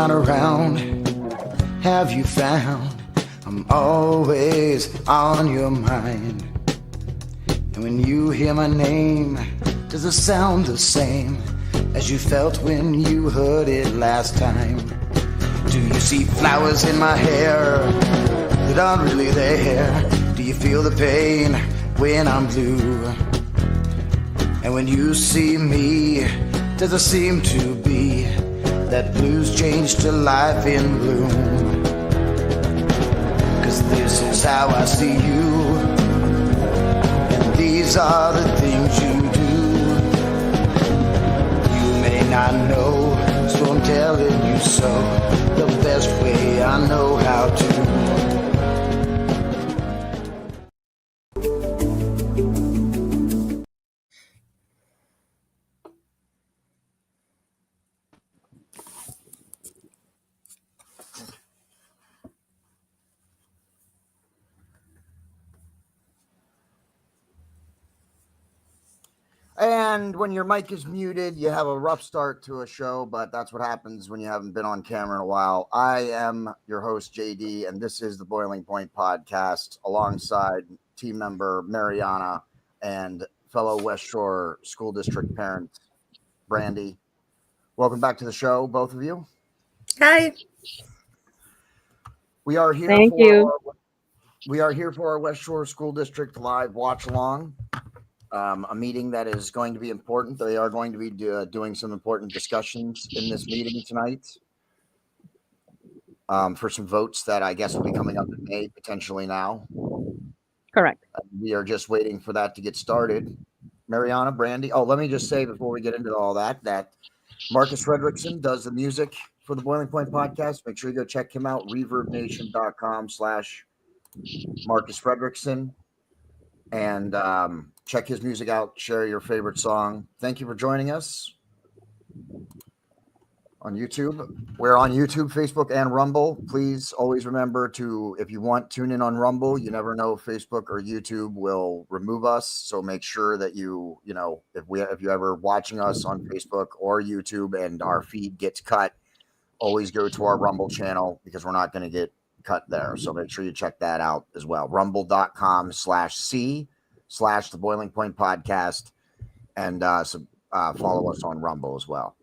not around, have you found I'm always on your mind? And when you hear my name, does it sound the same as you felt when you heard it last time? Do you see flowers in my hair that aren't really there? Do you feel the pain when I'm blue? And when you see me, does it seem to be that blues change to life in bloom? 'Cause this is how I see you, and these are the things you do. You may not know, so I'm telling you so, the best way I know how to. And when your mic is muted, you have a rough start to a show, but that's what happens when you haven't been on camera in a while. I am your host, JD, and this is the Boiling Point Podcast alongside team member Mariana and fellow West Shore School District parent, Brandy. Welcome back to the show, both of you. Hi. We are here Thank you. We are here for our West Shore School District live watch along. A meeting that is going to be important. They are going to be doing some important discussions in this meeting tonight for some votes that I guess will be coming up in May, potentially now. Correct. We are just waiting for that to get started. Mariana, Brandy. Oh, let me just say before we get into all that Marcus Frederiksen does the music for the Boiling Point Podcast. Make sure you go check him out, reverbnation.com/Marcus Frederiksen. And check his music out. Share your favorite song. Thank you for joining us on YouTube. We're on YouTube, Facebook, and Rumble. Please always remember to, if you want, tune in on Rumble. You never know if Facebook or YouTube will remove us. So make sure that you know, if you're ever watching us on Facebook or YouTube and our feed gets cut, always go to our Rumble channel because we're not going to get cut there. So make sure you check that out as well. Rumble.com/the Boiling Point Podcast, and follow us on Rumble as well.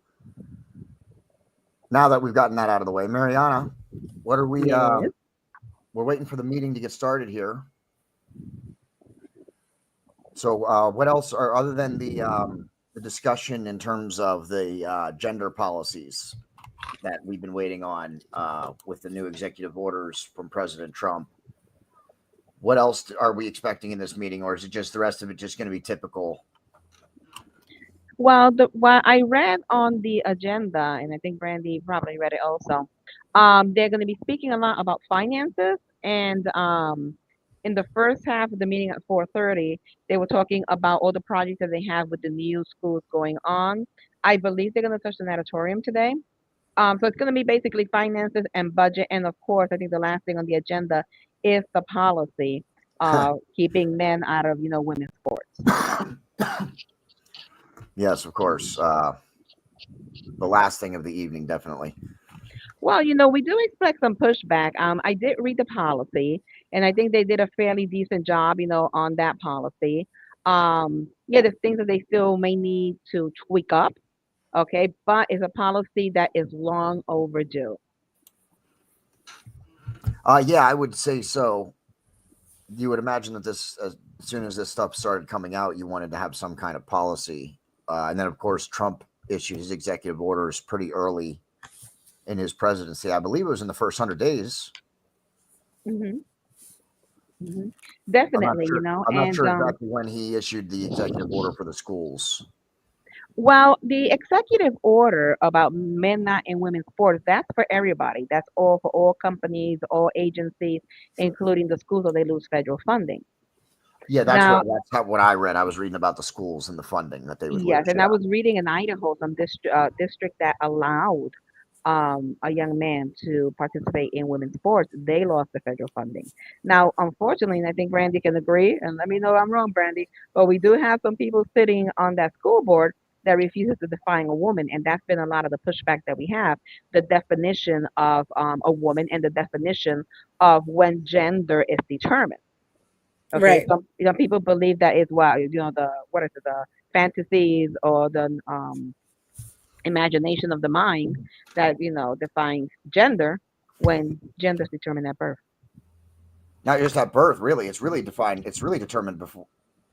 Now that we've gotten that out of the way, Mariana, what are we? Yes. We're waiting for the meeting to get started here. So, what else are other than the discussion in terms of the gender policies that we've been waiting on with the new executive orders from President Trump? What else are we expecting in this meeting, or is it just the rest of it just going to be typical? Well, what I read on the agenda, and I think Brandy probably read it also, they're going to be speaking a lot about finances. And in the first half of the meeting at 4:30, they were talking about all the projects that they have with the new schools going on. I believe they're going to touch the natatorium today. So it's going to be basically finances and budget. And of course, I think the last thing on the agenda is the policy keeping men out of, women's sports. Yes, of course. The last thing of the evening, definitely. Well, we do expect some pushback. I did read the policy, and I think they did a fairly decent job, on that policy. There's things that they still may need to tweak up. Okay, but it's a policy that is long overdue. Yeah, I would say so. You would imagine that this, as soon as this stuff started coming out, you wanted to have some kind of policy. And then, of course, Trump issued his executive orders pretty early in his presidency. I believe it was in the first 100 days. Mm-hmm. Mm-hmm. Definitely, I'm not sure exactly when he issued the executive order for the schools. Well, the executive order about men not in women's sports, that's for everybody. That's all for all companies, all agencies, including the schools, or they lose federal funding. Yeah, that's what I read. I was reading about the schools and the funding that they would Yes, lose. and I was reading in Idaho some district that allowed a young man to participate in women's sports. They lost the federal funding. Now, unfortunately, and I think Brandy can agree, and let me know if I'm wrong, Brandy, but we do have some people sitting on that school board that refuses to define a woman, and that's been a lot of the pushback that we have. The definition of a woman and the definition of when gender is determined. Okay, Right. some people believe that is why the what is it, the fantasies or the imagination of the mind that defines gender when gender is determined at birth. Not just at birth, really. It's really defined. It's really determined before,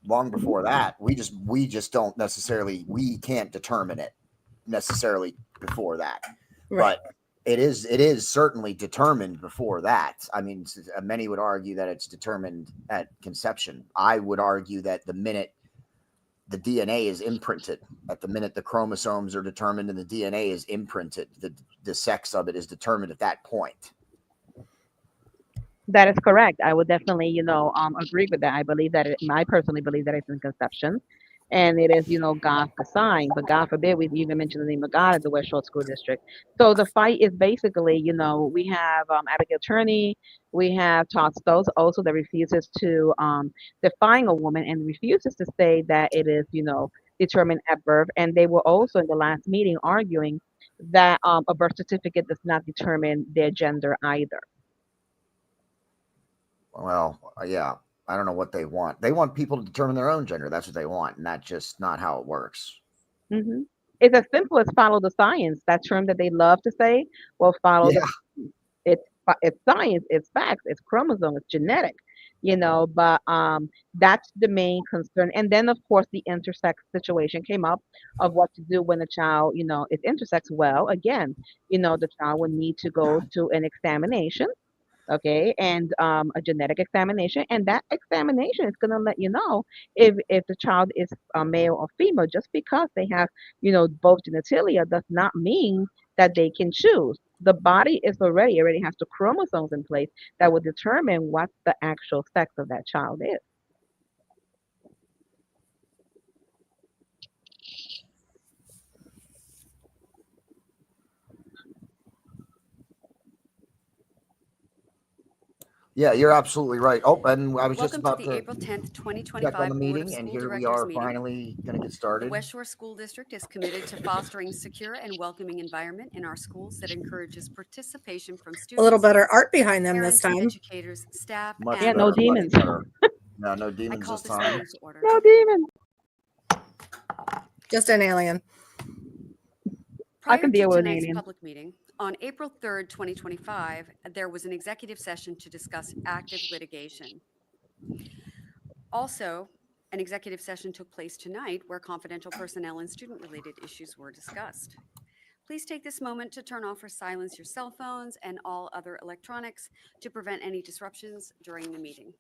long Hmm. before that. We just don't necessarily. We can't determine it necessarily before that, Right. but it is certainly determined before that. I mean, many would argue that it's determined at conception. I would argue that the minute the DNA is imprinted, at the minute the chromosomes are determined and the DNA is imprinted, the sex of it is determined at that point. That is correct. I would definitely, agree with that. I personally believe that it's in conception, and it is, God's design. But God forbid we even mention the name of God at the West Shore School District. So the fight is basically, we have Abigail Turney, we have Todd Stokes also that refuses to define a woman and refuses to say that it is, determined at birth. And they were also in the last meeting arguing that a birth certificate does not determine their gender either. Well, yeah, I don't know what they want. They want people to determine their own gender. That's what they want, and that's just not how it works. Hmm. It's as simple as follow the science. That term that they love to say, well, follow the Yeah, science. It's science, it's facts, it's chromosome, it's genetic, but that's the main concern. And then of course the intersex situation came up of what to do when a child, is intersex. Well, again, the child would need to go to an examination, okay, and a genetic examination, and that examination is going to let you know if the child is a male or female. Just because they have both genitalia does not mean that they can choose. The body is already has the chromosomes in place that will determine what the actual sex of that child is. yeah, you're absolutely right. Oh, and I was just Welcome to about the to April 10th, check on 2025 the Board of meeting, and School here we Directors are meeting. finally going to get The started. West Shore School District is committed to fostering secure and welcoming environment in our schools that encourages participation from A little students, better art behind them this parents, time. educators, staff, Much Yeah, and no better, much demons. community. better. No, no I demons call this this time. meeting to order. No demons. Just an alien. I Prior can to deal with an tonight's alien. public meeting, on April 3rd, 2025, there was an executive session to discuss active litigation. Also, an executive session took place tonight where confidential personnel and student-related issues were discussed. Please take this moment to turn off or silence your cell phones and all other electronics to prevent any disruptions during the meeting.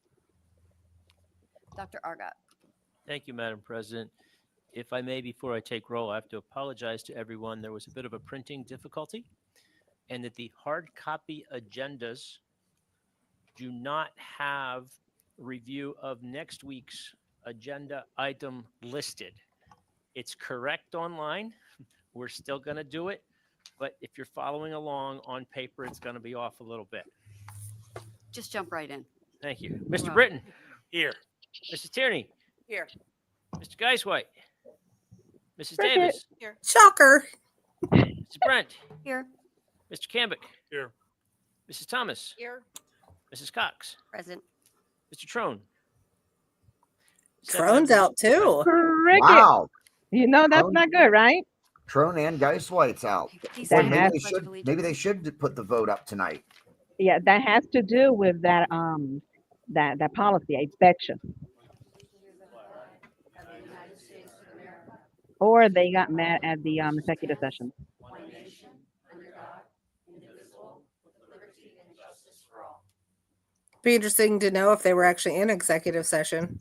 Dr. Argot. Thank you, Madam President. If I may, before I take roll, I have to apologize to everyone. There was a bit of a printing difficulty, and that the hard copy agendas do not have review of next week's agenda item listed. It's correct online. We're still going to do it, but if you're following along on paper, it's going to be off a little bit. Just jump right in. Thank you. Mr. welcome. Britton. Here. Mrs. Tierney. Here. Mr. Geiswhite. Mrs. Cricket. Davis. Shocker. Mrs. Brent. Here. Mr. Cambick. Here. Mrs. Thomas. Here. Mrs. Cox. Present. Mr. Trone. Trone's out too. Cricket. Wow, That's Trone- not good, right? Trone and Geiswhite's out. Please That Boy, stand has- for the Pledge of maybe they Allegiance. should put the vote up tonight. Yeah, that has to do with that policy. I bet you. Or they got mad at the executive session. Be interesting to know if they were actually in executive session.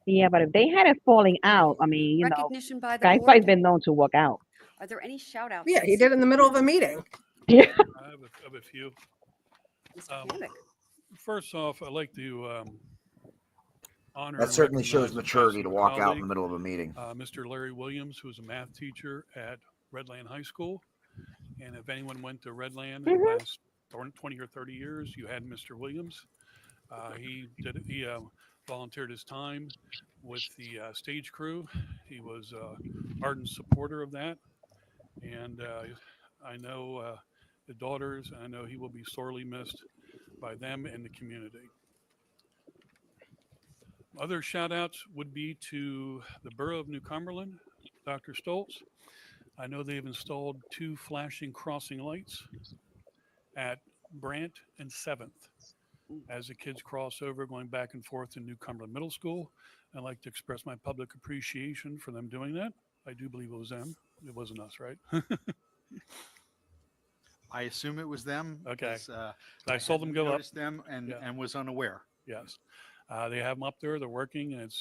Yeah, but if they had it falling out, I mean, Recognition by the guys board. quite been known to walk out. Are there any shout outs? Yeah, he did in the middle of a meeting. I have a few. Mr. Um, Cambick. First off, I'd like to honor. That and certainly shows recognize a maturity to past walk out in colleague, the middle of a meeting. Mr. Larry Williams, who's a math teacher at Redland High School. And if anyone went to Redland in the last 20 or 30 years, you had Mr. Williams. He volunteered his time with the stage crew He was ardent supporter of that, and I know the daughters, and I know he will be sorely missed by them and the community. Other shout outs would be to the Borough of New Cumberland, Dr. Stoltz. I know they've installed 2 flashing crossing lights at Brant and 7th as the kids cross over going back and forth to New Cumberland Middle School. I'd like to express my public appreciation for them doing that. I do believe it was them. It wasn't us, right? I assume it was them. Okay. 'Cause, I saw them go up. noticed them and, Yeah. and was unaware. Yes. They have them up there. They're working, and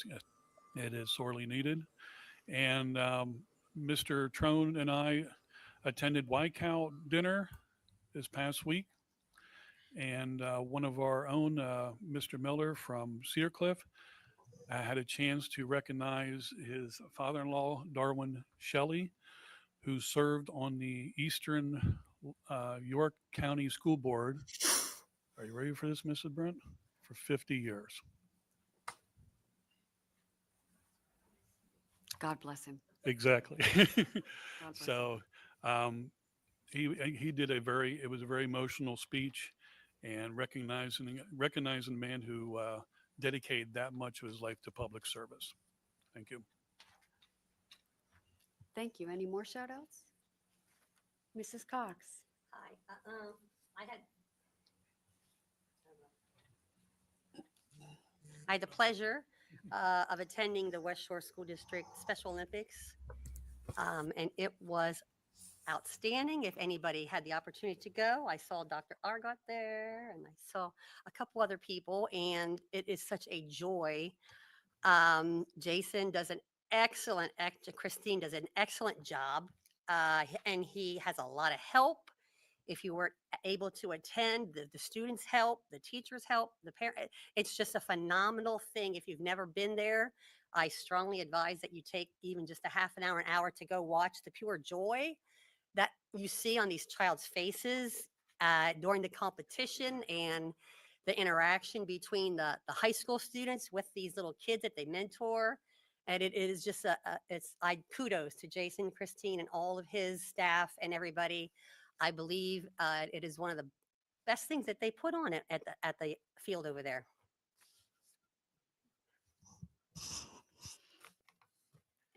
it is sorely needed. And Mr. Trone and I attended White Cow dinner this past week. And one of our own, Mr. Miller from Cedar Cliff, had a chance to recognize his father-in-law, Darwin Shelley, who served on the Eastern York County School Board. Are you ready for this, Mrs. Brent? For 50 years. God bless him. Exactly. God bless him. So he did it was a very emotional speech, and recognizing the man who dedicated that much of his life to public service. Thank you. Thank you. Any more shout outs? Mrs. Cox. Hi. I had the pleasure of attending the West Shore School District Special Olympics, and it was outstanding. If anybody had the opportunity to go, I saw Dr. Argot there, and I saw a couple other people, and it is such a joy. Jason does an excellent, Christine does an excellent job, and he has a lot of help. If you weren't able to attend, the students help, the teachers help, the parent. It's just a phenomenal thing. If you've never been there, I strongly advise that you take even just a half an hour to go watch the pure joy that you see on these child's faces during the competition, and the interaction between the high school students with these little kids that they mentor. And it is just I kudos to Jason, Christine, and all of his staff and everybody. I believe it is one of the best things that they put on it at the field over there.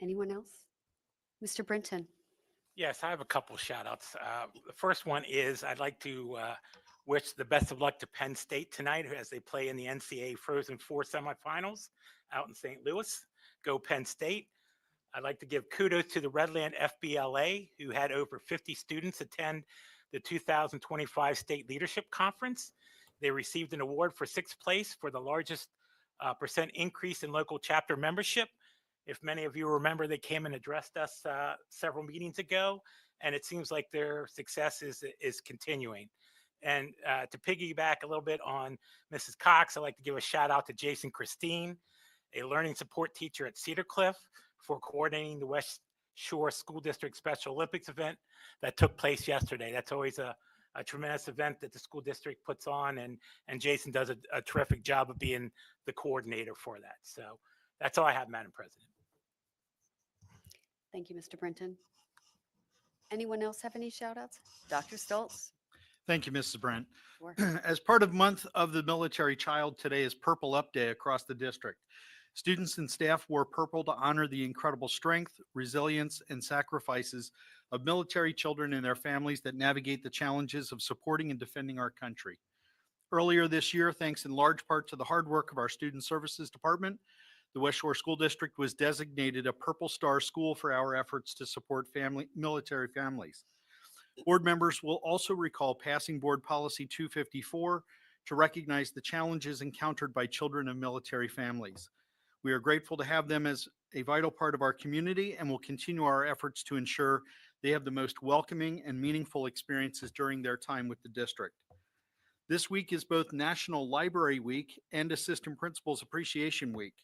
Anyone else? Mr. Brinton. Yes, I have a couple shout outs. The first one is I'd like to wish the best of luck to Penn State tonight as they play in the NCAA Frozen Four semifinals out in St. Louis. Go Penn State. I'd like to give kudos to the Redland FBLA, who had over 50 students attend the 2025 State Leadership Conference. They received an award for 6th place for the largest percent increase in local chapter membership. If many of you remember, they came and addressed us several meetings ago, and it seems like their success is continuing. And to piggyback a little bit on Mrs. Cox, I'd like to give a shout out to Jason Christine, a learning support teacher at Cedar Cliff, for coordinating the West Shore School District Special Olympics event that took place yesterday. That's always a tremendous event that the school district puts on, and Jason does a terrific job of being the coordinator for that. So that's all I have, Madam President. Thank you, Mr. Brinton. Anyone else have any shout outs? Dr. Stoltz. Thank you, Mrs. Brent. Sure. As part of Month of the Military Child, today is Purple Up Day across the district. Students and staff wore purple to honor the incredible strength, resilience, and sacrifices of military children and their families that navigate the challenges of supporting and defending our country. Earlier this year, thanks in large part to the hard work of our Student Services Department, the West Shore School District was designated a Purple Star school for our efforts to support military families. Board members will also recall passing Board Policy 254 to recognize the challenges encountered by children of military families. We are grateful to have them as a vital part of our community and will continue our efforts to ensure they have the most welcoming and meaningful experiences during their time with the district. This week is both National Library Week and Assistant Principals Appreciation Week.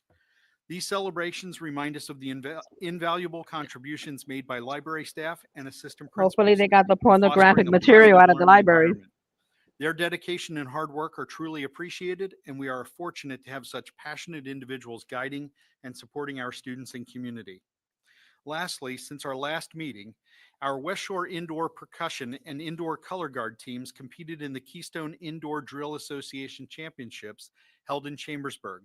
These celebrations remind us of the invaluable contributions made by library staff and assistant principals. Hopefully they got the in fostering pornographic a material positive out of the learning libraries. environment. Their dedication and hard work are truly appreciated, and we are fortunate to have such passionate individuals guiding and supporting our students and community. Lastly, since our last meeting, our West Shore Indoor Percussion and Indoor Color Guard teams competed in the Keystone Indoor Drill Association Championships held in Chambersburg.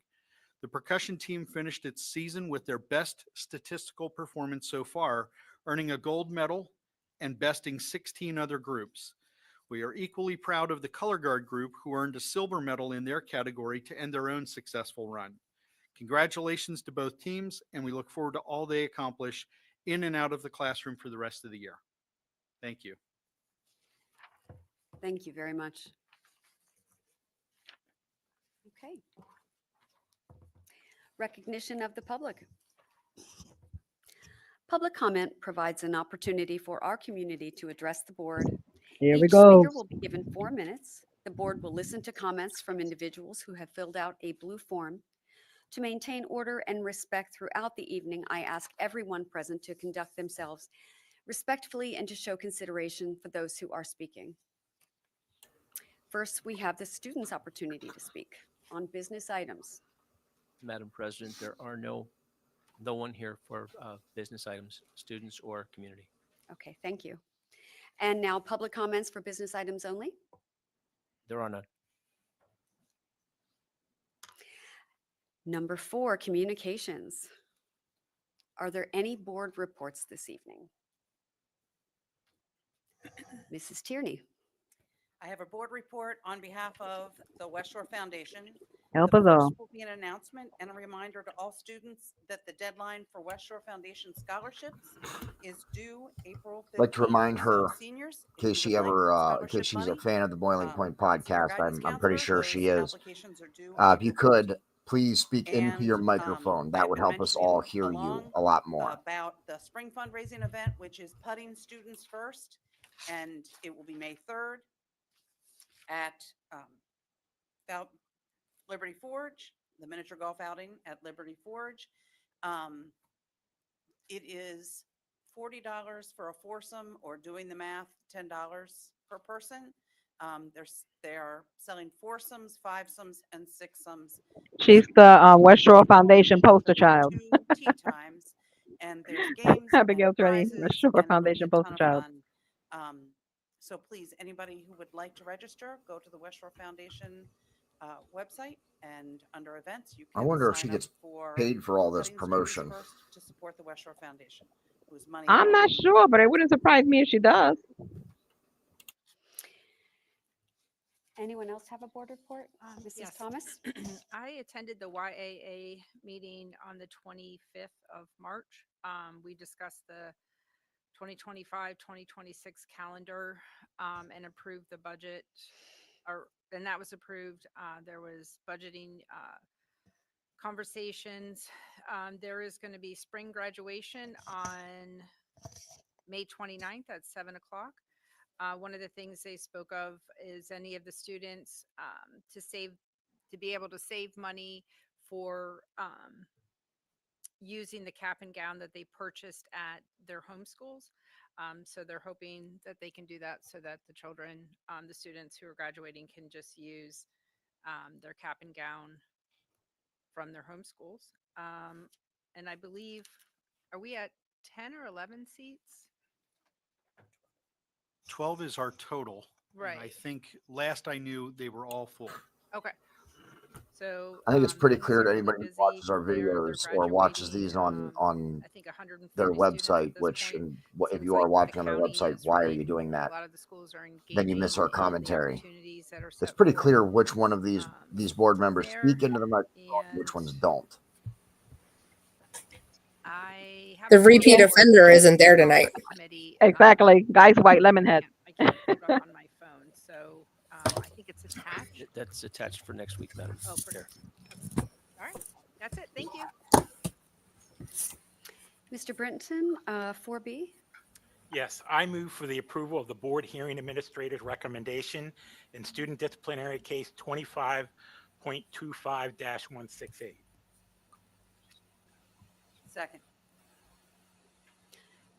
The percussion team finished its season with their best statistical performance so far, earning a gold medal and besting 16 other groups. We are equally proud of the Color Guard group, who earned a silver medal in their category to end their own successful run. Congratulations to both teams, and we look forward to all they accomplish in and out of the classroom for the rest of the year. Thank you. Thank you very much. Okay. Recognition of the public. Public comment provides an opportunity for our community to address the board. Here we Each go. speaker will be given 4 minutes. The board will listen to comments from individuals who have filled out a blue form. To maintain order and respect throughout the evening, I ask everyone present to conduct themselves respectfully and to show consideration for those who are speaking. First, we have the students' opportunity to speak on business items. Madam President, there are no one here for business items, students or community. Okay, thank you. And now public comments for business items only. There are none. Number 4, communications. Are there any board reports this evening? Mrs. Tierney. I have a board report on behalf of the West Shore Foundation. Help The us all. first will be an announcement and a reminder to all students that the deadline for West Shore Foundation scholarships is due April 15th. I'd like to remind her, So seniors, in case she ever, in case she's a fan of the Boiling Point podcast, I'm pretty sure she is. If you could, please speak into your microphone. That would help us all hear you a lot more. About the spring fundraising event, which is Putting Students First, and it will be May 3rd at Liberty Forge, the miniature golf outing at Liberty Forge. It is $40 for a foursome, or doing the math, $10 per person. They're selling foursomes, fivesomes, and sixsomes. She's the West Shore Foundation poster child. 2 tea times, and there's games. Abigail and Trenny, prizes, West Shore and it'll be Foundation a ton poster of child. fun. So please, anybody who would like to register, go to the West Shore Foundation website, and under events, you I can wonder if she sign up gets for paid for all this Putting Students promotion. First to support the West Shore Foundation, whose money. I'm not sure, but it wouldn't surprise me if she does. Anyone else have a board report? Mrs. Yes. Thomas? I attended the YAA meeting on the 25th of March. We discussed the 2025-2026 calendar and approved the budget, and that was approved. There was budgeting conversations. There is going to be spring graduation on May 29th at 7 o'clock. One of the things they spoke of is any of the students to be able to save money for using the cap and gown that they purchased at their home schools. So they're hoping that they can do that so that the children, the students who are graduating, can just use their cap and gown from their home schools. And I believe, are we at 10 or 11 seats? 12 is our total. and I Right. think last I knew, they were all full. Okay. So I think it's pretty things clear are to really anybody who busy. watches our They're videos or watches graduating, these on I think 150 their students at website, this which, point. and what, if Seems you are like the watching on their county website, is why are really- you doing a that? lot of the schools are Then you miss our engaging in the commentary. opportunities that are It's set pretty forth. clear which one of these board members there, speak into the microphone, and which and ones don't. I have The a board repeat report offender isn't there from tonight. the committee. Exactly. Guys, white lemon head. I can't pull it up on my phone, so I think it's attached. That's attached for next week, Madam Oh, for Chair. All right, that's it. Thank you. Mr. Brinton, 4B? Yes, I move for the approval of the board hearing administrator's recommendation in student disciplinary case 25.25-168. Second.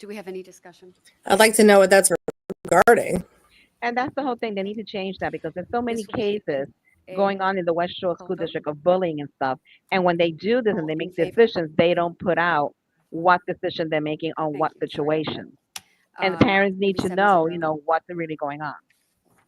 Do we have any discussion? I'd like to know what that's regarding. And that's the whole thing. They need to change that because there's so many This will be cases a going on in the West Shore call School vote? District of bullying and stuff. And when they do this All and they in make favor? decisions, they don't put out what decision they're making on Thank what you. Sorry about that. situation. And the parents need to know, 370. what's really going on.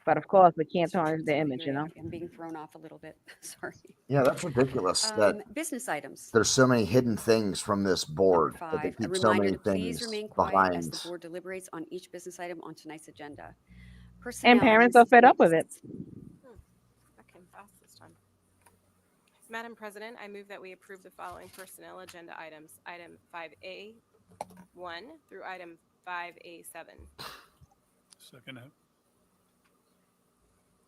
But of course, we can't tarnish the Sorry, image, I'm being thrown off a little bit. Sorry. Yeah, that's ridiculous that Business items. there's so many hidden things from this Number board, that they 5, a keep so reminder many to please things remain quiet as the behind. board deliberates on each business item on tonight's agenda. And Personnel, parents are Mrs. fed up with it. Bates. That came fast this time. Madam President, I move that we approve the following personnel agenda items. Item 5A1 through item 5A7. Second it.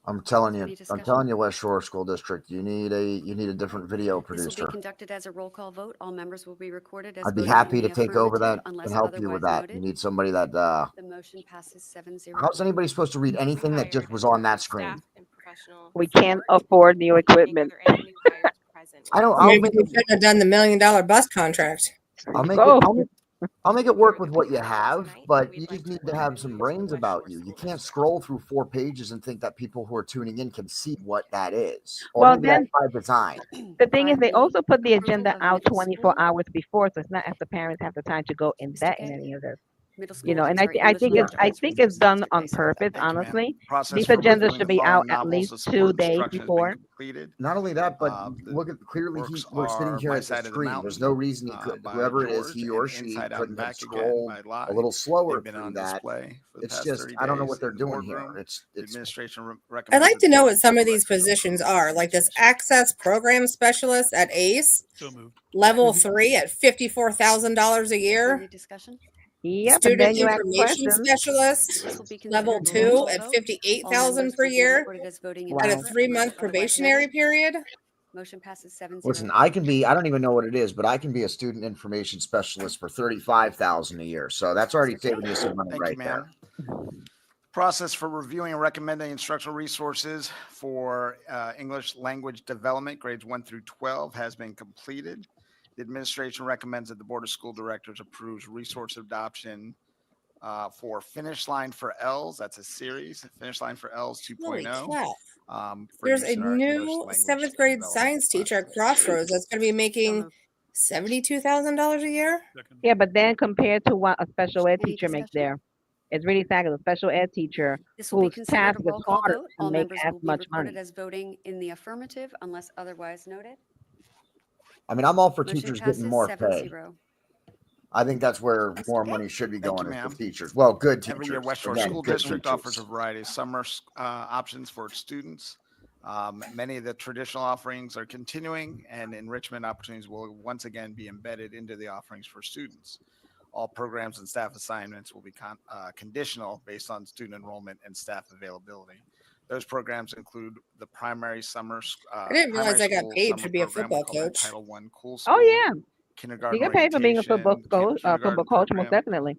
I'm telling Any you, discussion? West Shore School District, you need a different video This will be producer. conducted as a roll call vote. All members will be recorded as I'd be voting in happy to the take over affirmative that unless and help you with otherwise that. You noted. need somebody that, The motion passes 7-0. how's anybody supposed to read anything that just Hired was on that staff screen? and professional We can't support. afford new Nick, are equipment. there any new hires present? I don't, Or maybe we shouldn't have done the $1 million bus contract. I'll make Go. I'll make it work Here with that what we you have have, tonight, but we'd you like just to need to welcome have new some to the brains West about Shore you. You School can't District. scroll through 4 pages and think that people who are tuning in can see what that is. Or Well, maybe that's then by design. the thing is, they 5B, also put the approval agenda of out middle 24 school. hours before, so it's not as the parents have the time to go in Mr. that in Gay? any of this. Middle school, And sorry, I English think language I arts think it's resources, done Mr. on Bates. purpose. Thank you, ma'am. Honestly, Process these for agendas reviewing should the be out following at novels least of 2 support days instruction has been before. completed. Not only that, but The look at clearly works we're sitting are here My at the Side of the screen. Mountain, There's no reason he could, by whoever it is, George, he or and she Inside Out and couldn't have Back Again scrolled by a Lai. little slower They've been through on that. display for the It's past just 30 I don't know days what they're in the doing here. boardroom. It's Administration I'd recommends like that to the know Board what some of these Directors positions approve are, like this these. access program specialist at ACE, So moved. level 3 at $54,000 a year, Any discussion? Yep, and student then you ask information questions. specialist, This will be level considered a roll 2 call at vote. All $58,000 members per will be year recorded as voting in at a Wow. favor 3-month unless otherwise probationary noted. period. Motion passes 7-0. listen, I don't even know what it is, but I can be a student information specialist for $35,000 a year. So that's already Mr. Gay? saving you some money Thank right you, ma'am. Process for reviewing and recommending instructional resources for English language development, grades 1 through 12, has been completed. The administration recommends that the Board of School Directors approves resource adoption for Finish Line for L's. That's a series, Finish Line for L's Holy 2.0. cow. For There's use a in our English new language 7th grade development science teacher at platform. Crossroads that's going to be So making moved. $72,000 a year. Second. Yeah, but then compared to what a special ed Any teacher makes discussion? there, it's really sad 'cause a special ed teacher This will be whose considered task a is roll call harder vote. to All make members as will be much recorded money. as voting in the affirmative unless otherwise noted. I mean, I'm all for Motion teachers getting passes more pay. 7-0. I think that's where Mr. more Gay? money should be Thank going you, is for ma'am. teachers. Well, good teachers. Every year, West Shore Again, School good District offers a teachers. variety of summer options for its students. Many of the traditional offerings are continuing, and enrichment opportunities will once again be embedded into the offerings for students. All programs and staff assignments will be conditional based on student enrollment and staff availability. Those programs include the primary summer. I didn't realize primary I got school paid summer to be a program we football call the coach. Title I Cool School. Oh yeah, Kindergarten you get paid for being a football orientation, coach, football kindergarten coach, most program, definitely.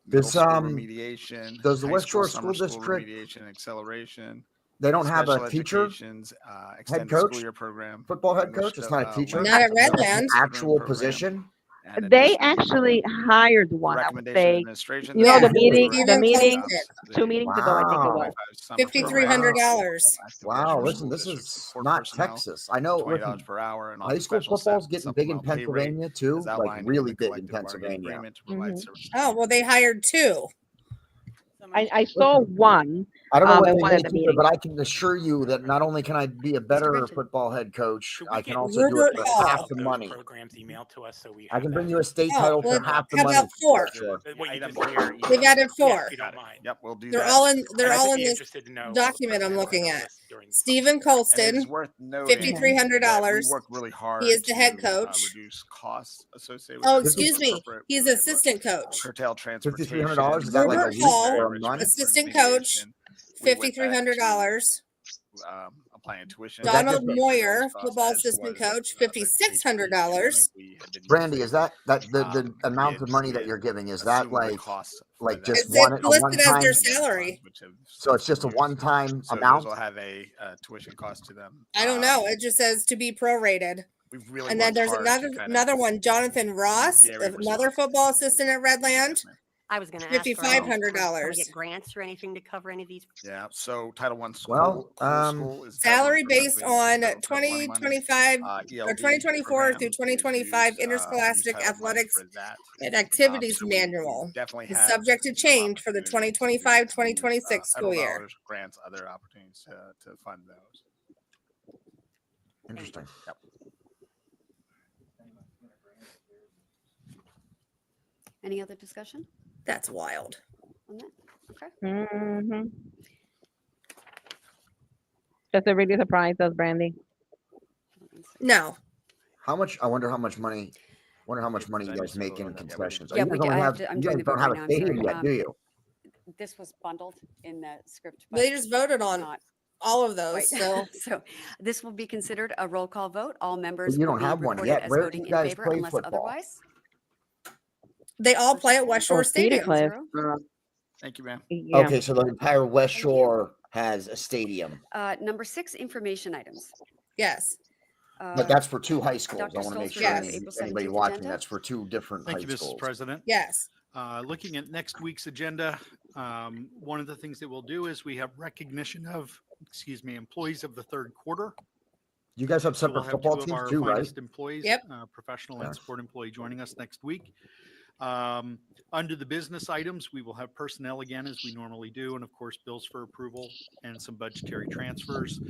middle This, school remediation, does the high West school Shore summer School school District, remediation acceleration, they don't have special a teacher, educations, head extended school coach, year program, football head English coach? It's not a teacher. Not at language development Redland. An children actual program, position. and They additional actually programs. hired The one. I would recommendation of say, administration. you know, Yeah, the meeting, the Stephen meeting, Colston. 2 meetings ago, I think it was. Wow. $5,300. Wow. Listen, this is not Texas. I know. $20 Listen, per hour, and all high the school special football's step getting big in supplemental pay rate Pennsylvania too, as like outlined in really the big in collective bargaining Pennsylvania. agreement to provide Mhm. services. Oh, well, they hired 2. I saw one. I don't know what at they one of make the either, meetings. but I can assure you that not only can I be a better Renton. football head coach, Could we I can get also do it Rupert for Hall. half the those money. programs emailed to us so we I have can bring that. you a state Oh, title well, for half the how money. about 4? Sure. What you Item just here, emailed. They've added Yeah, 4. if you don't mind. Yep, we'll do They're that. all in. They're And I all would in be this interested to know document I'm what looking the at. list during Stephen And it Colston, is worth noting $5,300. that we work really hard. He is the head to, coach. reduce costs associated with Oh, this. excuse me. Corporate, He's we were able to assistant coach. curtail transportation. $5,300, is that like a Rupert week Hall, or a month? assistant coach, $5,300. Applying tuition. Is that Donald just a- Moyer, Costs football as assistant was, coach, the $5,600. we had been Brandy, using. is that the amount of Gibbs money that had you're giving? Is that assumed the like cost for like that. just It's one a listed one as their time? salary. So it's just a one time amount. Those will have a tuition cost to them. I don't know. It just says to be prorated. We've really And then worked there's hard to another kinda another one, Jonathan Ross, very another football assistant at Redland, I was going to ask, $5,500. get grants or anything to cover any of these? Yeah, so Title I school, Well, school is Salary eligible for based Pennsylvania on federal money. 2025 or ELD 2024 program through is 2025 use interscholastic Title money athletics for that. and activities So we manual definitely is have subject to some change for the opportunities to use 2025-2026 school federal year. dollars, grants, other opportunities to fund those. Interesting. Yep. Any other discussion That's wild. on that? Okay. Mm-hmm. Just to really surprise us, Brandy. No. How much? I wonder how much money. Wonder how much money you Does that guys need to make vote in on that? concessions. Yeah, You we guys do. don't I have have. to, I'm You doing guys the vote don't have right a now. I'm stadium sorry. yet, do you? This was bundled in the script. They just voted on not all of those. right. So So this will be considered a roll call vote. All members But you will don't be have one recorded yet. as Where do voting you in guys favor play unless football? otherwise. they all What'd play you at say? West Shore Oh, Cedar Stadium. Cliff. Thank you, ma'am. Yeah. Okay, so the entire West Thank you. Shore has a stadium, Number 6, information items. Yes. but that's for two high schools. Dr. I want to make Stolz, sure Yes. April anybody 17th watching agenda. that's for two different Thank high you, Mrs. schools. President. Yes. Looking at next week's agenda, one of the things that we'll do is we have recognition of, employees of the third quarter. You guys have So separate we'll have football two of teams our too, right? finest employees, Yep. Professional Yeah. and sport employee joining us next week. Under the business items, we will have personnel again, as we normally do, and of course, bills for approval and some budgetary transfers.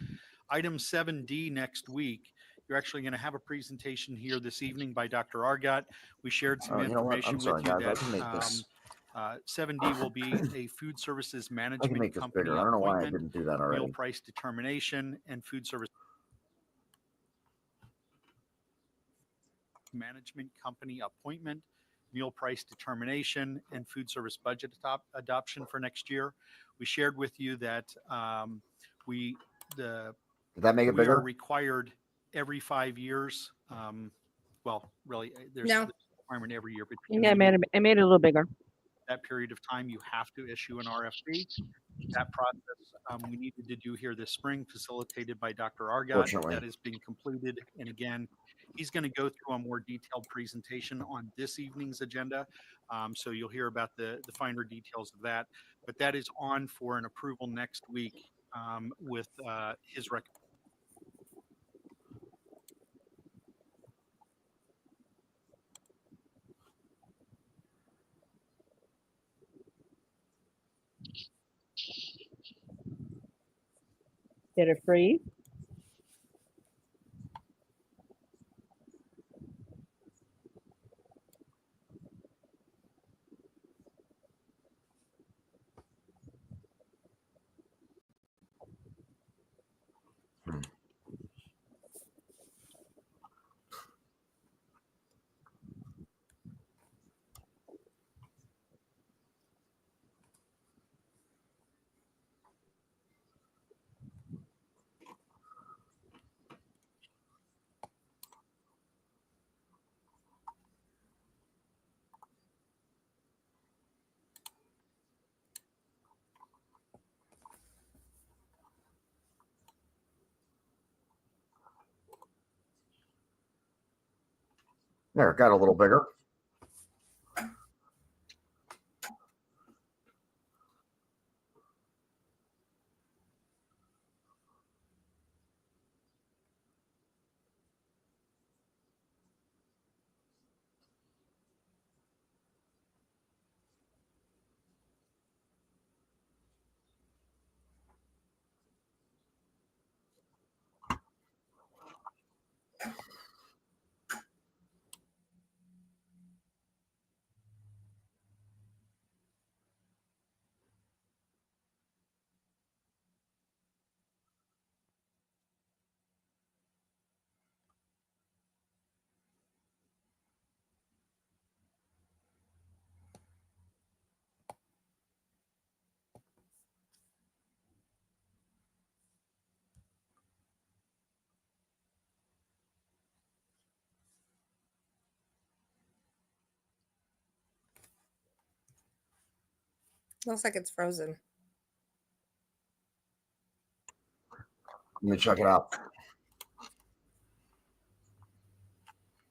Item 7D next week, you're actually going to have a presentation here this evening by Dr. Argot. We shared some Oh, you know what? information I'm sorry, with you guys. I that can make this. 7D will be a food services I can management make this company bigger. I don't know why I appointment, didn't do that meal already. price determination, and food service management company appointment, meal price determination, and food service budget adoption for next year. We shared with you that Did that make it we are bigger? required every 5 years. Well, really, there's No. a requirement every year, but in Yeah, I made it a little bigger. that period of time, you have to issue an RFP. That process we needed to do here this spring, facilitated by Dr. Argot. Fortunately. That has been completed. And again, he's going to go through a more detailed presentation on this evening's agenda. So you'll hear about the finer details of that. But that is on for an approval next week with his recommendation. Did it freeze? There, it got a little bigger. Looks like it's frozen. Let me check it out.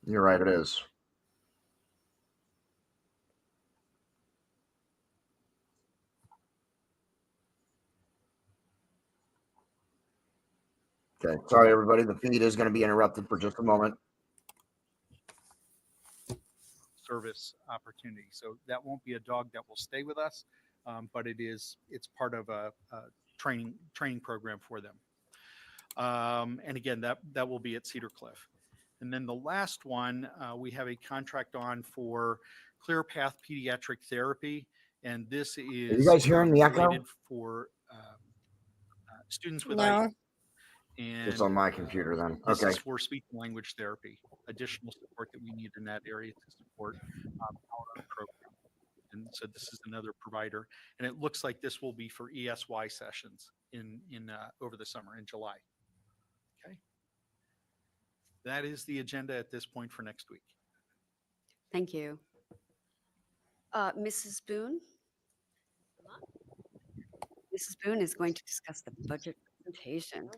You're right, it is. Okay, sorry, everybody. The feed is going to be interrupted for just a moment. Service opportunity. So that won't be a dog that will stay with us, but it's part of a training program for them. And again, that will be at Cedar Cliff. And then the last one, we have a contract on for Clear Path Pediatric Therapy, and this is Are you guys hearing the echo? related for students with No. IE. And It's on my computer then. this Okay. is for speech and language therapy, additional support that we need in that area to support our program. And so this is another provider, and it looks like this will be for ESY sessions in over the summer in July. Okay. That is the agenda at this point for next week. Thank you. Mrs. Boone? Mrs. Boone is going to discuss the budget presentation.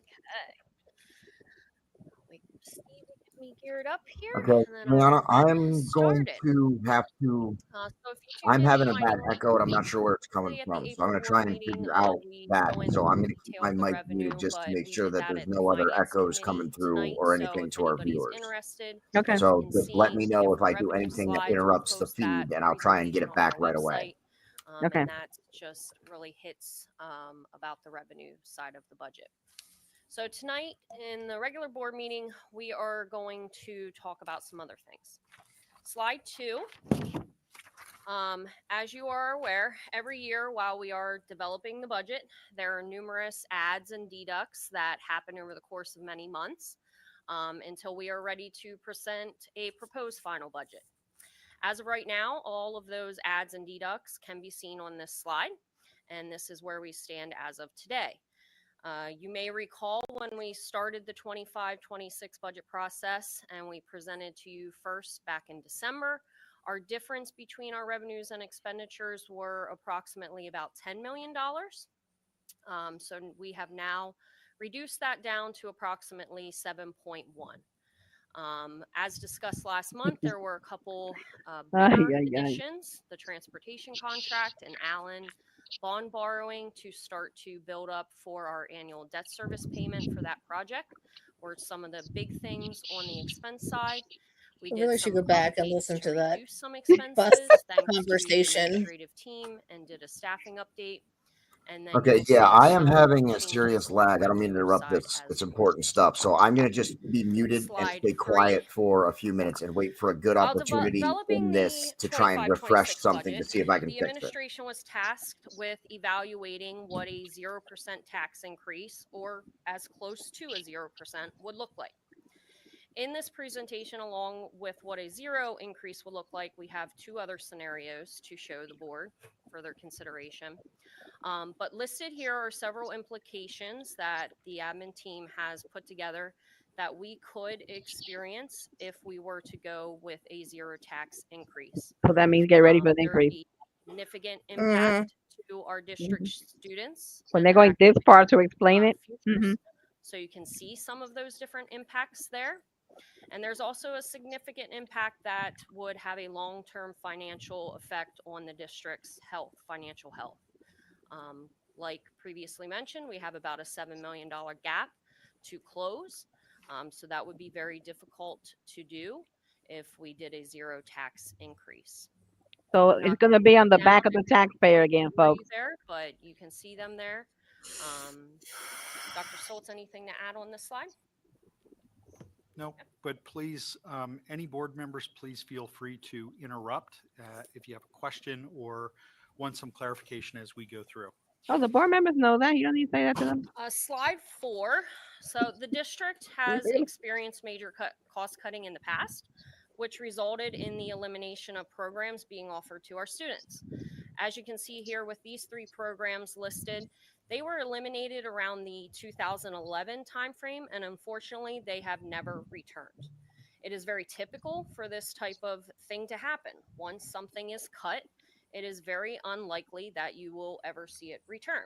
Wait, Steve, get me geared up here. Okay, And then I'll Mariana, get I'm going started. to have to. So if you tuned I'm in having to a my bad morning echo, and I'm not sure where it's meeting, coming at the from. So April I'm going to board try and meeting, figure out we that. go into So I'm going to detail keep my of the mic revenue, muted just to but make we sure did that that there's at the no other finance echoes committee coming through tonight. or So anything if to our anybody's viewers. interested, Okay. So in just let me seeing know if I different do revenue anything that slides, we'll interrupts the post that feed, and I'll try and get presentation it on back our right away. website. Okay. And that just really hits about the revenue side of the budget. So tonight in the regular board meeting, we are going to talk about some other things. Slide 2. As you are aware, every year while we are developing the budget, there are numerous adds and deducts that happen over the course of many months until we are ready to present a proposed final budget. As of right now, all of those adds and deducts can be seen on this slide, and this is where we stand as of today. You may recall when we started the 25-26 budget process and we presented to you first back in December, our difference between our revenues and expenditures were approximately about $10 million. So we have now reduced that down to approximately 7.1. As discussed last month, there were a couple bigger additions, the transportation contract and Allen bond borrowing to start to build up for our annual debt service payment for that project were some of the big things on the expense side. We I did really should some go back and updates listen to to that reduce some bus expenses thanks to the conversation. administrative team and did a staffing update. And then Okay, you'll see yeah, I am some having a changes serious on lag. the I don't mean to revenue interrupt side this. as It's well. important stuff. So I'm going to just be muted and Slide stay 3. quiet for a few minutes and wait for a good While opportunity developing in the this to try and 25-26 refresh something to budget, see if I can the fix it. administration was tasked with evaluating what a 0% tax increase, or as close to a 0%, would look like. In this presentation, along with what a 0 increase will look like, we have two other scenarios to show the board for their consideration. But listed here are several implications that the admin team has put together that we could experience if we were to go with a 0 tax increase. So that means get ready for the There would increase. be significant impact to our district students When and they're their going this far to explain it. futures. So you can see some of those different impacts there. And there's also a significant impact that would have a long-term financial effect on the district's financial health. Like previously mentioned, we have about a $7 million gap to close. So that would be very difficult to do if we did a 0 tax increase. So it's going to be on the back of the taxpayer again, folks. There, but you can see them there. Dr. Stoltz, anything to add on this slide? No, but please, any board members, please feel free to interrupt if you have a question or want some clarification as we go through. Oh, the board members know that. You don't need to say that to them. Slide 4. So the district has experienced major cost cutting in the past, which resulted in the elimination of programs being offered to our students. As you can see here with these 3 programs listed, they were eliminated around the 2011 timeframe, and unfortunately, they have never returned. It is very typical for this type of thing to happen. Once something is cut, it is very unlikely that you will ever see it return.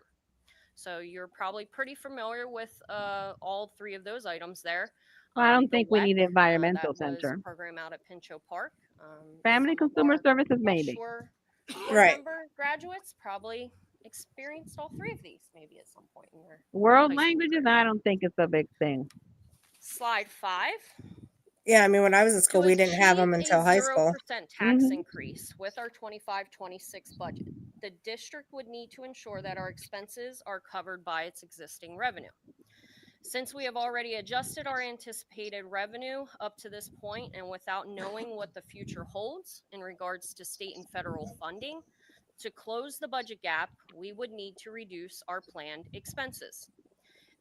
So you're probably pretty familiar with all 3 of those items there. Well, I don't think we need an environmental that was center. a program out at Pinchot Park. Family consumer services, maybe. Sure. Right. Remember graduates probably experienced all three of these maybe at some point in your World high school languages, career. I don't think it's a big thing. Slide 5. Yeah, I mean, when I was in school, To we didn't have achieve them a until high 0% school. tax Mhm. increase with our 25-26 budget, the district would need to ensure that our expenses are covered by its existing revenue. Since we have already adjusted our anticipated revenue up to this point and without knowing what the future holds in regards to state and federal funding, to close the budget gap, we would need to reduce our planned expenses.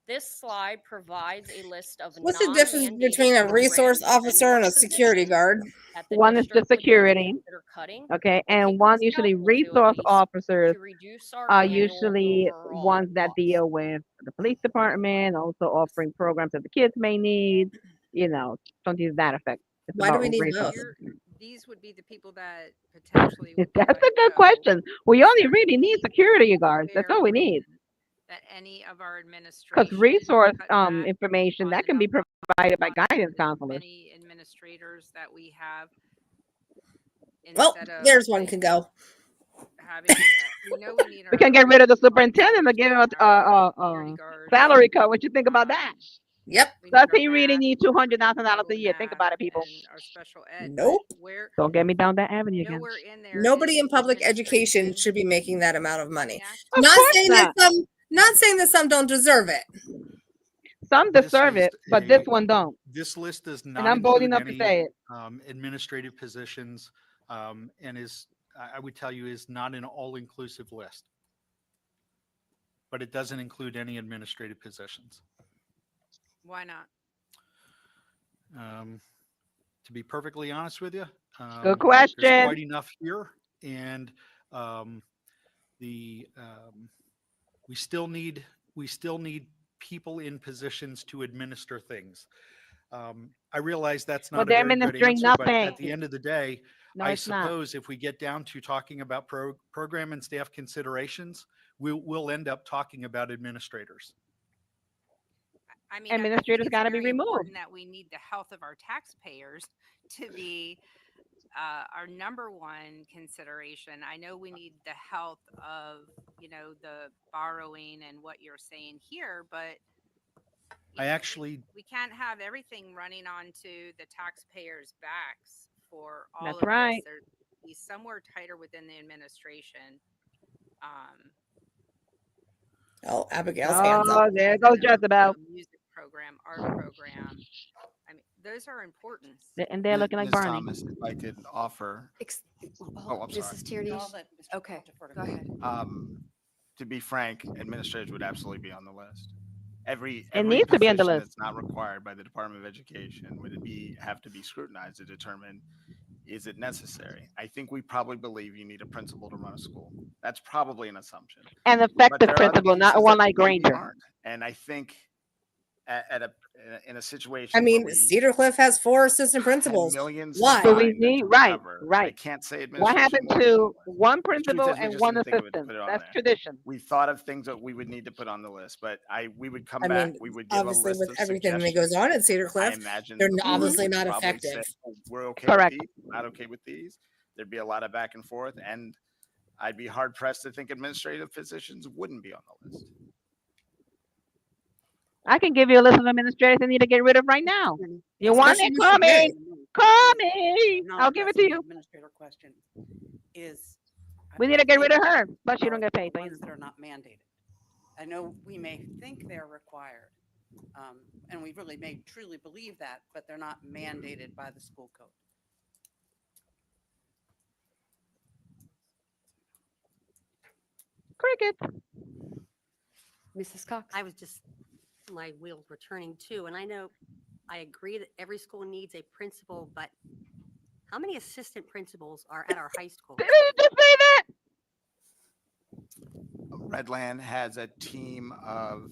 This slide provides a list of What's the difference non-mandated between a resource programs officer and/or and a security positions guard? that the One is the district would need to security, consider cutting okay, or and taking one a usually scalpel to at resource least officers to reduce our are annual usually overall ones that costs. deal with the police department, also offering programs that the kids may need, something to that effect. It's Why do about we need resources. both? These would be the people that potentially would That's be a good let go. question. We only So really need we security guards. That's fair all we need. reason that any of our Because administration resource cut back information on that the can be number of provided by months guidance and counselors. many administrators that we have Well, instead of there's one like can go. having we know we need We can our get rid of the police superintendent and give him officers, our security guards. salary cut. What you think about that? Yep. We Does need our he really math, need $200,000 a totally year? Think math, about it, people. and our special ed. Nope. But where Don't get me down that avenue again. nowhere in there Nobody is in public education administration should be making that amount of money. cutting Of course not. Not saying that some don't deserve it. Some This deserve is it, but this a- one don't. This list does And not I'm bold include enough to any say it. administrative positions, and I would tell you is not an all-inclusive list. But it doesn't include any administrative positions. Why not? To be perfectly honest with you, Good there's question. quite enough here, and we still need people in positions to administer things. I realize that's Well, not a they're very good administering answer, but nothing. at the end of the day, No, I it's not. suppose if we get down to talking about program and staff considerations, we'll end up talking about administrators. I mean, I think Administrators it's got to be very removed. important that we need the health of our taxpayers to be our number one consideration. I know we need the health of, the borrowing and what you're saying here, but we can't have everything running onto the taxpayers' backs for all That's of right. this. There be somewhere tighter within the administration. Oh, Abigail's hands Oh, up. there goes Jezebel. Music program, art program. I mean, those are important. And they're looking like Ms. Barney. Thomas, if I could offer, I'm This sorry. is Tierney. I'll let Mr. Okay, Defer to go ahead. To be frank, administrators would absolutely be on the list. Every needs to be on the position list. that's not required by the Department of Education would have to be scrutinized to determine, is it necessary? I think we probably believe you need a principal to run a school. That's probably an assumption. An But effective there are other principal, not pieces one that like maybe Granger. aren't. And I think in a situation I mean, where we Cedar Cliff has 4 assistant had principals. millions Why? So we behind need, to right, recover, I right. can't say What administration happened won't be on the to list. one The truth principal is we and just one didn't think of it to assistant? put it on That's there. tradition. We thought of things that we would need to put on the list, but we would come I back, mean, we would give a obviously, list with of everything that suggestions. goes on at Cedar I Cliff, imagine they're the board obviously would not probably effective. say, "Oh, we're okay Correct. with these, we're not okay with these." There'd be a lot of back and forth, and I'd be hard pressed to think administrative positions wouldn't be on the list. I can give you a list of administrators they need to get rid of right now. You want Especially it? Mr. Call me. Gay. Call me. not I'll give it to addressing the you. Administrator question is. We need to get rid of her, but she don't get paid. The so you ones know. that are not mandated. I know we may think they're required, and we really may truly believe that, but they're not mandated by the school code. Cricket. Mrs. Cox? I was just, my wheels were turning too, and I agree that every school needs a principal, but how many assistant principals are at our high school? Did you just say that? Redland has a team of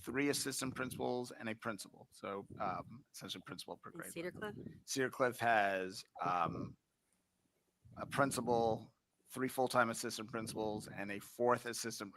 3 assistant principals and a principal. So essentially principal per In grade. Cedar Cliff? Cedar Cliff has a principal, 3 full-time assistant principals, and a fourth assistant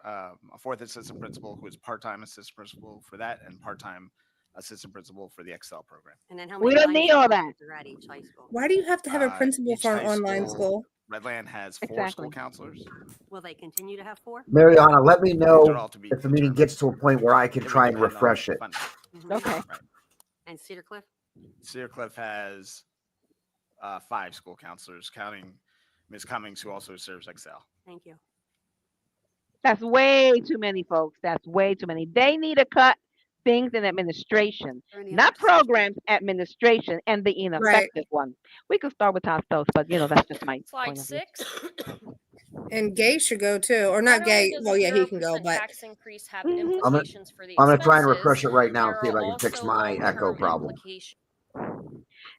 principal who is part-time assistant principal for that and part-time assistant principal for the Excel program. And then how We many don't line need all that. supervisors are at each high school? Why do you have to have a principal Each for an high online school? Redland has 4 school Exactly. counselors. Will they continue to have 4? Mariana, let me These are know all to be if the meeting determined. gets to a point where I can It would try and depend on refresh it. funding. Mhm. Okay. Right. And Cedar Cliff? Cedar Cliff has 5 school counselors, counting Ms. Cummings, who also serves Excel. Thank you. That's way too many, folks. That's way too many. They need to cut things in administration, Is there any not other discussion? programs, administration, and the ineffective one. We could start with Tostos, but that's just my Slide point of view. 6. And Gay should go too, or Not not only Gay. does Well, the yeah, he can go, 0% but tax increase have Mhm. I'm gonna, implications for the I'm gonna try and refresh expenses, it right now and there see if are I can fix also my echo long-term problem. implications.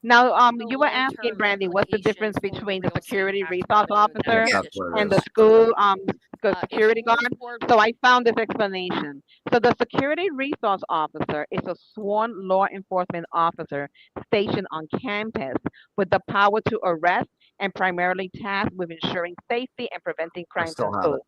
Now, So you were asking long-term Brandy, what's the difference implications for the between the real estate security tax resource revenue that officer the Yeah. That's what district it and the is. school If security you move guard? forward So I found this explanation. So the security resource officer is a sworn law enforcement officer stationed on campus with the power to arrest and primarily tasked with ensuring safety and preventing I crimes in still have schools. it.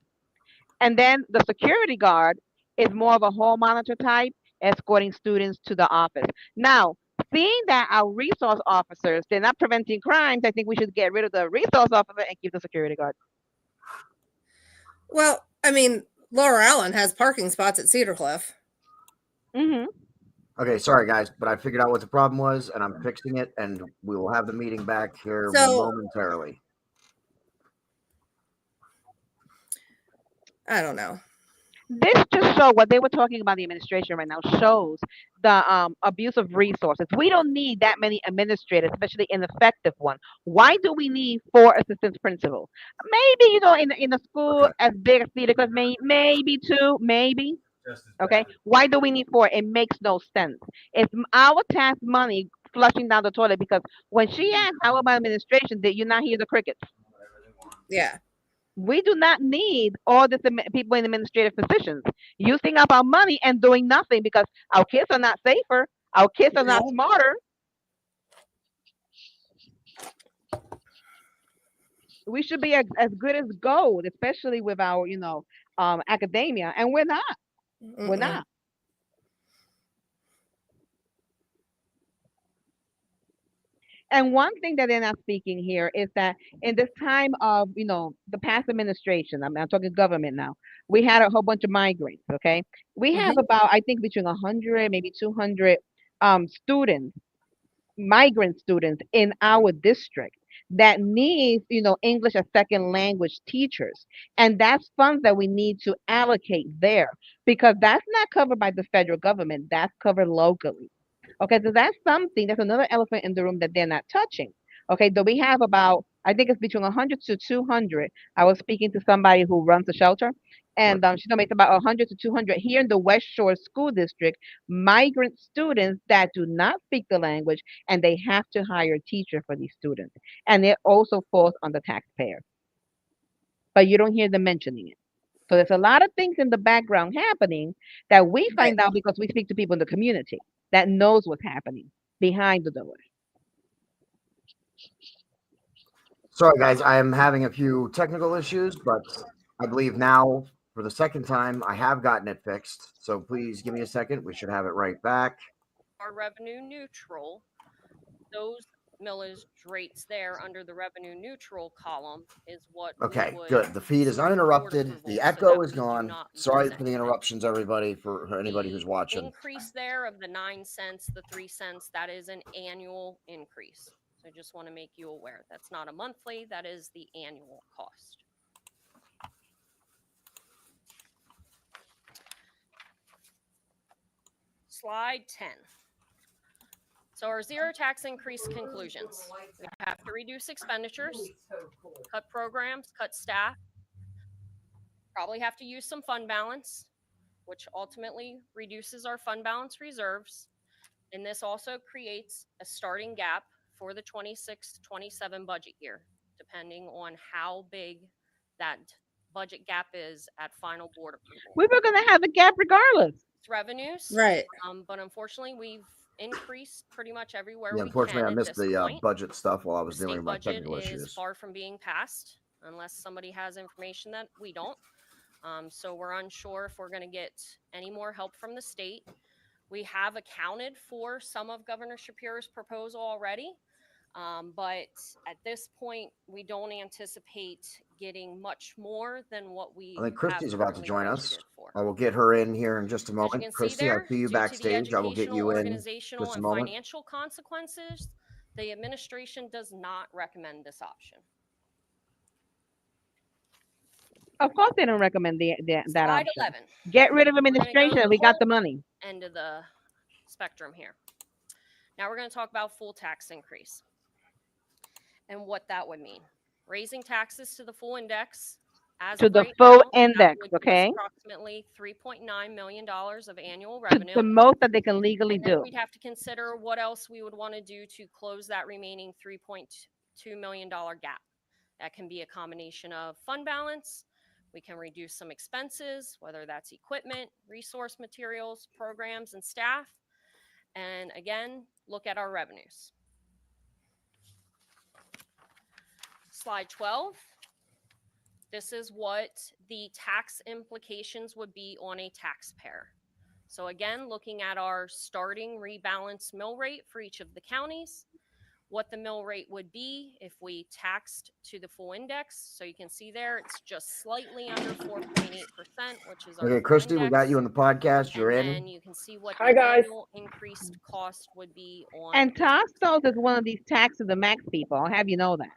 And then the security guard is more of a hall monitor type, escorting students to the office. Now, seeing that our resource officers, they're not preventing crimes, I think we should get rid of the resource officer and keep the security guard. well, I mean, Laura Allen has parking spots at Cedar Cliff. Mm-hmm. Okay, sorry guys, but I figured out what the problem was and I'm fixing it, and we will have the meeting back here So- momentarily. I don't know. This just shows what they were talking about the administration right now shows the abuse of resources. We don't need that many administrators, especially ineffective one. Why do we need 4 assistant principals? Maybe in a school Okay. as big as Cedar Cliff, maybe 2, maybe. Okay, why do we need 4? It makes no sense. It's our tax money flushing down the toilet because when she asked how about administration, did you not hear the crickets? Yeah. We do not need all these people in administrative positions using up our money and doing nothing because our kids are not safer, our kids are not No. smarter. We should be as good as gold, especially with our academia, and we're not. We're Mm-mm. not. And one thing that they're not speaking here is that in this time of, the past administration, I'm talking government now, we had a whole bunch of migrants, okay? We have about, I think, between 100, maybe 200 students, migrant students in our district that need, English as second language teachers. And that's funds that we need to allocate there because that's not covered by the federal government, that's covered locally. Okay, so that's another elephant in the room that they're not touching. Okay, so we have about, I think it's between 100 to 200. I was speaking to somebody who runs a shelter, and she told me it's about 100 to 200 here in the West Shore School District, migrant students that do not speak the language, and they have to hire a teacher for these students. And it also falls on the taxpayer. But you don't hear them mentioning it. So there's a lot of things in the background happening that we find out because we speak to people in the community that knows what's happening behind the doors. Sorry guys, I am having a few technical issues, but I believe now for the second time I have gotten it fixed. So please give me a second. We should have it right back. Are revenue neutral. Those millage rates there under the revenue neutral column is what we Okay, would good. The feed is seek board uninterrupted. approval The so echo that is we do gone. not Sorry lose for the anything. interruptions, everybody, for anybody The who's watching. increase there of the 9 cents, the 3 cents, that is an annual increase. So I just want to make you aware. That's not a monthly, that is the annual cost. Slide 10. So our zero tax increase conclusions. We have to reduce expenditures, cut programs, cut staff, probably have to use some fund balance, which ultimately reduces our fund balance reserves. And this also creates a starting gap for the 26-27 budget year, depending on how big that budget gap is at final board approval. We were going to have a gap regardless. It's revenues, Right. But unfortunately, we've increased pretty much everywhere Yeah, we unfortunately, can I at missed this the point. budget stuff while I was The dealing state with my budget technical is issues. far from being passed unless somebody has information that we don't. So we're unsure if we're going to get any more help from the state. We have accounted for some of Governor Shapiro's proposal already. But at this point, we don't anticipate getting much more than what we I think have Christy's about to currently join budgeted us. for. I will get her in here in just a As you moment. can see Christy, I there, see you due to the backstage. I will get educational, you in organizational, just a and moment. financial consequences, the administration does not recommend this option. Of course, they don't recommend that Slide option. 11. Get rid of We're gonna go administration, to and we got the whole money. end of the spectrum here. Now we're going to talk about full tax increase and what that would mean. Raising taxes to the full index as To of the right full now, that index, would give us okay? approximately $3.9 million of annual To revenue. the most that they can legally And then do. we'd have to consider what else we would want to do to close that remaining $3.2 million gap. That can be a combination of fund balance. We can reduce some expenses, whether that's equipment, resource materials, programs, and staff. And again, look at our revenues. Slide 12. This is what the tax implications would be on a taxpayer. So again, looking at our starting rebalance mill rate for each of the counties, what the mill rate would be if we taxed to the full index. So you can see there, it's just slightly under 4.8%, which is our Okay, full Christy, we got index. you on the podcast. You're And in. then you can see what Hi, the guys. annual increased cost would be on. And Tostos is one of these taxes the max people. I'll have you know that.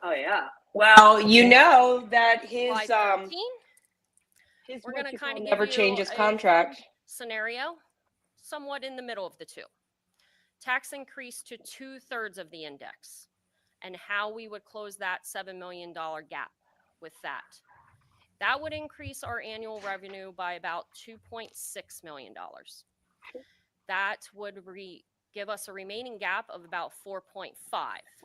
Oh yeah. Well, you know that his Slide 13. his We're what going to you kind call of never give you change his a contract. fun scenario, somewhat in the middle of the two. Tax increase to 2/3 of the index, and how we would close that $7 million gap with that. That would increase our annual revenue by about $2.6 million. That would give us a remaining gap of about 4.5.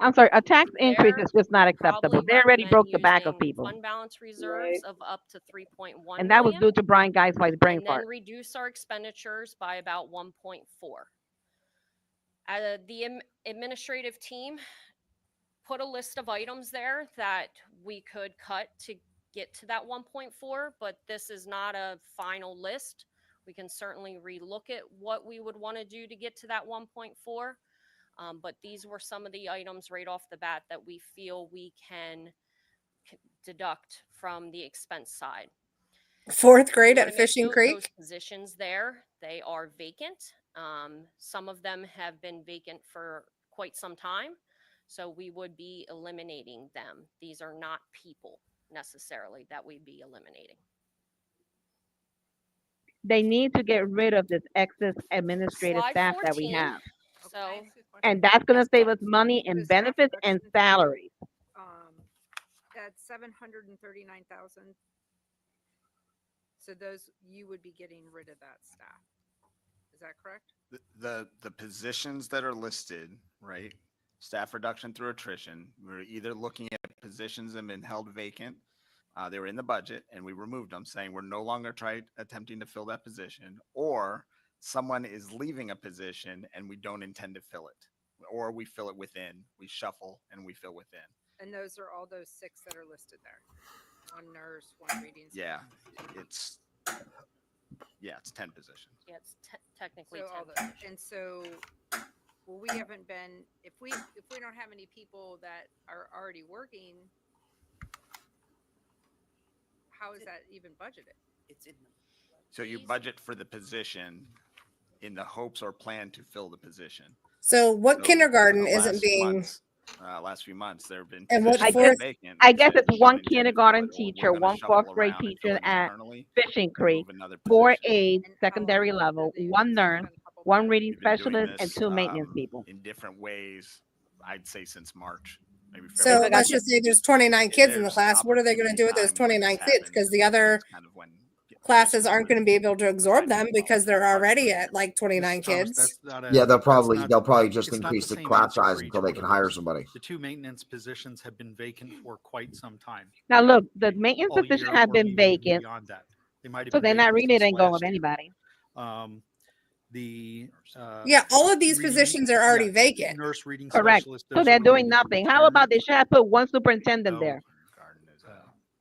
I'm sorry, a tax increase There, is just not we'd probably acceptable. They already broke the back of using people. fund balance reserves of up to 3.1 And that was million, due to Brian Geiswei's brain and then fart. reduce our expenditures by about 1.4. The administrative team put a list of items there that we could cut to get to that 1.4, but this is not a final list. We can certainly relook at what we would want to do to get to that 1.4. But these were some of the items right off the bat that we feel we can deduct from the expense side. Fourth grade You at wanna make Fishing note, Creek. those positions there, they are vacant. Some of them have been vacant for quite some time. So we would be eliminating them. These are not people necessarily that we'd be eliminating. They need to get rid of this excess administrative Slide staff that 14. we have. So And that's going to save us money in benefits and salaries. That's 739,000. So those, you would be getting rid of that staff. Is that correct? The positions that are listed, right? Staff reduction through attrition. We're either looking at positions that have been held vacant. They were in the budget and we removed them, saying we're no longer attempting to fill that position, or someone is leaving a position and we don't intend to fill it, or we fill it within. We shuffle and we fill within. And those are all those 6 that are listed there. One nurse, one reading. Yeah, it's 10 positions. Yeah, it's technically So 10 all the, positions. and so, well, we haven't been, if we don't have any people that are already working, how is that even budgeted? It's in the So you budget for the position in the hopes or plan to fill the position. So what So kindergarten the isn't being? last few months there have been And what positions fourth? vacant. I We guess said it's we one don't intend to fill kindergarten it, or we're teacher, gonna one shuffle fourth grade around and fill teacher it at internally Fishing and Creek, move another 4 position. aides, secondary level, one nurse, one reading We've been doing specialist, and this, 2 maintenance people. in different ways, I'd say since March, maybe So February. let's just say there's 29 kids in the There's class. What are they going to do with those opportunity 29 time when kids? this Because the happens. other That's kind of when classes aren't going to be able to absorb them because they're already at like 29 kids. That's not Yeah, they'll that's probably not- they'll probably just it's not increase the same class answer for size each until they one can of hire those. somebody. The 2 maintenance positions have been vacant for quite some time. Now look, the maintenance All position year have or been even vacant, beyond that. They might have so been they're not vacant really since ain't going last with year. anybody. Yeah, all of these reading- positions are already yeah, vacant. Nurse reading Correct. specialist. So those they're are doing removed. nothing. How about they should have put one superintendent No. there?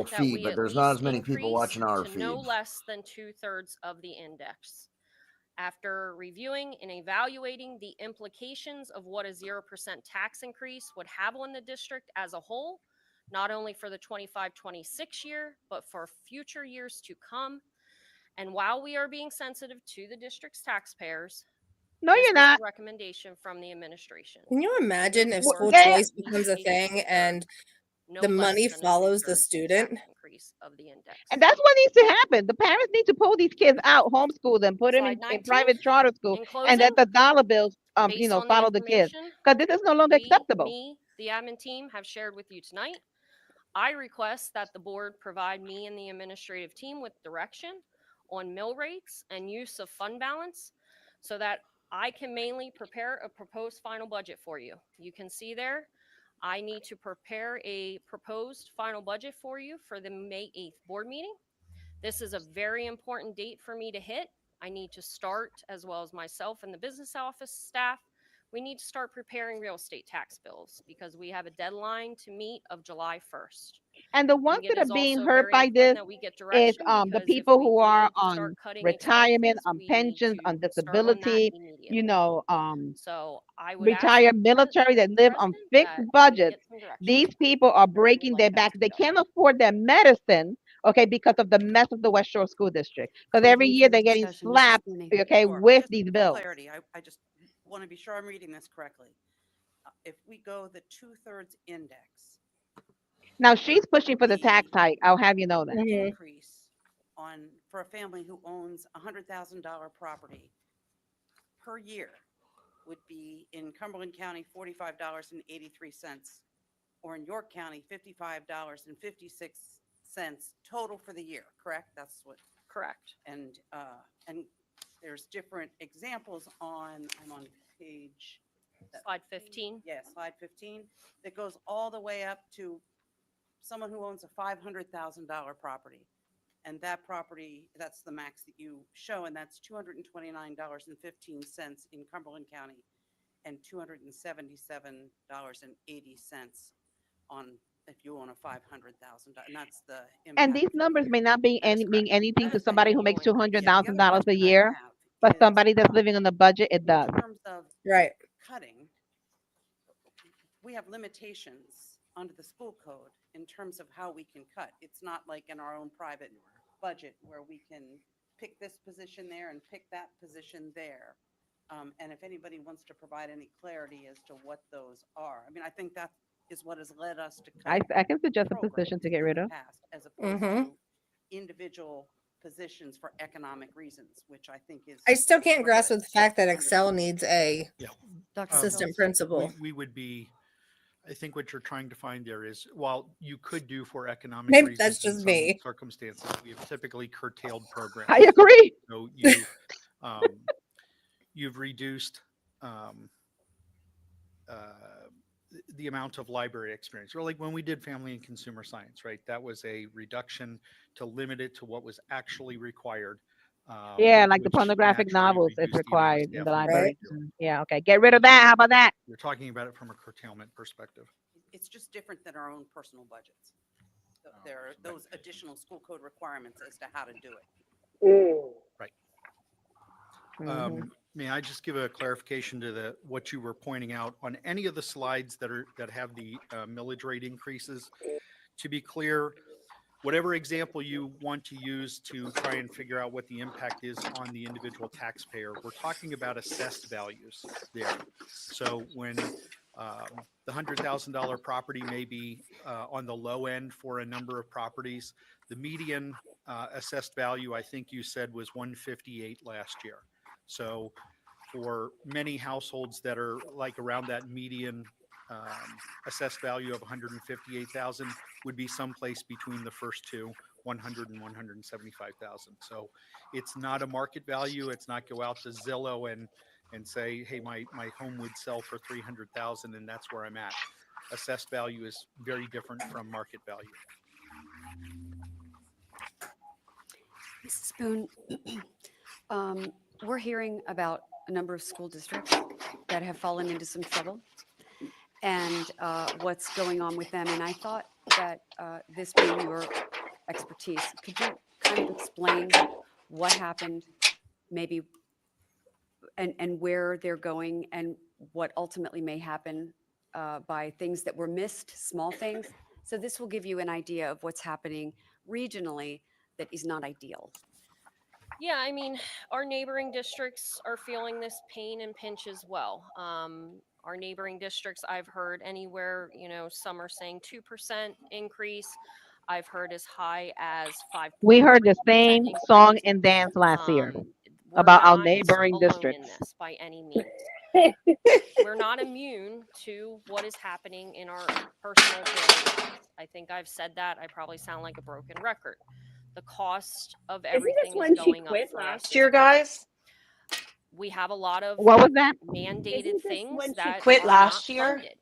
actual that fee, we but at there's not least as many people increase watching our to feed. no less than 2/3 of the index. After reviewing and evaluating the implications of what a 0% tax increase would have on the district as a whole, not only for the 25-26 year, but for future years to come, and while we are being sensitive to the district's taxpayers, No, This you're was not. the recommendation from the administration. Can you imagine if Well, school they- choice becomes a thing and No the less money than a follows the 2/3 student? tax increase of the index. And that's what needs to happen. The parents need to pull these kids out, homeschool them, put them Slide in 19. private charter school, In and closing, let the dollar bills, based on the follow the kids. information Because this is no longer acceptable. the admin team, have shared with you tonight, I request that the board provide me and the administrative team with direction on mill rates and use of fund balance so that I can mainly prepare a proposed final budget for you. You can see there, I need to prepare a proposed final budget for you for the May 8th board meeting. This is a very important date for me to hit. I need to start, as well as myself and the business office staff, we need to start preparing real estate tax bills because we have a deadline to meet of July 1st. And the I ones think it that are is being also hurt very by important this that we get is direction the because if people we who do are need to on start cutting retirement, expenses, on we need pensions, on to start on that disability, immediately. So I would ask retired military that live on fixed that we budgets. get some direction. These people are breaking their back. They can't afford their medicine, okay, because of the mess of the West Shore School District. Because every Closing year further they're getting discussion, Mrs. slapped, Mooney. okay, Sure. with Just these for bills. clarity, I just want to be sure I'm reading this correctly. If we go the 2/3 index, Now she's pushing for the tax hike. I'll have you know that. the increase for a family who owns a $100,000 property per year would be in Cumberland County, $45.83, or in York County, $55.56 total for the year, correct? That's what. Correct. And there's different examples I'm on page. Slide 15. Yeah, slide 15, that goes all the way up to someone who owns a $500,000 property. And that property, that's the max that you show, and that's $229.15 in Cumberland County and $277.80 on if you own a $500,000. And that's the And impact. these numbers may not mean anything to somebody who makes $200,000 a question I year, but somebody that's living on the budget, it does. In terms of Right. cutting, we have limitations under the school code in terms of how we can cut. It's not like in our own private budget where we can pick this position there and pick that position there. And if anybody wants to provide any clarity as to what those are, I mean, I think that is what has led us to cut I can suggest a position to get rid of. past, as opposed to individual positions for economic reasons, which I think is. I still can't grasp with the fact that Excel needs a Dr. assistant Phillips, principal. We would be, I think what you're trying to find there is, while you could do for economic Maybe reasons that's in just some me. circumstances, we have typically curtailed programs. I agree. So you've reduced the amount of library experience. Or like when we did family and consumer science, right? That was a reduction to limit it to what was actually required. Yeah, like the which pornographic naturally novels is reduced the amount of required in staff the we had to library. do. Yeah, okay. Get rid of that. How about that? You're talking about it from a curtailment perspective. It's just different than our own personal budgets. There are those additional school code requirements as to how to do it. Right. Mhm. May I just give a clarification to what you were pointing out on any of the slides that have the millage rate increases? To be clear, whatever example you want to use to try and figure out what the impact is on the individual taxpayer, we're talking about assessed values there. So when the $100,000 property may be on the low end for a number of properties, the median assessed value, I think you said, was 158 last year. So for many households that are like around that median assessed value of 158,000 would be someplace between the first two, 100 and 175,000. So it's not a market value. It's not go out to Zillow and say, hey, my home would sell for 300,000 and that's where I'm at. Assessed value is very different from market value. Mrs. Spoon, we're hearing about a number of school districts that have fallen into some trouble and what's going on with them. And I thought that this being your expertise, could you kind of explain what happened, maybe, and where they're going and what ultimately may happen by things that were missed, small things? So this will give you an idea of what's happening regionally that is not ideal. Yeah, I mean, our neighboring districts are feeling this pain and pinch as well. Our neighboring districts, I've heard anywhere, some are saying 2% increase. I've heard as high as 5.3% We heard the same increase. song and dance last year We're about our not neighboring alone in districts. this by any means. We're not immune to what is happening in our personal daily lives. I think I've said that. I probably sound like a broken record. The cost of Isn't this everything when is she going up quit for us. last year, guys? We have a lot of What was that? mandated Isn't this things when she that quit are last not year? funded.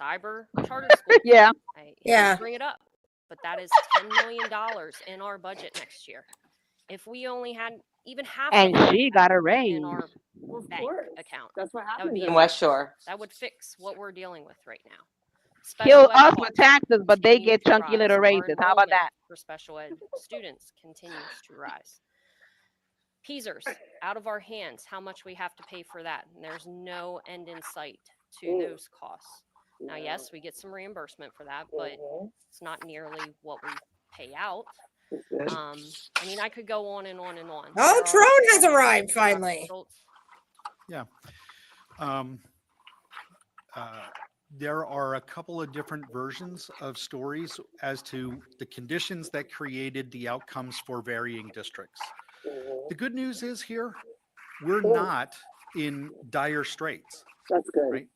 Cyber charter schools. Yeah. I hate Yeah. to bring it up, but that is $10 million in our budget next year. If we only had even half of And that she got a in raise. our Of bank course. account, That's what that would happens be in West enough. Shore. That would fix what we're dealing with right now. Kill Special ed us with costs taxes, but they continue get to chunky rise. little Our raises. How about enrollment that? for special ed students continues to rise. PSERS, out of our hands, how much we have to pay for that. And there's no end in sight to those costs. Now, yes, we get some reimbursement for that, but it's not nearly what we pay out. I mean, I could go on and on and on. Oh, There are Trone has so many arrived things about finally. adults. Yeah. There are a couple of different versions of stories as to the conditions that created the outcomes for varying districts. The good news is here, we're not in dire straits. That's good.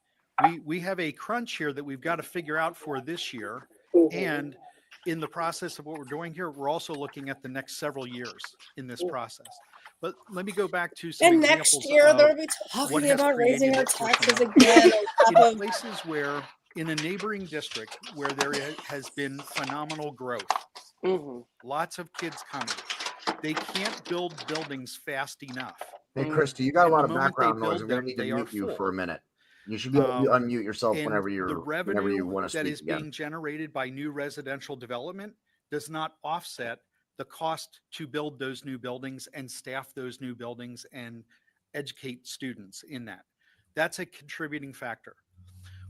Right? We have a crunch here that we've got to figure out for this year. And in the process of what we're doing here, we're also looking at the next several years in this process. But let me go back to some And examples next year of they'll be what talking has about raising created our it for taxes some again on in top of. places where in a neighboring district where there has been phenomenal growth, lots of kids coming. They can't build buildings fast enough. Hey, Christy, you got a And lot the of moment they background noise. build I'm going to them, need to they are mute you full. for a minute. You should be able to unmute yourself And whenever the you revenue want to that speak is again. being generated by new residential development does not offset the cost to build those new buildings and staff those new buildings and educate students in that. That's a contributing factor.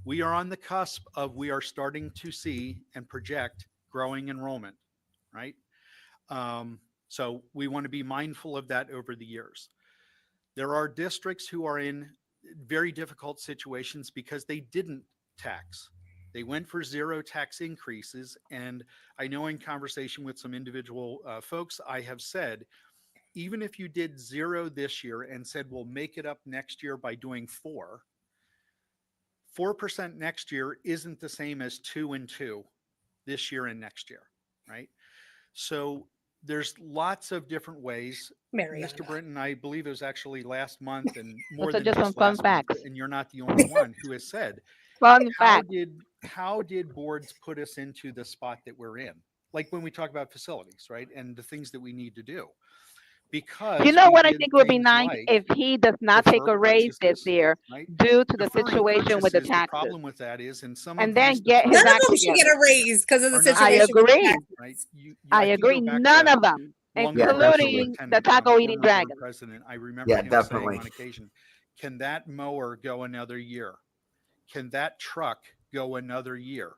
We are on the cusp of, we are starting to see and project growing enrollment, right? So we want to be mindful of that over the years. There are districts who are in very difficult situations because they didn't tax. They went for zero tax increases. And I know in conversation with some individual folks, I have said, even if you did zero this year and said, we'll make it up next year by doing 4% next year isn't the same as 2 and 2 this year and next year, right? So there's lots of different ways. Mariana. Mr. Britton, I believe it was actually last month and more Those are than just some just fun last month, facts. and you're not the only one who has said, Fun how fact. did boards put us into the spot that we're in? Like when we talk about facilities, right? And the things that we need to do. Because You know we what I did think would be things nice like if he does not take defer a raise this purchases, year right? due to the Deferring situation with the purchases, the taxes, problem with that is in some and of then these get his None of act them should get together. a raise because of the are not I situation with the agree. taxes. right? I can agree. go back None to of them, longtime absolutely. including the superintendent, taco eating former board dragon. president. I remember Yeah, him definitely. saying on occasion, can that mower go another year? Can that truck go another year?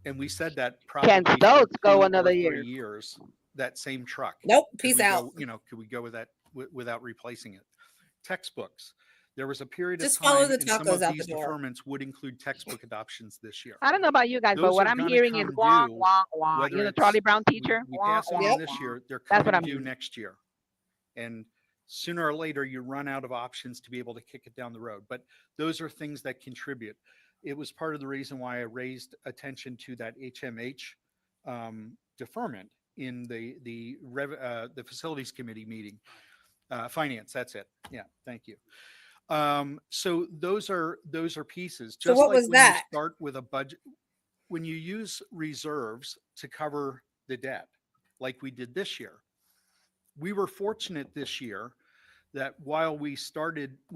And we said that Can probably for Stokes go 2 another or year? 3 years, that same truck. Nope. Could Peace we out. go, could we go with that without replacing it? Textbooks. There was a period Just of follow time the and some tacos of out the these door. deferments would include textbook adoptions this year. I don't know about you guys, but Those what are I'm gonna hearing is come wah, due, wah, wah. whether You know, it's Charlie Brown teacher? we Wah, pass them wah, on this wah. year, they're That's what coming I'm due hearing. next year. And sooner or later, you run out of options to be able to kick it down the road. But those are things that contribute. It was part of the reason why I raised attention to that HMH deferment in the facilities committee meeting. Finance, that's it. Yeah, thank you. So those are pieces. So Just what like was when you that? start with a budget, when you use reserves to cover the debt, like we did this year, we were fortunate this year that while we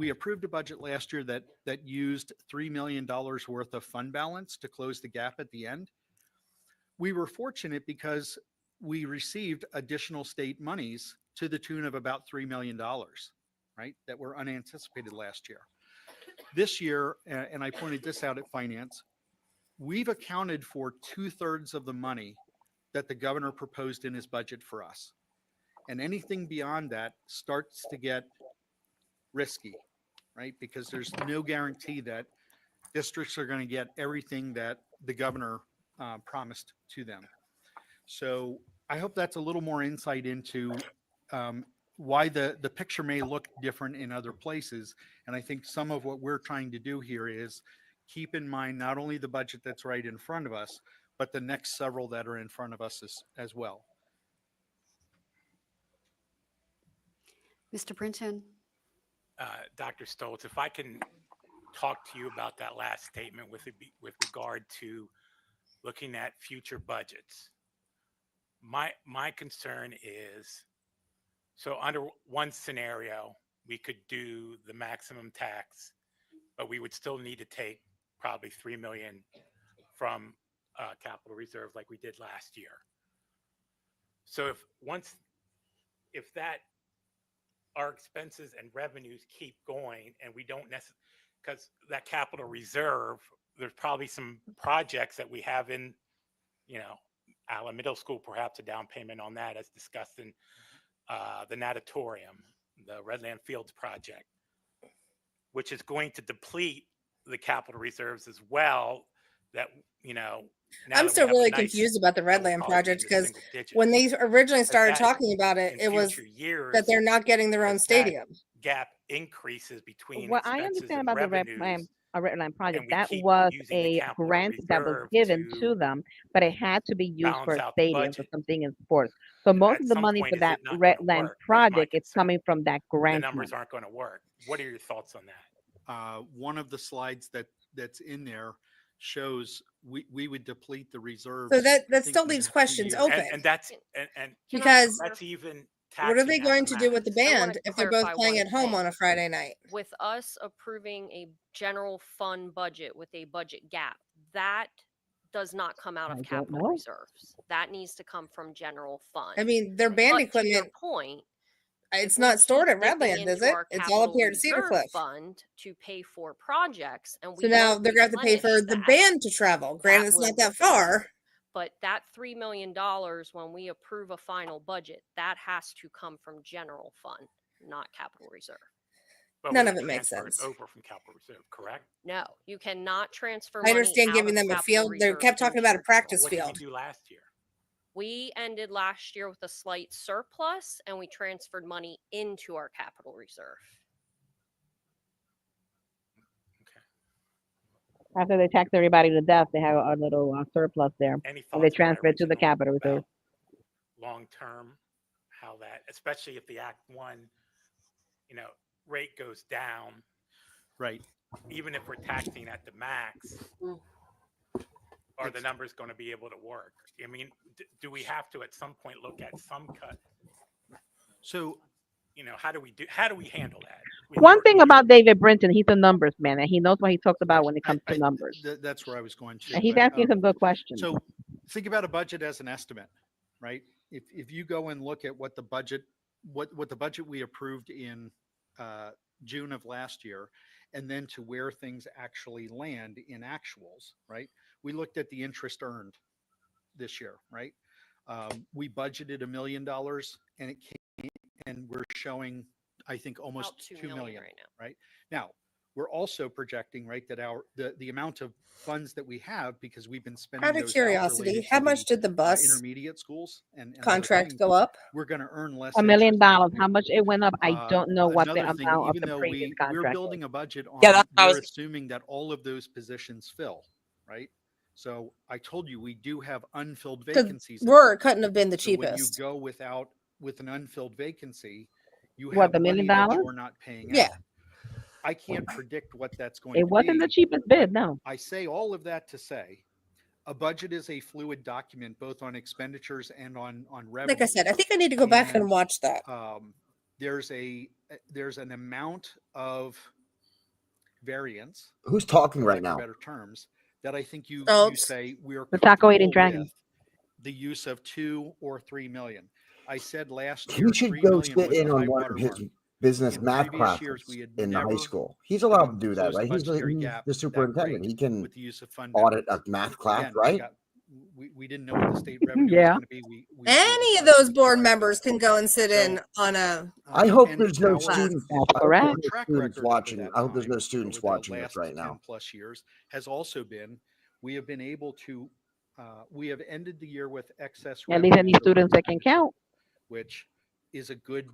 approved a budget last year that used $3 million worth of fund balance to close the gap at the end. We were fortunate because we received additional state monies to the tune of about $3 million, right? That were unanticipated last year. This year, and I pointed this out at finance, we've accounted for 2/3 of the money that the governor proposed in his budget for us. And anything beyond that starts to get risky, right? Because there's no guarantee that districts are going to get everything that the governor promised to them. So I hope that's a little more insight into why the picture may look different in other places. And I think some of what we're trying to do here is keep in mind not only the budget that's right in front of us, but the next several that are in front of us as well. Mr. Brinton. Dr. Stoltz, if I can talk to you about that last statement with regard to looking at future budgets. My concern is, so under one scenario, we could do the maximum tax, but we would still need to take probably $3 million from capital reserve like we did last year. So if that our expenses and revenues keep going and we don't necessarily, because that capital reserve, there's probably some projects that we have in, Allen Middle School, perhaps a down payment on that as discussed in the natatorium, the Redland Fields project, which is going to deplete the capital reserves as well. That, I'm still really confused about the Redland project because when they originally started talking about it, it was that they're not getting their own stadium. Gap increases between What I understand about the Redland project, that was a grant that was given to them, but it had to be used for a stadium for something in sports. So most of the money for that Redland project is coming from that grant. The numbers aren't going to work. What are your thoughts on that? One of the slides that's in there shows we would deplete the reserves. So that still leaves questions open. And that's because that's even what are they going to do with the band if they're both playing at home on a Friday night? With us approving a general fund budget with a budget gap, that does not come out of capital reserves. That needs to come from general fund. I mean, their band equipment. To your point, it's not stored at Redland, is it? It's all up here at Cedar Cliff. Fund to pay for projects, and so now they're going to have to pay for the band to travel. Granted, it's not that far. But that $3 million, when we approve a final budget, that has to come from general fund, not capital reserve. But none of it makes sense. Over from capital reserve, correct? No, you cannot transfer. I understand giving them a field. They kept talking about a practice field. What did you do last year? We ended last year with a slight surplus, and we transferred money into our capital reserve. After they tax everybody to death, they have a little surplus there. And they transfer it to the capital reserve. Long term, how that, especially if the Act 1, rate goes down. Right. Even if we're taxing at the max, are the numbers going to be able to work? I mean, do we have to at some point look at some cut? So, how do we handle that? One thing about David Brinton, he's a numbers man, and he knows what he talks about when it comes to numbers. That's where I was going to. And he's asking some good questions. So think about a budget as an estimate, right? If you go and look at what the budget we approved in June of last year, and then to where things actually land in actuals, right? We looked at the interest earned this year, right? We budgeted $1 million, and it came, and we're showing, I think, almost $2 million right now. We're also projecting, right, that the amount of funds that we have, because we've been spending. Out of curiosity, how much did the bus intermediate schools and contract go up? We're going to earn less. $1 million. How much it went up? I don't know what the amount of the previous contract. We're building a budget on. We're assuming that all of those positions fill, right? So I told you we do have unfilled vacancies. Work couldn't have been the cheapest. When you go with an unfilled vacancy, you have $1 million that you're not paying out. Yeah. I can't predict what that's going to be. It wasn't the cheapest bid, no. I say all of that to say a budget is a fluid document, both on expenditures and on revenue. Like I said, I think I need to go back and watch that. There's an amount of variance. Who's talking right now? Better terms that I think you say we're the taco eating dragon. The use of 2 or 3 million. I said last year. He should go sit in on one of his business math classes in the high school. He's allowed to do that, right? He's the superintendent. He can audit a math class, right? we didn't know what the state revenue was Yeah. going to be. We Any of those board members can go and sit in on a. I hope and there's no our- students. That's I hope correct. there's no track students record over watching. that I hope there's time, no students over the watching this last right 10 now. plus years has also been, we have been able to, we have ended the year with excess At least any revenues over students that can count. which is a good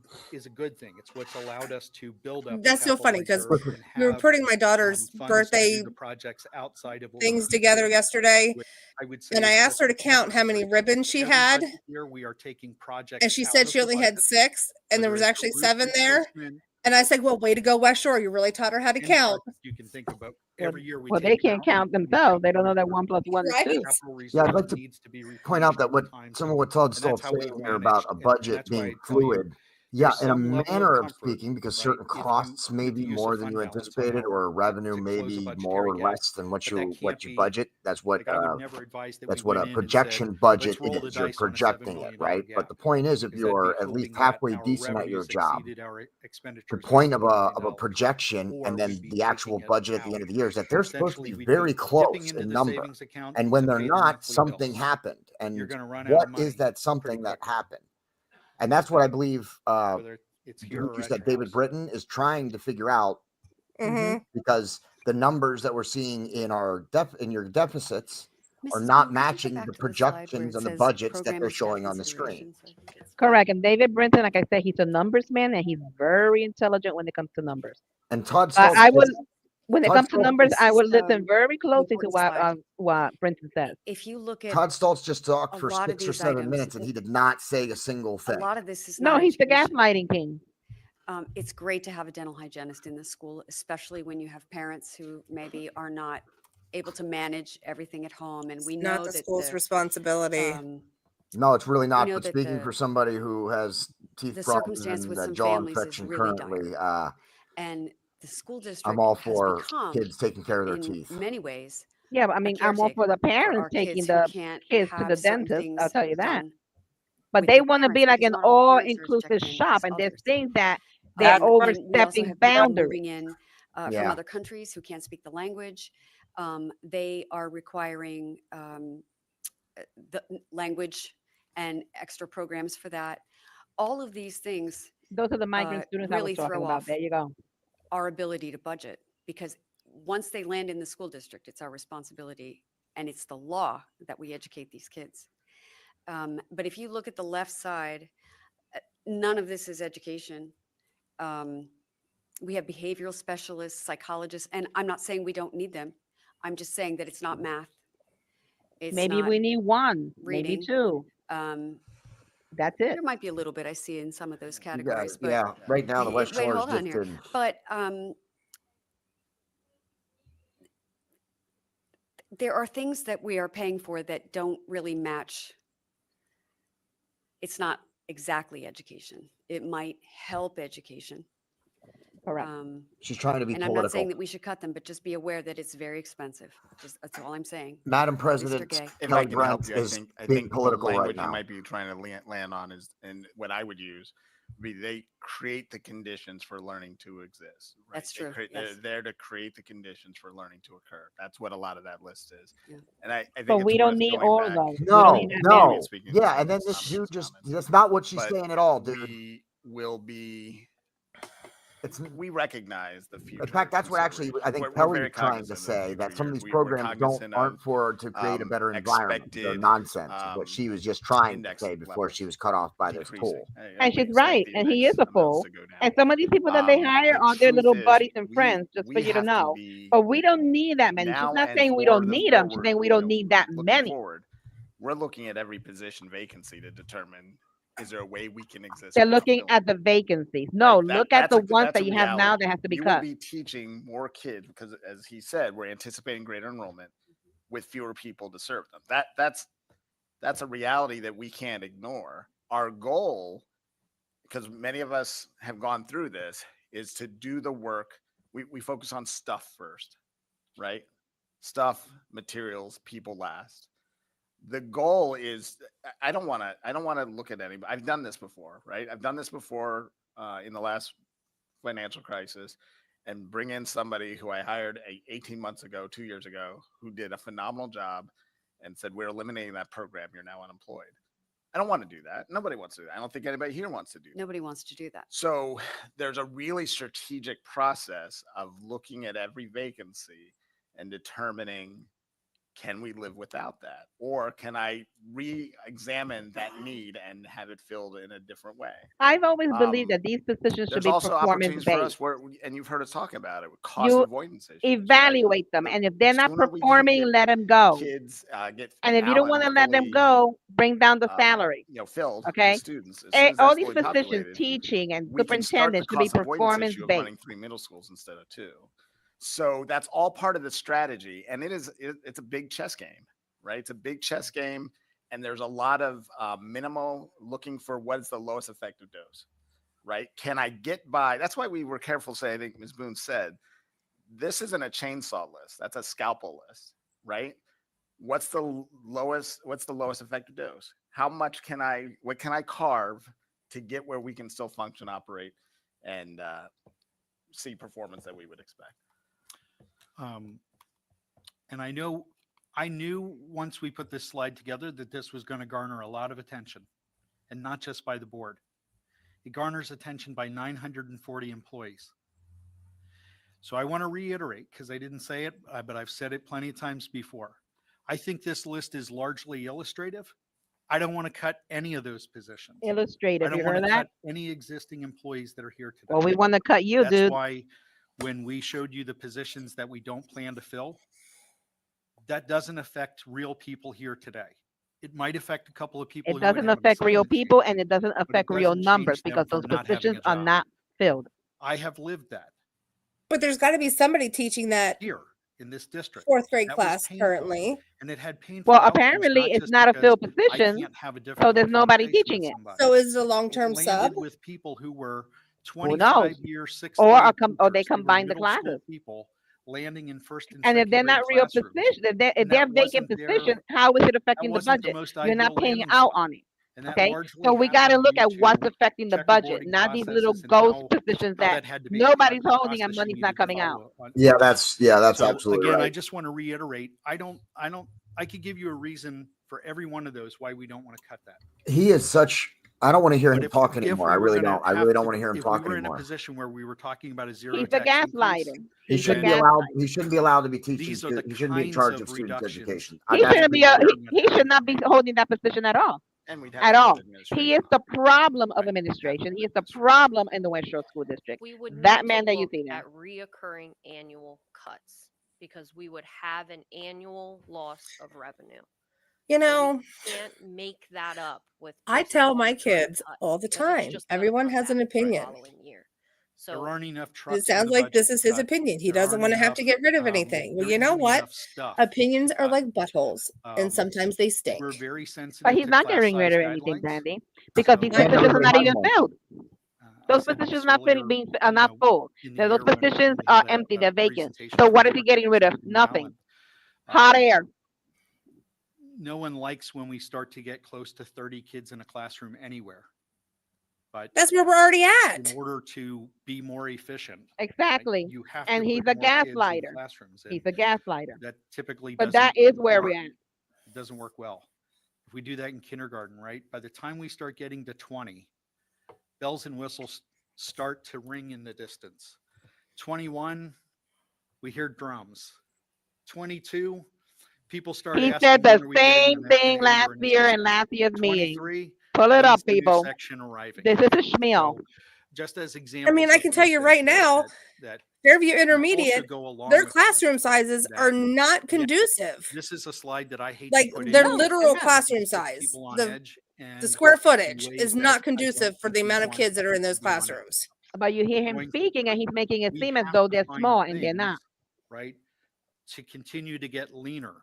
thing. It's what's allowed us to build up. a That's so capital funny because reserve and we were have, putting my daughter's funds to birthday do the projects outside of what things we together do, yesterday, which I would say and I is asked her to just count how many ribbons she every had, budget year we are taking projects and she out said of she the only had budget, 6, and there whether was it's a actually roof 7 there. replacement, And I said, "Well, way to go, West Shore! You really taught her how to any count." project you can think about. Well, Every year we well, take they it can't out, count and the themselves. They don't capital know that reserve- 1 + 1 is Right? 2. capital Yeah, I'd reserve like to needs to be point out that replenished what over time. some of what Todd's And that's still how saying we've here about managed, a and budget that's why being I tell you, fluid. Yeah, there's in a some level of manner of comfort, speaking, because right, certain if costs you- may with the be use more of than fund you balance on anticipated, our or revenue to may close a be budgetary more or gap, less than what but that you can't be budget. That's what like I would never advise that that's we what went a in and projection said, budget let's roll the is. You're dice on a $7 projecting it, million right? But gap, the point is, if because I'd be you're at least hoping that halfway our decent at your revenues job, exceeded our expenditures the by point of $7 a million, projection or and then we'd be the actual taking it budget at the out. end of the year is that they're supposed to Essentially, be we'd very be dipping close into in the number. savings account And when to they're pay the not, monthly something bills. happened. You're And going to run out of what money is that pretty something that quickly, happened? And that's what I believe whether it's I here think or you at said your David house. Britton is trying to figure out, Mm-hmm. because the numbers that we're seeing in our in your deficits are Mrs. not Cole, could you go matching back the to the slide where projections it and the says budgets that program they're and staff showing on the screen. considerations? I think it's Correct. And David Brinton, like I said, he's a numbers man and he's very intelligent when it comes to numbers. And Todd I Stoltz would, just when it Todd comes to Stoltz numbers, just I This would is, listen very an closely to important slide. what Brinton says. If you look at Todd Stoltz just talked a for lot of 6 or these 7 items, minutes and he did not say a single a thing. lot of this is No, not he's the education. gaslighting king. It's great to have a dental hygienist in the school, especially when you have parents who maybe are not able to manage everything at home. And we know Not the that school's responsibility. No, it's really not. know But that speaking for somebody who has teeth the problems circumstance and with a some jaw families is infection really currently, and the school district I'm all has for become, kids taking care of their in teeth. many ways, Yeah, but I a mean, I'm all for the caretaker for parents our taking kids who the can't kids to have the certain dentist. I'll things tell you that. done But with they their want to parents be like because an not all parents are as all-inclusive checked in shop, as and there's others. things that they're And we also overstepping have people boundaries. moving in from Yeah. other countries who can't speak the language. They are requiring the language and extra programs for that. All of these things Those are the migrant students I was really talking throw about. off There you go. our ability to budget because once they land in the school district, it's our responsibility and it's the law that we educate these kids. But if you look at the left side, none of this is education. We have behavioral specialists, psychologists, and I'm not saying we don't need them. I'm just saying that it's not math. It's Maybe not we need one, maybe reading. two. That's it. There might be a little bit I see in some of those You got categories, it. but Yeah. Right now, the West wait, Shore is hold on just here. in. But there are things that we are paying for that don't really match. It's not exactly education. It might help education. Correct. She's trying to be And I'm not saying political. that we should cut them, but just be aware that it's very expensive. Just that's all I'm saying. Madam Mr. President, Gay. If Kelly I can help Brent you, I is think being the political right language you now. might be trying to land on is, and what I would use, would be they create the conditions for learning to exist. Right? That's true, They're yes. there to create the conditions for learning to occur. That's what a lot of that list is. Yeah. And I think But it's we don't worth need going all of back. those. We No, don't need that Maybe many. it's speaking yeah, for and then someone's this comments. that's not what she's But saying at all, dude. we will be. It's We recognize the future. in fact, that's what actually I think We're Kelly very was trying to cognizant of the say, that future some of years. these We're programs cognizant aren't of, for to create a better environment. They're expected, nonsense. What she was just trying to index say before levels she was cut off by this decreasing. tool. And We she's expect right. the And he index is a amounts fool. to go down. And some of these people that they hire The are their little truth is, buddies and friends, just for you to have know. be But we don't need that many. She's now not and saying we for don't the need them. She's forward, saying we don't need that looking many. forward, we're looking at every position vacancy to determine, is there a way we can exist? They're without looking filling at the vacancies. No, look at the ones that's that a you have now reality. that has to be You will cut. be teaching more kids because, as he said, we're anticipating greater enrollment with fewer people to serve them. That's a reality that we can't ignore. Our goal, because many of us have gone through this, is to do the work. We focus on stuff first, right? Stuff, materials, people last. The goal is, I don't want to look at anybody. I've done this before, right? I've done this before in the last financial crisis, and bring in somebody who I hired 18 months ago, 2 years ago, who did a phenomenal job, and said, we're eliminating that program. You're now unemployed. I don't want to do that. Nobody wants to do that. I don't think anybody here wants to do that. Nobody wants to do that. So there's a really strategic process of looking at every vacancy and determining, can we live without that? Or can I re-examine that need and have it filled in a different way? I've always believed that these positions should There's be also opportunities for us performance-based. where, and you've heard us talk about it, cost You avoidance issues. Right? evaluate them, and if they're not Sooner we can performing, get let them go. kids get And if you now don't want to and let them fully, go, bring down the salary. filled with Okay? students. As soon as All that's these fully positions, populated, teaching and we can start the superintendent, should be cost avoidance issue of performance-based. running 3 middle schools instead of 2. So that's all part of the strategy, and it's a big chess game, right? It's a big chess game, and there's a lot of minimal looking for what is the lowest effective dose, right? Can I get by? That's why we were careful saying, I think Ms. Boone said, this isn't a chainsaw list. That's a scalpel list, right? What's the lowest effective dose? What can I carve to get where we can still function, operate, and see performance that we would expect? And I knew once we put this slide together that this was going to garner a lot of attention, and not just by the board. It garners attention by 940 employees. So I want to reiterate, because I didn't say it, but I've said it plenty of times before. I think this list is largely illustrative. I don't want to cut any of those positions. Illustrative, I don't you want heard to that? cut any existing employees that are here today. Well, we want to cut you, That's dude. why when we showed you the positions that we don't plan to fill, that doesn't affect real people here today. It might affect a couple of people. It doesn't affect real people, and it doesn't but it affect real doesn't numbers change them because those from not having positions a are job. not filled. I have lived that But there's got to be somebody teaching that here in this district. fourth grade That was class painful, currently. and it had painful Well, outcomes, apparently not it's just not a because filled I position, can't have a so difficult there's nobody conversation teaching with it. somebody. So is it a It long-term sub? landed with people who were Who knows? 25-year, sixth Or grade or they teachers. They were combine the middle school classes. people landing in first and And if second they're grade not real classrooms. positions, if they're And that vacant wasn't their, positions, how is it that affecting the wasn't the budget? most You're not ideal paying landing out spot. on it. And that Okay, largely so we got to happened look due at what's to affecting the budget, checkerboarding not these little processes and ghost how positions how that that had to be nobody's the holding and process you money's not needed to coming out. follow on. Yeah, that's So absolutely again, I right. just want to reiterate, I could give you a reason for every one of those why we don't want to cut that. He is such. I don't want to hear But him talk if anymore. we I were really gonna don't. I have really don't to, want to hear him if we talk were in a anymore. position where we were talking about a zero He's a tax increase, gaslighter. He He's a shouldn't be allowed. gaslighter. He shouldn't be allowed to be teaching. these are the He shouldn't be in kinds charge of of students' reductions education. He That's shouldn't me. be. looking at He that. should not be holding that position at all. And we'd have At to all. put He administration is the on. problem of Right. administration. He is the problem in the West Shore School District. We would That need man to that you look see there. at reoccurring annual cuts because we would have an annual loss of revenue. You So know, we can't make that up with I just tell a my recurring kids cut all the because it's time, just gonna everyone come has an back the opinion. following year. There So aren't enough It trucks in sounds the like budget this to is his cut. opinion. He There doesn't aren't want to have enough, to get rid of anything. Well, there you know isn't what? enough stuff Opinions to are cut. like buttholes, and sometimes they stink. We're very But sensitive he's to not class getting rid size of anything, guidelines. Brandy, because So these And positions are everybody not has even one. filled. I Those said positions this not earlier, are not full. in the Those year when positions we are had empty. They're vacant. presentation So from what is he getting rid of? Representative Nothing. Allen. Hot air. No one likes when we start to get close to 30 kids in a classroom anywhere. But That's where we're already in at. order to be more efficient, Exactly. you have And to he's put a more kids in gaslighter. classrooms. He's And a gaslighter. that typically But doesn't that is where work. we're at. It doesn't work well. If we do that in kindergarten, right? By the time we start getting to 20, bells and whistles start to ring in the distance. 21, we hear drums. 22, people start He asking, said when the are we getting same an thing A last or an year in assistant? last year's meeting. 23, Pull it up, when's the new people. section arriving? This is a schmeal. So just as I examples. mean, I of can tell things you right now, that Fairview also Intermediate, go along their with this, classroom sizes are that, not yeah, conducive. this is a slide that I hate Like to put their in. literal not. classroom Puts size, people on the edge and square in footage ways is that not I don't conducive for think the we amount of want kids that are in those people to do on edge. classrooms. But you hear him Going speaking and he's making it we seem as have though to they're find small and they're things, not. right, to continue to get leaner.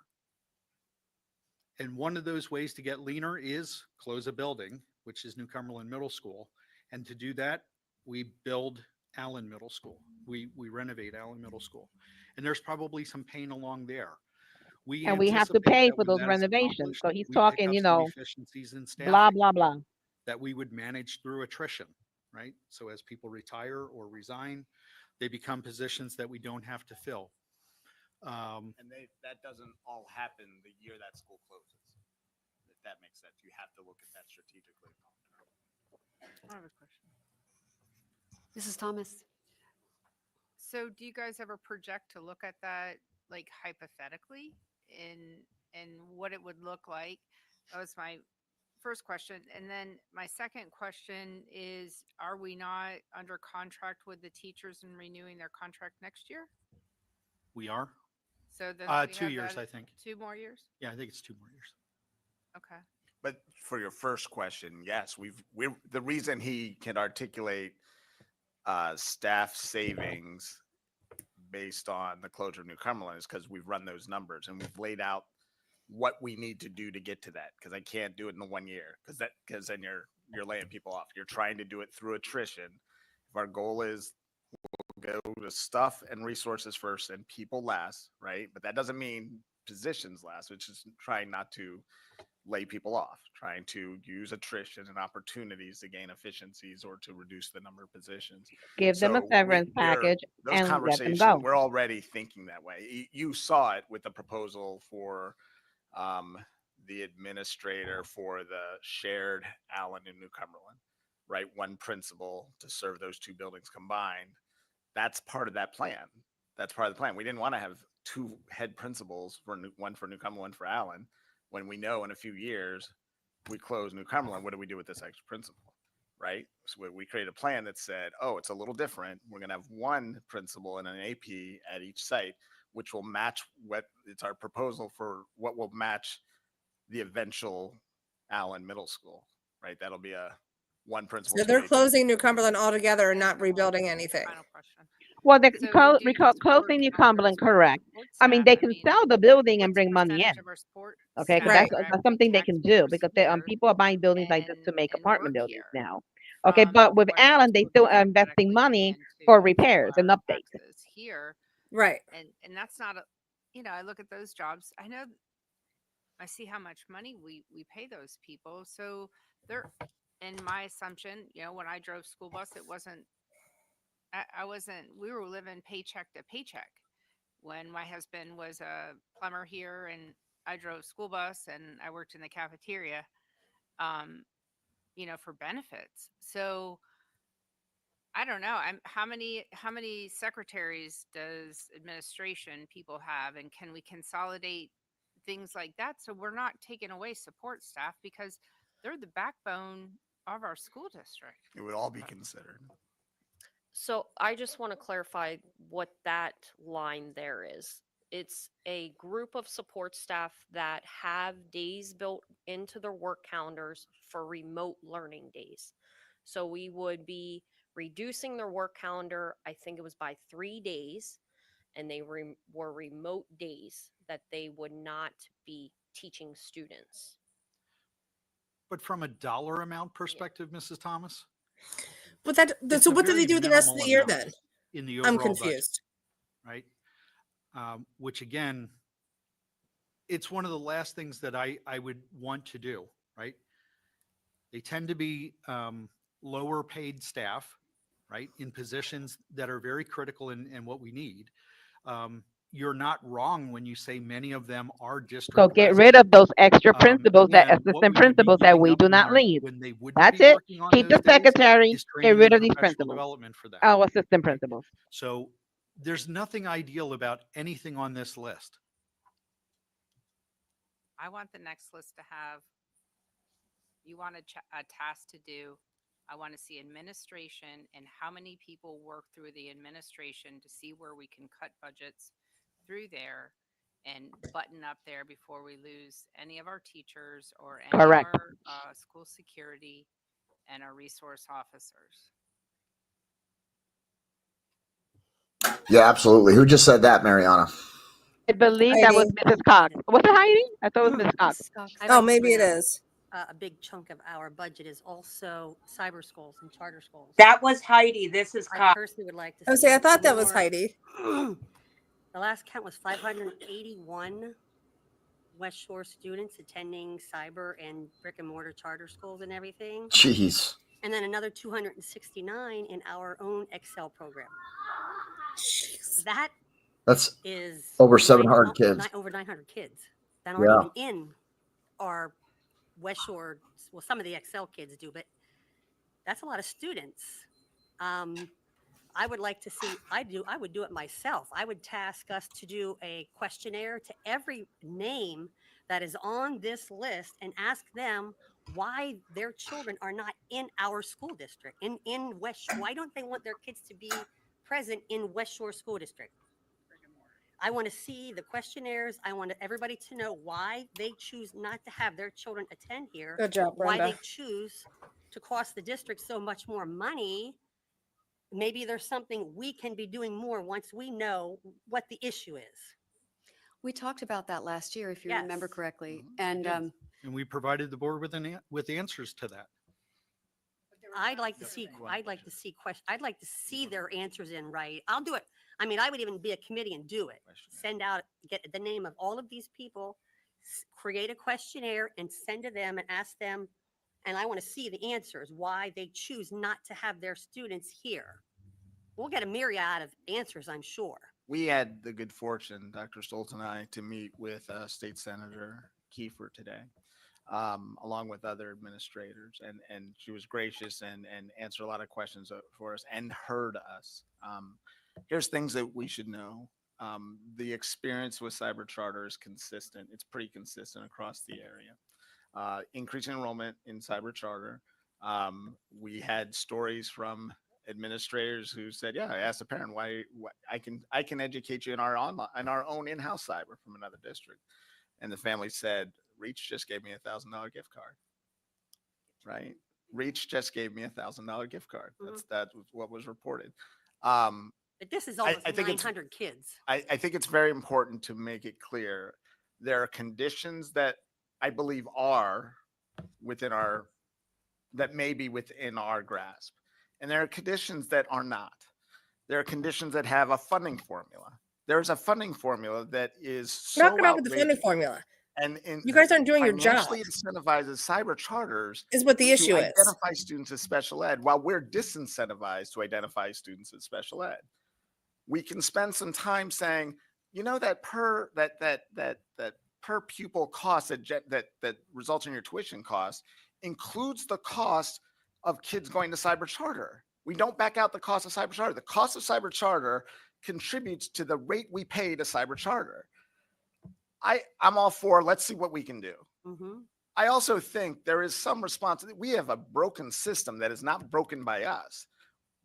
And one of those ways to get leaner is close a building, which is New Cumberland Middle School. And to do that, we build Allen Middle School. We renovate Allen Middle School. And there's probably some pain along there. And we have to anticipate pay that for when those that is renovations. So accomplished, he's we pick talking, up you some know, efficiencies in blah, staffing blah, blah. that we would manage through attrition, right? So as people retire or resign, they become positions that we don't have to fill. And that doesn't all happen the year that school closes. If that makes sense, you have to look at that strategically. I have a question. Mrs. Thomas. So do you guys ever project to look at that, like hypothetically, in what it would look like? That was my first question. And then my second question is, are we not under contract with the teachers and renewing their contract next year? We are. So then 2 years, I think. 2 more years? Yeah, I think it's 2 more years. Okay. But for your first question, yes, we're the reason he can articulate staff savings based on the closure of New Cumberland is because we've run those numbers and we've laid out what we need to do to get to that. Because I can't do it in the 1 year because then you're laying people off. You're trying to do it through attrition. If our goal is we'll go to stuff and resources first and people last, right? But that doesn't mean positions last, which is trying not to lay people off, trying to use attrition and opportunities to gain efficiencies or to reduce the number of positions. Give them a severance package Those and let them conversations, go. we're already thinking that way. You saw it with the proposal for the administrator for the shared Allen and New Cumberland, right? One principal to serve those two buildings combined. That's part of that plan. That's part of the plan. We didn't want to have two head principals one for New Cumberland, one for Allen. When we know in a few years we close New Cumberland, what do we do with this extra principal, right? So we created a plan that said, oh, it's a little different. We're going to have one principal and an AP at each site, which will match it's our proposal for what will match the eventual Allen Middle School, right? That'll be a one principal. So they're closing New Cumberland altogether and not rebuilding anything. Final question. Well, they're So do you closing New support Cumberland, correct. support I mean, staff? they can sell the building and what's bring the money in. percentage of our support Okay, 'cause staff that's are something they can do taxpayers because here people are buying buildings like this to make and apartment work buildings here? now. Okay, but with Why not Allen, they put still more are investing directly money into for repairs and our updates. taxes here? Right. And that's not a, I look at those jobs. I see how much money we pay those people. So they're, and my assumption, when I drove school bus, it wasn't, we were living paycheck to paycheck. When my husband was a plumber here and I drove school bus and I worked in the cafeteria, for benefits. So I don't know. How many secretaries does administration people have, and can we consolidate things like that so we're not taking away support staff because they're the backbone of our school district? It would all be considered. So I just want to clarify what that line there is. It's a group of support staff that have days built into their work calendars for remote learning days. So we would be reducing their work calendar, I think it was by 3 days, and they were remote days that they would not be teaching students. But from a dollar amount perspective, Mrs. Thomas? But so what do they do the rest of the year then? In the overall I'm confused. Budget, right? Which again, it's one of the last things that I would want to do, right? They tend to be lower paid staff, right? In positions that are very critical in what we need. You're not wrong when you say many of them are district. So get rid of those extra principals, assistant principals that we do not need. That's it. Keep the secretary, get rid of these principals. For that. Oh, assistant principals. So there's nothing ideal about anything on this list. I want the next list to have, you want a task to do. I want to see administration and how many people work through the administration to see where we can cut budgets through there and button up there before we lose any of our teachers or any Correct. of our school security and our resource officers. Yeah, absolutely. Who just said that, Mariana? I believe that was Mrs. Cox. Was it Heidi? I thought it was Mrs. Cox. Oh, maybe it is. A big chunk of our budget is also cyber schools and charter schools. That was Heidi. This is I Cox. personally would like to Oh, see. see, I thought that was more. Heidi. The last count was 581 West Shore students attending cyber and brick and mortar charter schools and everything. Jeez. And then another 269 in our own Excel program. Jeez. That That's is over 700 kids. over 900 kids that aren't even in our West Shore. Well, some of the Excel kids do, but that's a lot of students. I would like to see, I would do it myself. I would task us to do a questionnaire to every name that is on this list and ask them why their children are not in our school district, in West Shore. Why don't they want their kids to be present in West Shore School District? I want to see the questionnaires. I want everybody to know why they choose not to have their children attend here. Good job, why Brenda. they choose to cost the district so much more money. Maybe there's something we can be doing more once we know what the issue is. We talked about that last year, if you remember correctly. And And we provided the board with answers to that. I'd like to see their answers in right. I'll do it. I mean, I would even be a committee and do it. Send out, get the name of all of these people, create a questionnaire and send to them and ask them. And I want to see the answers, why they choose not to have their students here. We'll get a myriad of answers, I'm sure. We had the good fortune, Dr. Stoltz and I, to meet with State Senator Kiefer today, along with other administrators. And she was gracious and answered a lot of questions for us and heard us. Here's things that we should know. The experience with Cyber Charter is consistent. It's pretty consistent across the area. Increasing enrollment in Cyber Charter. We had stories from administrators who said, "Yeah, I asked a parent why I can educate you in our own in-house cyber from another district," and the family said, "Reach just gave me $1,000 gift card." Right? Reach just gave me $1,000 gift card. That's what was reported. But this is almost 900 kids. I think it's very important to make it clear there are conditions that I believe are that may be within our grasp. And there are conditions that are not. There are conditions that have a funding formula. There's a funding formula that is so knock it out with the funding formula. And you guys aren't doing your job. Financially incentivizes cyber charters is what the issue is. Identify students as special ed, while we're disincentivized to identify students as special ed. We can spend some time saying, you know, that per pupil cost that results in your tuition cost includes the cost of kids going to cyber charter. We don't back out the cost of cyber charter. The cost of cyber charter contributes to the rate we pay to cyber charter. I'm all for, let's see what we can do. I also think there is some responsibility. We have a broken system that is not broken by us,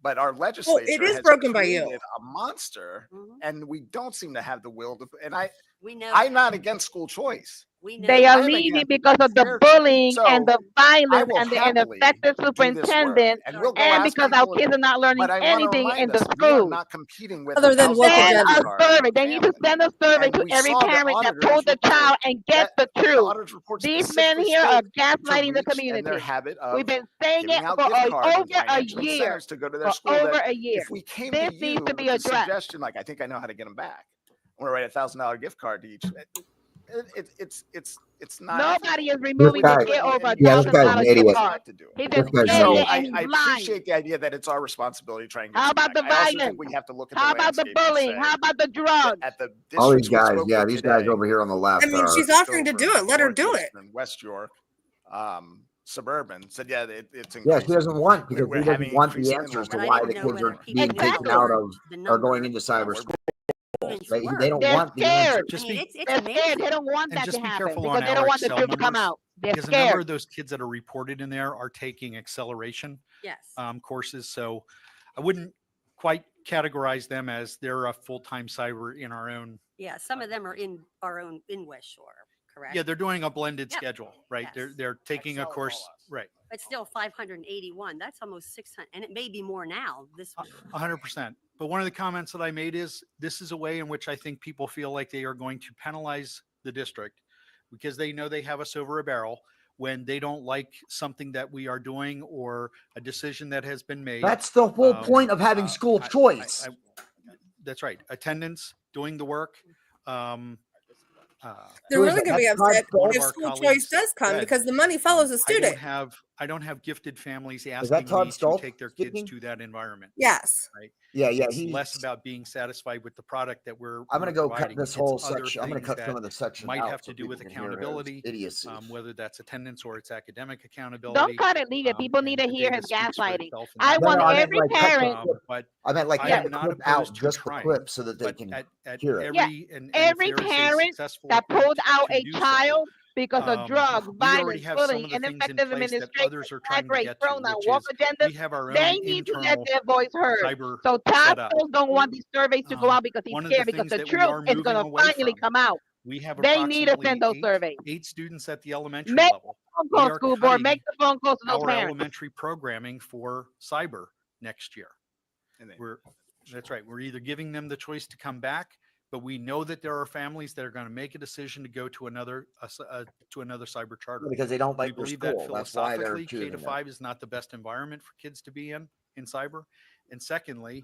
but our legislature it is has broken by you. A monster, and we don't seem to have the will to. And we know I'm not against school choice. They are leaving because of the bullying and the violence and the ineffective superintendent, and because our kids are not learning anything in the school. Not competing with other than what send a survey. They need to send a survey to every parent that pulled the child and get the truth. These men here are gaslighting the community. We've been saying it for over a year. If we came to you with a suggestion, like I think I know how to get them back, I'm gonna write $1,000 gift card to each. It's not. Nobody is removing the kid over $1,000 gift card. He's just so I appreciate the idea that it's our responsibility to try and get how about the violence? We have to look at how about the bullying? How about the drugs? All these guys, these guys over here on the left. I mean, she's offering to do it. Let her do it. West York, Suburban said, yeah, it's she doesn't want because he doesn't want the answers to why the kids are being taken out of or going into cyber school. They don't want the answers. They're scared. They don't want that to happen because they don't want the truth to come out. They're because a number scared. of those kids that are reported in there are taking acceleration courses. So I wouldn't quite categorize them as they're a full-time cyber in our own. Yeah, some of them are in our own in West Shore, correct? Yeah, they're doing a blended schedule, right? Yes. They're taking a course, right? But still 581. That's almost 600, and it may be more now. This 100%. But one of the comments that I made is this is a way in which I think people feel like they are going to penalize the district because they know they have us over a barrel when they don't like something that we are doing or a decision that has been made. That's the whole point of having school choice. That's right. Attendance, doing the work. They're really going to be upset if school choice does come because the money follows the student. I don't have gifted families that asking Todd me to Stoltz take their kids speaking? to that environment. Yes. Right. Yeah, It's less about being satisfied with the product that I'm we're gonna go cut providing. this It's whole other section. I'm gonna things cut some that of the section might out have so to do people with can hear his accountability, idiocy. whether that's attendance or it's academic Don't accountability. cut it, leave it. People need And to the hear data his speaks for gaslighting. itself in I that No, want I regard. meant every like cut the parent. clip. But I meant like I Yeah, cut am the not clip out, opposed to just the trying. clip, so that they But can at hear it. yeah. every, and if Every there is a parent successful that pulled attempt out to a do so, child because of drugs, we already violence, have some bullying, of the things in ineffective place that administration, others are flag trying to race, get to, pronoun, which woke is agendas, we have our they own need to let internal their voice heard. cyber So Todd set up. Stoltz don't want these surveys to go out because he's One of the scared because things the that we truth are is moving going to away finally from, come out. we have They need to approximately send those surveys. eight students at the elementary Make level. the phone We call, are school board. Make cutting the phone calls to those our parents. elementary programming for cyber next year. That's right. We're either giving them the choice to come back, but we know that there are families that are going to make a decision to go to another cyber charter Because they don't like we their believe that school. That's why they're philosophically K to choosing it. 5 is not the best environment for kids to be in cyber. And secondly,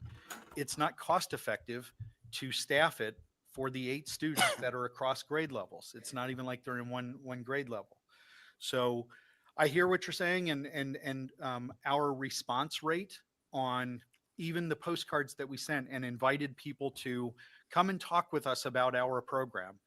it's not cost effective to staff it for the 8 students that are across grade levels. It's not even like they're in one grade level. So I hear what you're saying, and our response rate on even the postcards that we sent and invited people to come and talk with us about our program.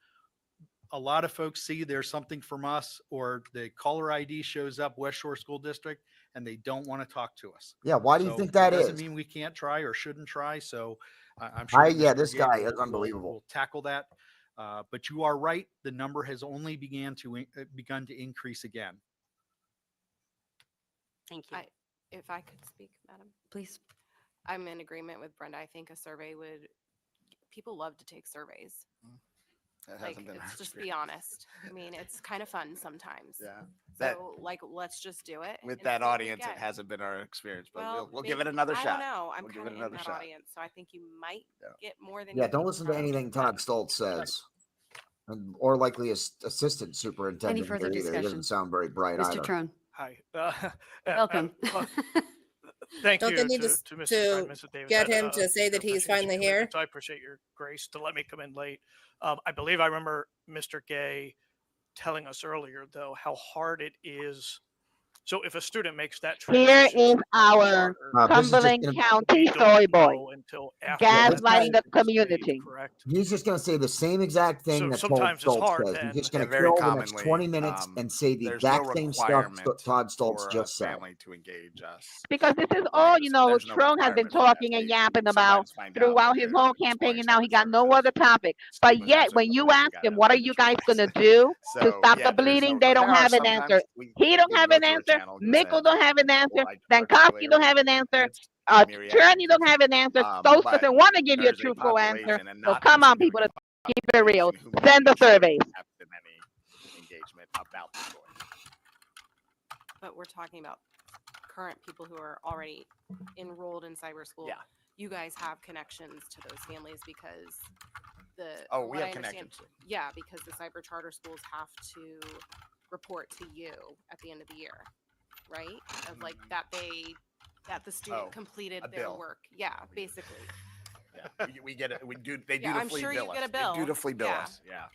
A lot of folks see there's something from us, or the caller ID shows up West Shore School District, and they don't want to talk to us. Yeah, why do you think that doesn't is? mean we can't try or shouldn't try. So I'm sure Yeah, Mr. this Gay guy will- is unbelievable. will tackle that. But you are right. The number has only begun to increase again. Thank you. If I could speak, madam. Please. I'm in agreement with Brenda. I think a survey would, people love to take surveys. That Like, hasn't been our let's just be experience. honest. I mean, it's kind of fun sometimes. Yeah. So like, let's just do it. With and that see what we audience, it get. hasn't been our experience, but Well, we'll give it maybe- another I shot. don't know. I'm We'll give kind it of in another that shot. audience, so I think you might get more than Yeah, you don't think listen to from- anything Todd Stoltz says, or likely his assistant Any superintendent further here either. He discussion? doesn't sound very bright Mr. either. Trone. Hi. Welcome. Thank Don't you they need to to Mrs. to Mrs. Davis. get him to say that he's finally here? I appreciate your grace to let me come in late. I believe I remember Mr. Gay telling us earlier, though, how hard it is. So if a student makes that Here transition, is our Cumberland County soy boy, gaslighting the community. correct? He's just going to say the same exact thing So that sometimes Todd it's Stoltz hard says. He's then. just going to Yeah, very kill the next commonly, 20 minutes and say the there's no exact same stuff requirement Todd Stoltz for a just said. family to engage us. Because this is all, you know, there's no Trump has been requirement for that. talking and yapping about sometimes find out throughout that his they're whole campaign, and now he got no other topic. But Steve was yet, absolutely when you right. We ask gotta him, what are you guys going to do to So, stop yeah, the there is bleeding? no They don't requirement. have There an are answer. sometimes He don't people have go an through a answer. channel, just Mickle said, don't have an answer. I Dankowski don't have an answer. Attorney don't have an answer. Stoltz but doesn't want to give you a there's a truthful answer. population, and So not come on, people, to keep it real. Send the surveys. in any engagement about the story. But we're talking about current people who are already enrolled in cyber school. Yeah. You guys have connections to those families because Oh, from we what have I understand- connections. Yeah, because the cyber charter schools have to report to you at the end of the year, right? Of like that the student completed a their bill. work. Yeah, basically. Yeah, we get it. We do. They Yeah, I'm dutifully sure you bill get us. a bill. They dutifully bill Yeah. us. Yeah,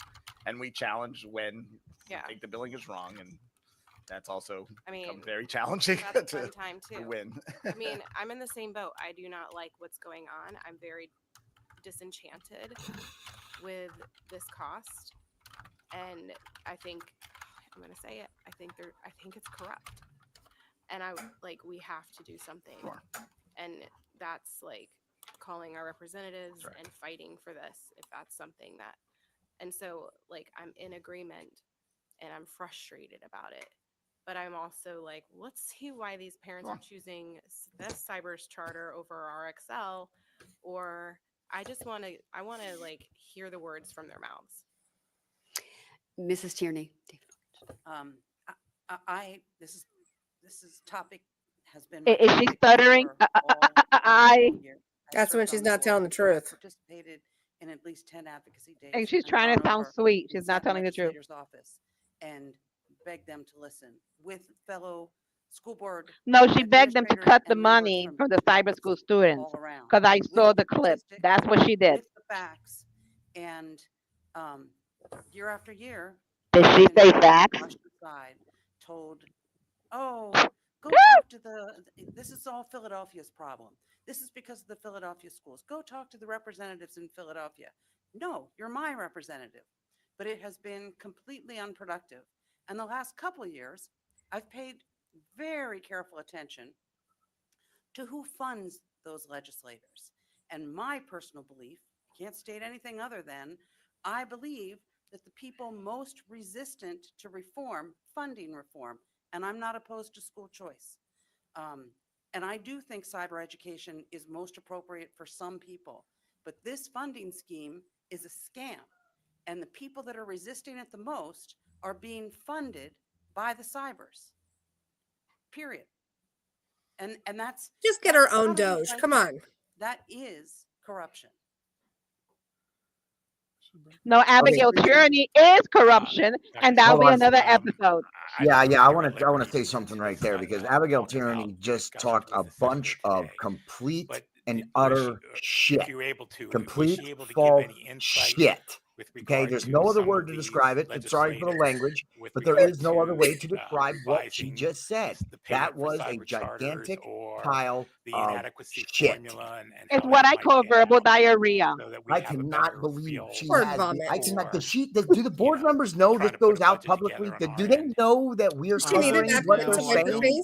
and we challenge when Yeah. we think the billing is wrong, and that's also I mean, become very challenging that's a to, fun time to too. win. I mean, I'm in the same boat. I do not like what's going on. I'm very disenchanted with this cost, and I think I'm going to say it. I think it's corrupt, and we have to do something, and that's like calling our representatives and fighting for this if that's something that, and so like I'm in agreement, and I'm frustrated about it. But I'm also like, let's see why these parents are choosing this cyber's charter over RXL, or I want to like hear the words from their mouths. Mrs. Tierney. This is topic has been. Is she stuttering? That's when she's not telling the truth. Participated in at least 10 advocacy days. And she's and trying to gone sound over sweet. and She's not sat in telling the truth. legislator's office and begged them to listen with fellow school board. No, she begged them to administrators cut the and members money from from the cyber school students all around. because I With saw the clip. statistics, That's what she did. With the facts, and year after year. Did she say been facts? brushed aside, told, oh, Go talk to this is all Philadelphia's problem. This is because of the Philadelphia schools. Go talk to the representatives in Philadelphia. No, you're my representative. But it has been completely unproductive. And the last couple of years, I've paid very careful attention to who funds those legislators. And my personal belief, can't state anything other than, I believe that the people most resistant to reform, funding reform, and I'm not opposed to school choice. And I do think cyber education is most appropriate for some people, but this funding scheme is a scam. And the people that are resisting it the most are being funded by the cybers, period. And that's just get our own Doge. Come on. That is corruption. No, Abigail, tyranny is corruption, and that'll be another episode. Yeah, I want to say something right there, because Abigail Tyranny just talked a bunch of complete and utter shit. Complete false shit. Okay, there's no other word to describe it. I'm sorry for the language, but there is no other way to describe what she just said. That was a gigantic pile of shit. It's what I call verbal diarrhea. I cannot believe she has. I cannot. Do the board members know this goes out publicly? Do they know that we are covering what they're saying?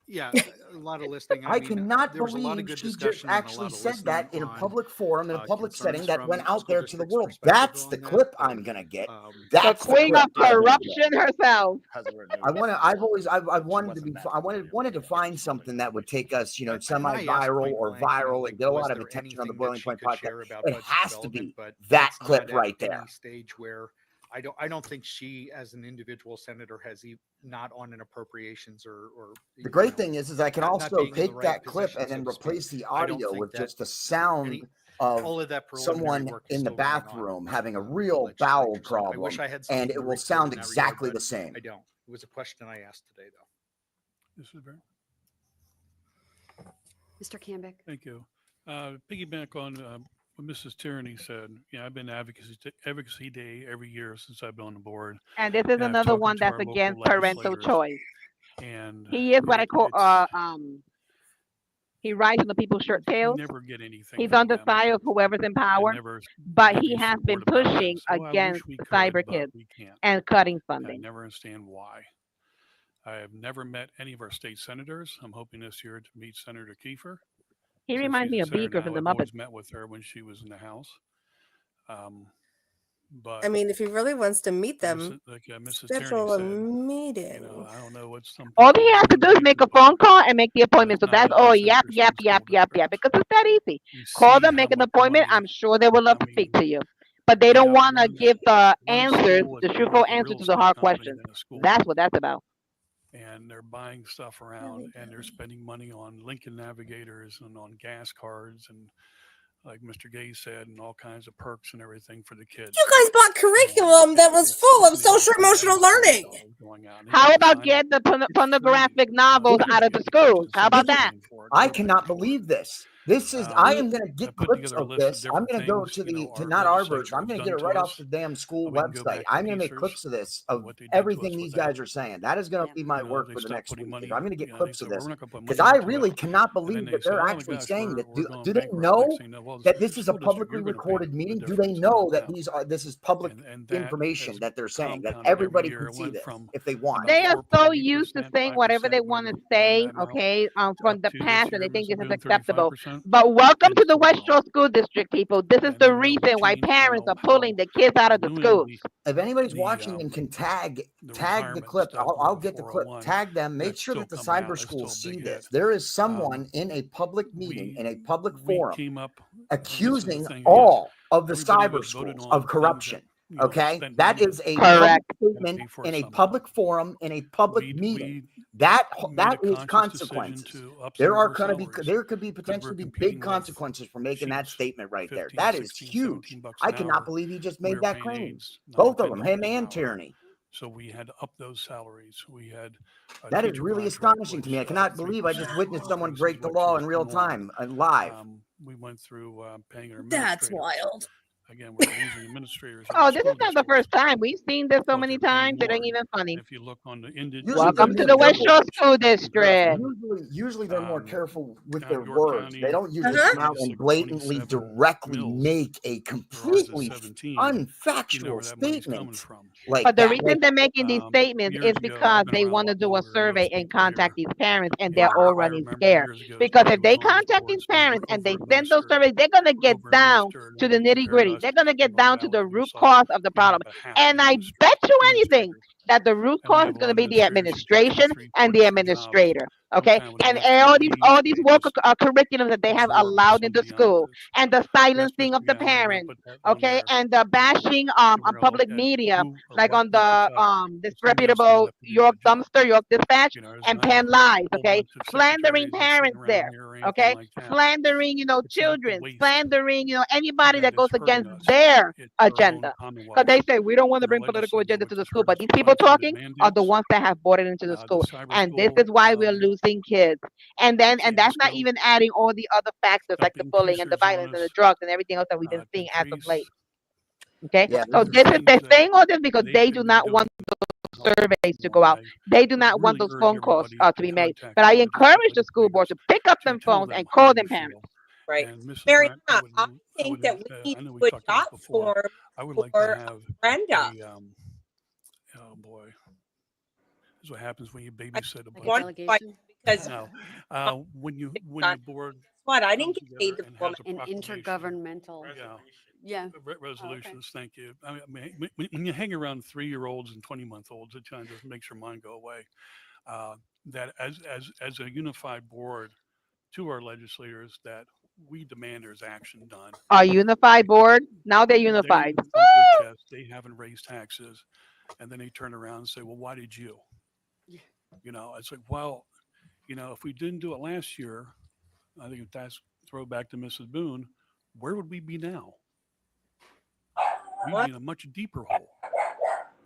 Yeah, a lot of listening. I cannot believe she just actually said that in a public forum, in a public setting that went out there to the world. That's the clip I'm gonna get. That's the queen of corruption herself. I wanted to find something that would take us, semi-viral or viral and get a lot of attention on the Boiling Point podcast. It has to be that clip right there. Stage where I don't think she, as an individual senator, has not on an appropriations or. The great thing is I can also take that clip and then replace the audio with just the sound of someone in the bathroom having a real bowel problem, and it will sound exactly the same. I don't. It was a question I asked today, though. This is very. Mr. Cambick. Thank you. Piggyback on what Mrs. Tyranny said. Yeah, I've been advocacy day every year since I've been on the board. And this is another one that's against parental choice. And he is what I call he rides on the people's shirt tails. Never get anything. He's on the side of whoever's in power, but he has been pushing against cyber kids and cutting funding. I never understand why. I have never met any of our state senators. I'm hoping this year to meet Senator Kiefer. He reminds me of Beaker from the Muppets. I always met with her when she was in the House. But I mean, if he really wants to meet them, schedule a meeting. I don't know what some. All he has to do is make a phone call and make the appointment. So that's all. Yap. Because it's that easy. Call them, make an appointment. I'm sure they will love to speak to you. But they don't want to give the answers, the truthful answers to the hard questions. That's what that's about. And they're buying stuff around, and they're spending money on Lincoln Navigators and on gas cards, and like Mr. Gay said, and all kinds of perks and everything for the kids. You guys bought curriculum that was full of social emotional learning. How about get the pornographic novels out of the schools? How about that? I cannot believe this. This is. I am going to get clips of this. I'm going to go to not our version. I'm going to get it right off the damn school website. I'm going to make clips of this of everything these guys are saying. That is going to be my work for the next week. I'm going to get clips of this because I really cannot believe that they're actually saying that. Do they know that this is a publicly recorded meeting? Do they know that this is public information that they're saying, that everybody can see this if they want? They are so used to saying whatever they want to say, okay, from the past, and they think this is acceptable. But welcome to the West Shore School District, people. This is the reason why parents are pulling the kids out of the schools. If anybody's watching and can tag the clip, I'll get the clip. Tag them. Make sure that the cyber schools see this. There is someone in a public meeting, in a public forum, accusing all of the cyber schools of corruption. Okay, that is a correct statement in a public forum, in a public meeting. That is consequences. There could be potentially be big consequences for making that statement right there. That is huge. I cannot believe he just made that claim. Both of them, him and Tyranny. So we had to up those salaries. We had that is really astonishing to me. I cannot believe I just witnessed someone break the law in real time and live. We went through paying our That's wild. again, we're losing administrators. in Oh, our this school is not the districts first time. We've seen this so because many they're paying times. It ain't more. even funny. If you look on the indigent, Usually they're Welcome to more the West careful. Shore School in Griffin, District. Usually they're more careful with their York words. They County, don't usually Uh-huh. come out and 26 or blatantly 27 directly mills. make a There ours is completely 17. You know unfactual where that money's coming statement from. like But the that. reason they're making these statements Years is ago, because I've been they around a want to lot do a longer than survey most and people here. contact these parents, and they're And all I running remember scared. years ago, Because somebody if they was on these contact these boards and they parents were and they send those over-administered, surveys, they're gonna get down over-administered, to and the they nitty compared gritty. us They're to gonna get down to Mondial, the and you root saw cause of the we have problem. about half And the I bet you anything administrators. that the root And we cause have is a going lot to of be the administrators who take administration 3, 4 and the different jobs, administrator. Okay, sometimes with an and extra all leave these to work just curriculums that they have absorb allowed in the somebody school, else's. and the That's silencing Mr. of the Yeah, I'm gonna parents. put that on Okay, there. and the bashing We're on gonna public look at media, who or like what on we can the cut. Somebody else is gonna disreputable have to do York that job. Dumpster, York Dispatch, You know, it's and not a Penn Lies. whole Okay, bunch of slandering secretaries that are sitting parents around there. here or anything Okay, like that. slandering It's not the children, waste slandering anybody that that is goes hurting against us. their It's our own agenda. Because Commonwealth they say we don't want to and our bring political legislature, agenda which to the has school, hurt but us these with people unfunded talking are the mandates. ones that have brought it into the The school, cyber and this school is why we're losing kids. And can't that's not scope, even adding all the other factors like the dumping bullying and the P-surge on violence and the us drugs and everything else that we've been to seeing as of increase. late. Okay, Yeah, so These this are is they're things that saying all this because they they do could be not doing want to help surveys to more. go out. And They do I not want really those urge phone calls everybody to be to made. contact But I your encourage the legislators school board to pick up to them tell phones them and how call you them parents. feel. Right. And Mrs. Mariana, Grant, I think that we I need know to we put talked about job this before. form I would like to for have Brenda. oh boy, this is what happens when you babysit a I bunch want of because no. When you board what I didn't comes get paid together the and full has a An proclamation, intergovernmental. Yeah. Resolutions. Thank you. I mean, when you hang around 3-year-olds and 20-month-olds, it kind of just makes your mind go away. That as a unified board to our legislators, that we demand there's action done. Our unified board, now they're unified. They bump their chest, they haven't raised taxes, and then they turn around and say, "Well, why did you?" You know, it's like, well, you know, if we didn't do it last year, I think if that's throwback to Mrs. Boone, where would we be now? We'd be in a much deeper hole.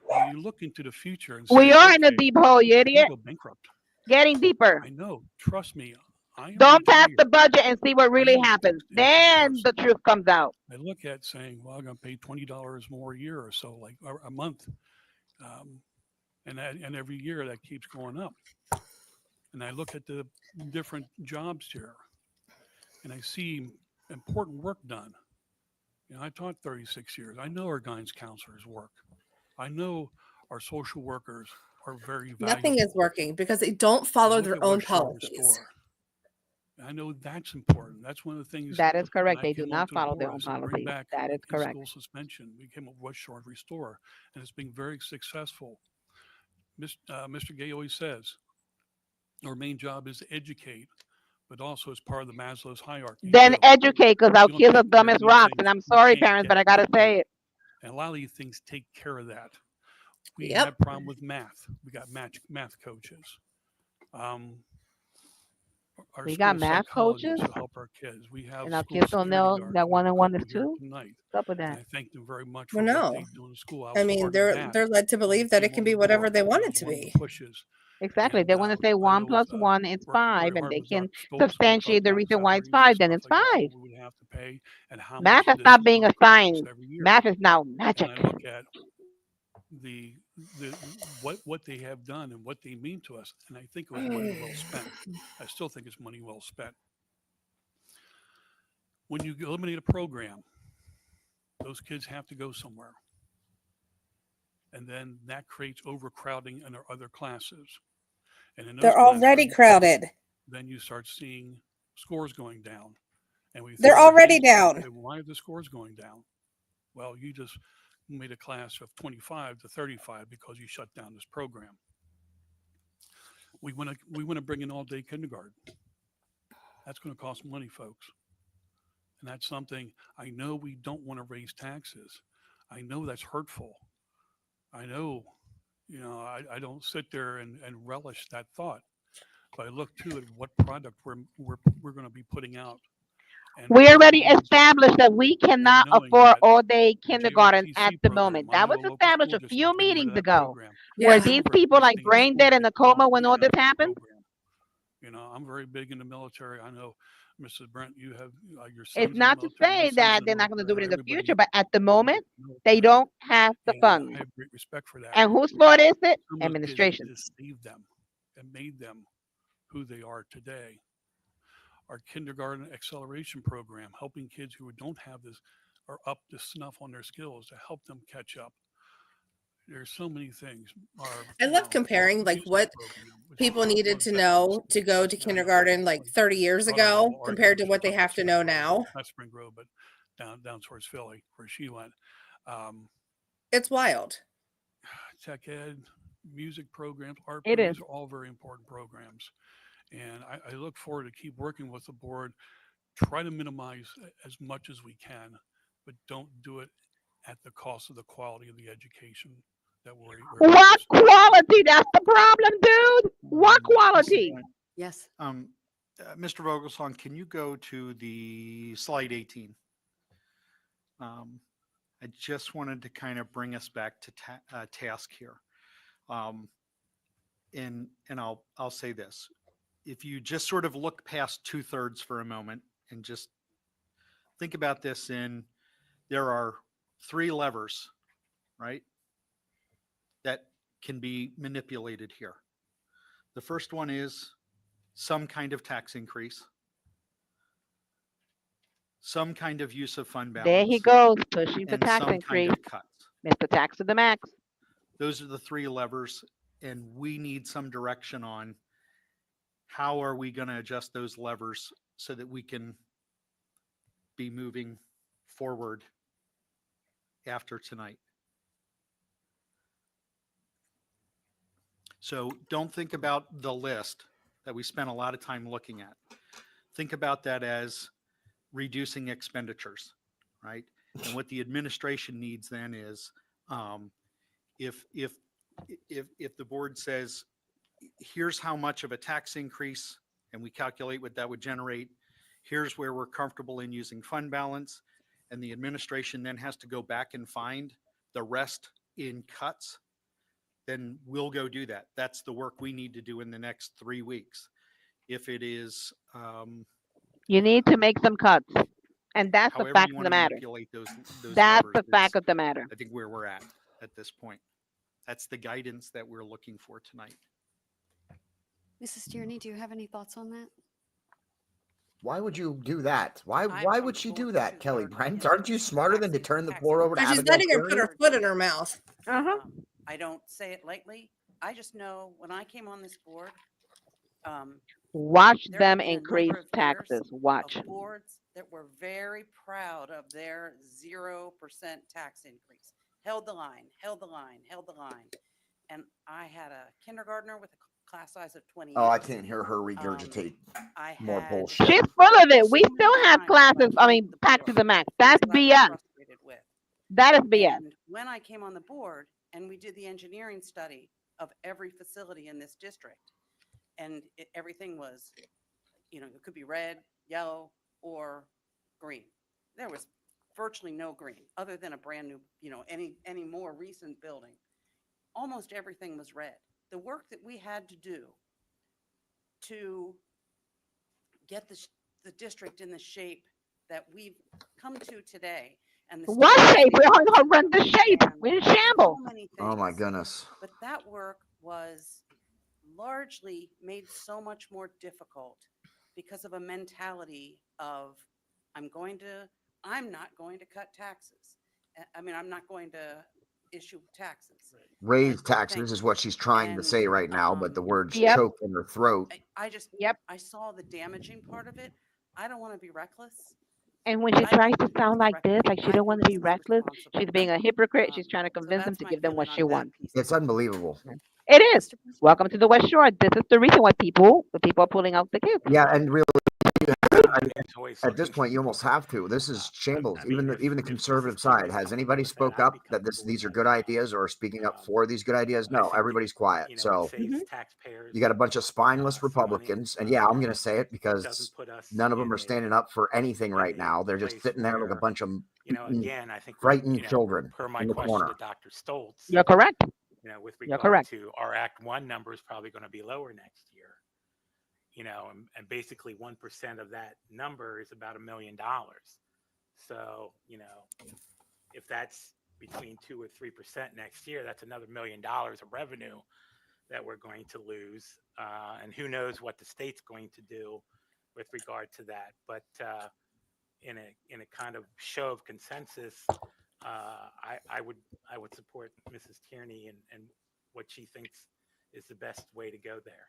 When you look into the future and say, We are in a okay, deep hole, you we idiot. go bankrupt. Getting deeper. I know. Trust me. I am Don't pass retired. the budget and see what I really am a happens. fixed income Then the person. truth comes out. I look at saying, well, I'm going to pay $20 more a year or so, like or a month. And every year that keeps going up. And I look at the different jobs here and I see important work done. You know, I taught 36 years. I know our guidance counselors work. I know our social workers are very valuable. Nothing is working because they don't follow their own policies. I know that's important. That's one of the things That is correct. I They do came not onto the follow board, their I own said, bring policies. back That is correct. in-school suspension. We came up with West Shore Restore, and it's been very successful. Mr. Gay always says, our main job is to educate, but also as part of the Maslow's hierarchy. Then too. educate, because our You don't kids are take care dumb of as these rocks. things, And I'm you sorry, can't parents, get but I gotta right. say it. And a lot of these things take care of that. We Yep. have problem with math. We got math coaches. Our We school got math psychologists coaches, who help our kids. We have and our school kids don't security know guards. that We have a 1-on-1 is couple here 2. tonight. What's up with And that? I thank them very much Well, for what no. they do in the school. I I was mean, part of they're that. they're led to when I believe that it came can on be the whatever board. they That want was it to one of the be. pushes. Exactly. And They want to say I 1 know + 1 is worked 5, very and hard they with can Dr. Stoltz when we talked substantiate the about reason why it's salaries and 5. Then stuff it's like that, 5. what we would have to pay and how Math much has this stopped is being going a to cost us science. every year. Math is now And magic. I look at the what they have done and what they mean to us, and I think it was money well spent. I still think it's money well spent. When you eliminate a program, those kids have to go somewhere, and then that creates overcrowding in our other classes. And in those They're already classrooms, crowded. then you start seeing scores going down, and we They're throw our already hands up and down. say, why are the scores going down? Well, you just made a class of 25 to 35 because you shut down this program. We want to bring in all-day kindergarten. That's going to cost money, folks. And that's something I know we don't want to raise taxes. I know that's hurtful. I know, you know, I don't sit there and relish that thought. But I look to at what product we're going to be putting out. And We already means established that we cannot knowing afford that all-day the kindergarten at JRTC the program, moment. I That know was a local established school a district few getting rid of meetings that ago, program. where Yeah. these Over people like 16 brain dead schools in a that don't coma when all have this that happened. program. You know, I'm very big in the military. I know Mrs. Brent, you have your sons. It's in the not to military, my say son's that in they're the not going to do it military, in the everybody future, but at the in moment, the they military. don't have the And funds. I have great respect for that. And whose fault is it? Some of those kids Administration. deceived them and made them who they are today. Our kindergarten acceleration program, helping kids who don't have this or up to snuff on their skills to help them catch up. There's so many things. I love comparing like what people needed to know to go to kindergarten like 30 years ago compared to what they have to know now. Not Spring Grove, but down towards Philly, where she went. It's wild. Tech ed, music programs, art It programs is. are all very important programs. And I look forward to keep working with the board, try to minimize as much as we can, but don't do it at the cost of the quality of the education that we're What quality? That's the problem, dude. What quality? Yes. Mr. Vogelsong, can you go to the slide 18? I just wanted to kind of bring us back to task here. And I'll say this. If you just sort of look past 2/3 for a moment and just think about this there are 3 levers, right, that can be manipulated here. The first one is some kind of tax increase, some kind of use of fund balance. There he goes, pushing for and tax some increase. kind of cuts. Mr. Tax to the max. Those are the 3 levers, and we need some direction on how are we going to adjust those levers so that we can be moving forward after tonight. So don't think about the list that we spent a lot of time looking at. Think about that as reducing expenditures, right? And what the administration needs then is if the board says, here's how much of a tax increase, and we calculate what that would generate, here's where we're comfortable in using fund balance, and the administration then has to go back and find the rest in cuts, then we'll go do that. That's the work we need to do in the next 3 weeks. If it is You need to make some cuts. And that's the however fact you of want the to matter. manipulate those That's levers the fact is, of the matter. I think, where we're at this point. That's the guidance that we're looking for tonight. Mrs. Tierney, do you have any thoughts on that? Why would you do that? Why I'm would from she the do board that, too, Kelly third Brent? in Aren't you smarter than to taxing- turn the taxing floor over to But she's Abigail letting her put Tierney? her foot in her mouth. Uh-huh. I don't say it lightly. I just know when I came on this board, Watch there them have been a increase number of years taxes. Watch. of boards that were very proud of their 0% tax increase. Held the line, held the line, held the line. And I had a kindergartner with a class size of 28. Oh, I can't hear her regurgitate I more had bullshit. She's full of it. We so still many have times when classes, I I came mean, to the tax to board, the max. things That's that I was BS. frustrated with. That is BS. And when I came on the board and we did the engineering study of every facility in this district, and everything was, it could be red, yellow, or green. There was virtually no green other than a brand new, any more recent building. Almost everything was red. The work that we had to do to get the district in the shape that we've come to today. And the What shape? We're on horrendous shape. We're in shambles. so many Oh my things. goodness. But that work was largely made so much more difficult because of a mentality of I'm not going to cut taxes. I mean, I'm not going to issue taxes. Raise Thank taxes is you. what she's trying to And, say right now, but the words Yep. choke in her throat. I saw the damaging part of it. I don't want to be reckless. And when she I tries don't to think sound it's like this, like she I don't want think to be this is reckless, responsible. she's being a hypocrite. She's trying to So convince them that's to my give them what feeling she on that wants. piece. It's unbelievable. It is. Welcome to the West Shore. This is the reason why the people are pulling out the kids. Yeah, and really, always at this looking point, you almost have to. This is shambles. I mean, Even the if conservative this is side. keeping Has something anybody that spoke I've up become that the board these are member good now, ideas or speaking up for these good ideas? I No, think that, everybody's quiet. it So saves taxpayers you got a bunch of spineless some money. Republicans, and yeah, I'm going to say it because doesn't put us none of them in are standing up for anything right a now. They're just place sitting there like a where, bunch of again, I think frightened children per my in the question corner. to Dr. Stoltz, You're correct. with You're regard correct. to our Act 1 number is probably going to be lower next year. and basically 1% of that number is about $1 million. So, if that's between 2 or 3% next year, that's another $1 million of revenue that we're going to lose. And who knows what the state's going to do with regard to that. But in a kind of show of consensus, I would support Mrs. Tierney and what she thinks is the best way to go there.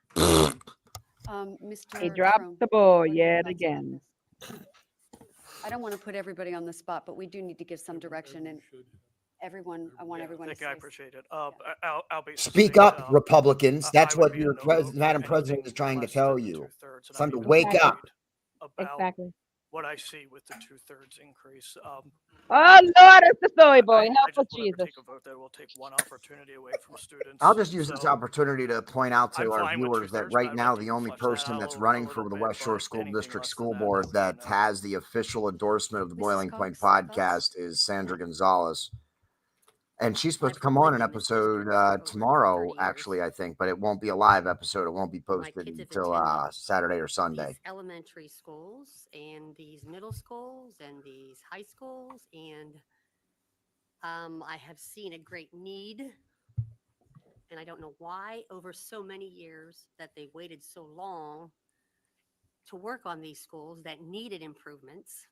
He Mr. dropped Trone, the ball what are your yet thoughts about again. this? I don't want to put everybody on the spot, but we do need to give some direction, and everyone, I want everyone to Thank you. I say. appreciate it. I'll be Speak succinct. up, Republicans. I That's would what be a your no vote for Madam President anything is trying to less tell than the you. 2/3, and It's time I'm to even wake worried up. about Exactly. what I see with the 2/3 increase. Oh Lord, it's the soy boy. I Help us, just will never Jesus. take a vote that will take one opportunity away from students. I'll just use this So opportunity to point out to I'm our fine with viewers that 2/3, but right I'd now like the to only flesh that person out that's a running little for the bit, West Shore but School anything District less than School that, Board I'll say that no. has the official endorsement of the Mrs. Boiling Point Cox, thoughts? podcast is Sandra Gonzalez. And she's supposed to I've come on lived an in this episode district for over tomorrow, 30 actually, years. I think, but it won't be a live episode. It won't be My posted kids have until attended Saturday or Sunday. these elementary schools and these middle schools and these high schools, and I have seen a great need, and I don't know why over so many years that they waited so long to work on these schools that needed improvements.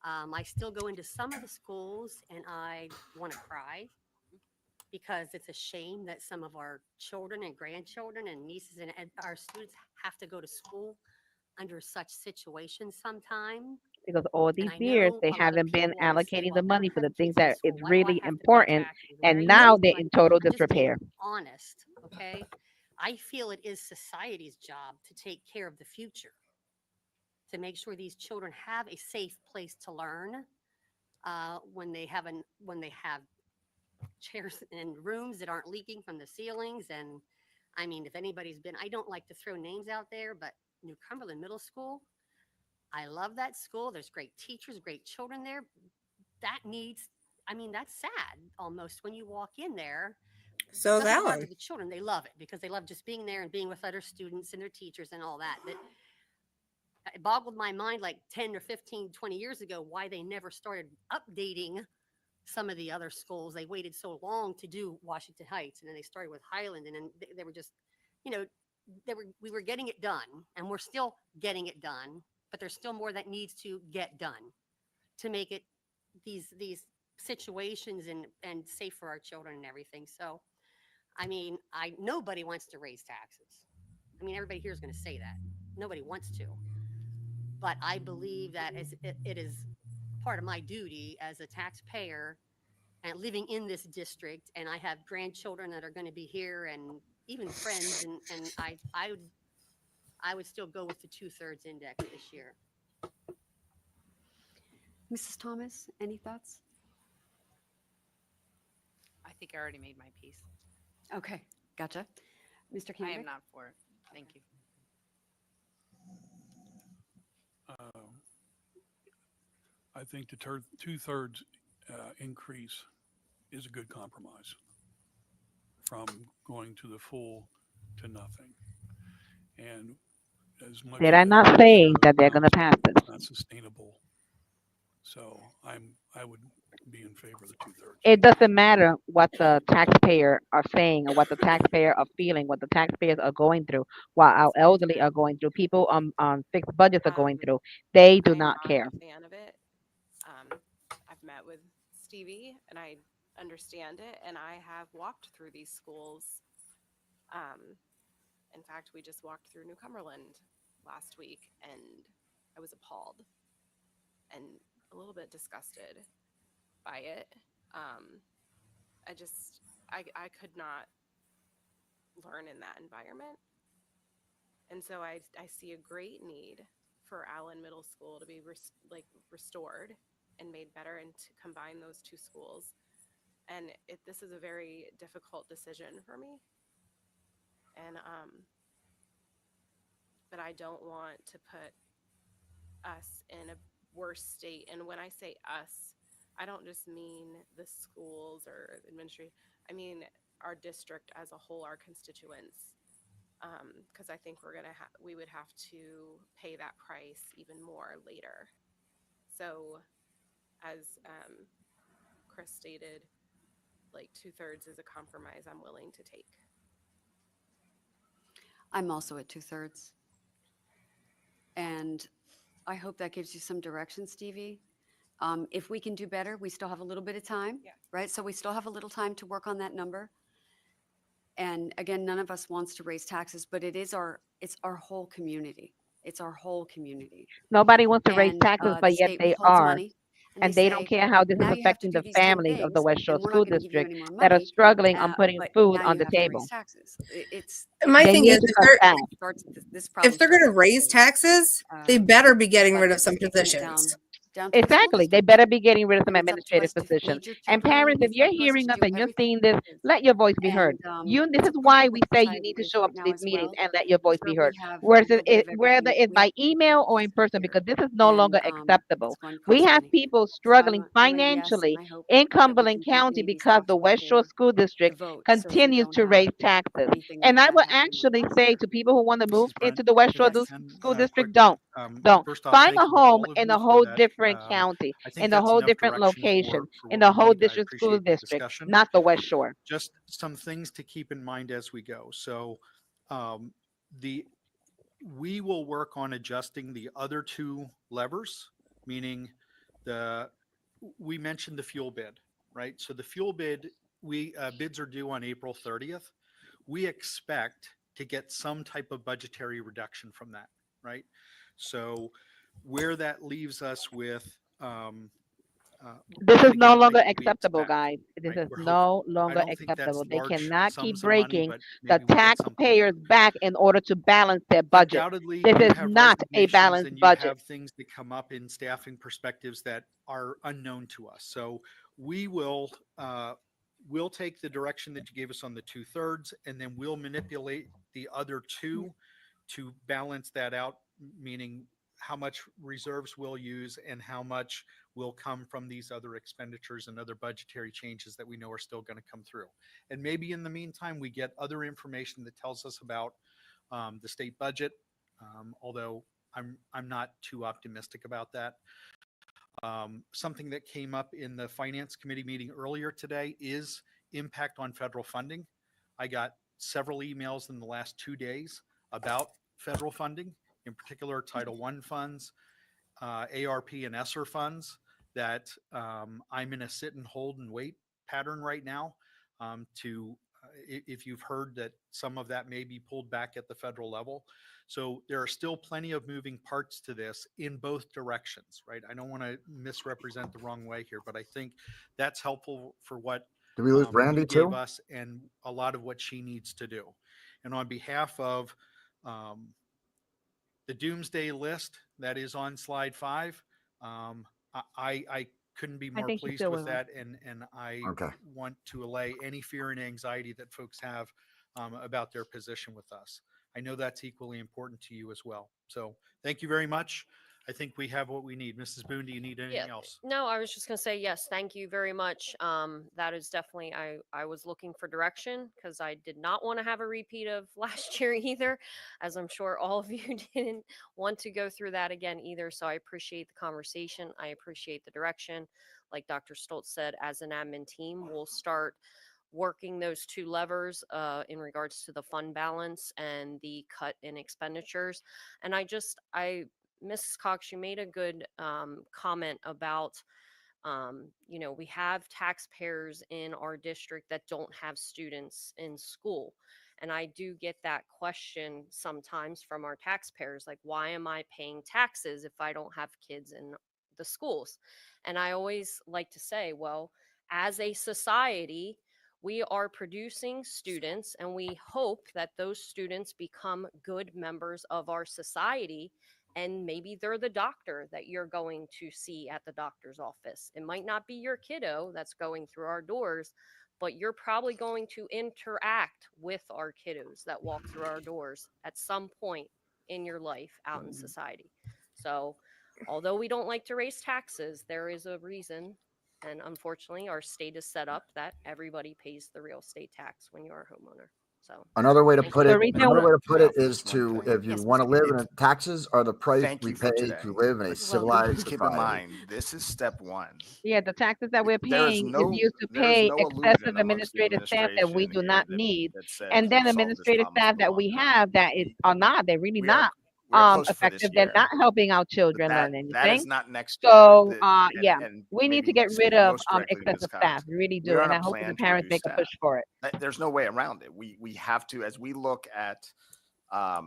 I still go into some of the schools and I want to cry because it's a shame that some of our children and grandchildren and nieces and our students have to go to school under such situations sometime. Because all And these I years know they a lot of haven't been people want to say, allocating well, the I money don't for have the things kids in that is school. Why do I really have to pay important, taxes? Where are and you now getting they're money? in total I'm just being disrepair. honest, okay? I feel it is society's job to take care of the future, to make sure these children have a safe place to learn when they have chairs and rooms that aren't leaking from the ceilings. And I mean, if anybody's been, I don't like to throw names out there, but New Cumberland Middle School, I love that school. There's great teachers, great children there. That needs, I mean, that's sad almost when you walk in there. So is Nothing hard Alan. with the children. They love it because they love just being there and being with other students and their teachers and all that. But it boggled my mind like 10 or 15, 20 years ago why they never started updating some of the other schools. They waited so long to do Washington Heights, and then they started with Highland, and then they were just, you know, we were getting it done, and we're still getting it done, but there's still more that needs to get done to make it these situations and safe for our children and everything. So, I mean, nobody wants to raise taxes. I mean, everybody here is going to say that nobody wants to, but I believe that it is part of my duty as a taxpayer and living in this district, and I have grandchildren that are going to be here and even friends, and I would still go with the 2/3 index this year. Mrs. Thomas, any thoughts? I think I already made my piece. Okay, gotcha. Mr. I Kendrick? am not for it. Thank you. I think the 2/3 increase is a good compromise from going to the full to nothing. And as much Did as I not say that they're going to pass it's this? not sustainable. So I would be in favor of the 2/3. It doesn't matter what the taxpayer are saying or what the taxpayer are feeling, what the taxpayers are going through, what our elderly are going through, people on fixed budgets are going through. They do I am not care. a fan of it. I've met with Stevie and I understand it, and I have walked through these schools. In fact, we just walked through New Cumberland last week, and I was appalled and a little bit disgusted by it. I could not learn in that environment. And so I see a great need for Allen Middle School to be restored and made better, and to combine those two schools. And this is a very difficult decision for me. And but I don't want to put us in a worse state. And when I say us, I don't just mean the schools or administration. I mean our district as a whole, our constituents. Because I think we would have to pay that price even more later. So, as Chris stated, like 2/3 is a compromise I'm willing to take. I'm also at 2/3. And I hope that gives you some direction, Stevie. If we can do better, we still have a little bit of time, right? So we still have a little time to work on that number. And again, none of us wants to raise taxes, but it's our whole community. It's our whole community. Nobody wants to raise And taxes, the but yet state they withholds are. money And they don't say, care how this is now you have to affecting do the these 10 families of the things, West Shore and we're not School going to give you District any more that are money, struggling on putting but food now on you the have to raise table. taxes. My They thing need is, to cut back. This if problem they're going to starts raise taxes, they better be getting rid of some kicking it positions. down to the school Exactly. They district. better be getting rid of some And it's up to administrative us to positions. feed your And children. parents, if It's you're up to us hearing to us do and you're everything seeing for this, kids. let your voice be heard. This It's is a why problem we that say you society need to is show right up to now these as meetings well. and let your voice Where be we heard. have a Whether little bit of whether everything, it's we by have to email or in person, because this is no longer acceptable. it's going to We cost have money. people So struggling I'm a yes, financially and I hope in that we Cumberland can County continue these because talks the West Shore before School the District vote, so we continues don't to have raise taxes. anything And like I that will happening actually last say year. to people who want to move Mrs. Brent, into the West Shore if I School can, District, quickly, don't. first off, Find thank a you to home all of in you a for whole that. different county, I think in a that's whole enough different direction location, for in what the we whole need. I district school appreciate the district, discussion. not the West Shore. Just some things to keep in mind as we go. So, um, the we will work on adjusting the other two levers, meaning the we mentioned the fuel bid, right? So the fuel bid, bids are due on April 30th. We expect to get some type of budgetary reduction from that, right? So where that leaves us with, This is and no again, longer we acceptable, expect, guys. This right? is We're hopeful. no I longer don't think that's acceptable. They large cannot keep sums of money, breaking but the maybe we get something there. taxpayers back in order to balance their budget. Undoubtedly, This you is have not a resignations balanced and you budget. have things that come up in staffing perspectives that are unknown to us. So we will, we'll take the direction that you gave us on the 2/3, and then we'll manipulate the other two to balance that out, meaning how much reserves we'll use and how much will come from these other expenditures and other budgetary changes that we know are still going to come through. And maybe in the meantime, we get other information that tells us about the state budget, although I'm not too optimistic about that. Something that came up in the finance committee meeting earlier today is impact on federal funding. I got several emails in the last 2 days about federal funding, in particular Title I funds, ARP and ESSER funds that I'm in a sit and hold and wait pattern right now if you've heard that some of that may be pulled back at the federal level. So there are still plenty of moving parts to this in both directions, right? I don't want to misrepresent the wrong way here, but I think that's helpful for what Did we lose Brandy you gave too? us and a lot of what she needs to do. And on behalf of the doomsday list that is on slide 5, I couldn't be I more think she pleased still with will. that, and I Okay. want to allay any fear and anxiety that folks have about their position with us. I know that's equally important to you as well. So thank you very much. I think we have what we need. Mrs. Boone, do you need anything else? No, I was just going to say yes. Thank you very much. That is definitely I was looking for direction because I did not want to have a repeat of last year either, as I'm sure all of you didn't want to go through that again either. So I appreciate the conversation. I appreciate the direction. Like Dr. Stoltz said, as an admin team, we'll start working those two levers in regards to the fund balance and the cut in expenditures. And Mrs. Cox, you made a good comment about, we have taxpayers in our district that don't have students in school. And I do get that question sometimes from our taxpayers, like, why am I paying taxes if I don't have kids in the schools? And I always like to say, well, as a society, we are producing students, and we hope that those students become good members of our society, and maybe they're the doctor that you're going to see at the doctor's office. It might not be your kiddo that's going through our doors, but you're probably going to interact with our kiddos that walk through our doors at some point in your life out in society. So, although we don't like to raise taxes, there is a reason. And unfortunately, our state is set up that everybody pays the real estate tax when you're a homeowner. So Another way to thank put you. it, reason another way to put it Off is this one to, thing. if you Yes, want to Mr. live Gay. in taxes are the price Thank we you for pay today. to live in a You're welcome. civilized Please keep in society. mind, this is step one. Yeah, the taxes that we're There is paying is no used to there is pay no excessive illusion amongst the administrative staff that we administration do here not need. that says And we've then solved this administrative problem staff for the that long we term. have that are not, they're really We are not we are close for this effective. They're year, not helping our but children learn that is anything. not next year. So yeah, And we need to maybe get rid of most directly to Ms. excessive staff. Cox, We really we do. are And on I a hope that the plan to parents reduce make a staff. push for it. There's no way around it. We have to, as we look at the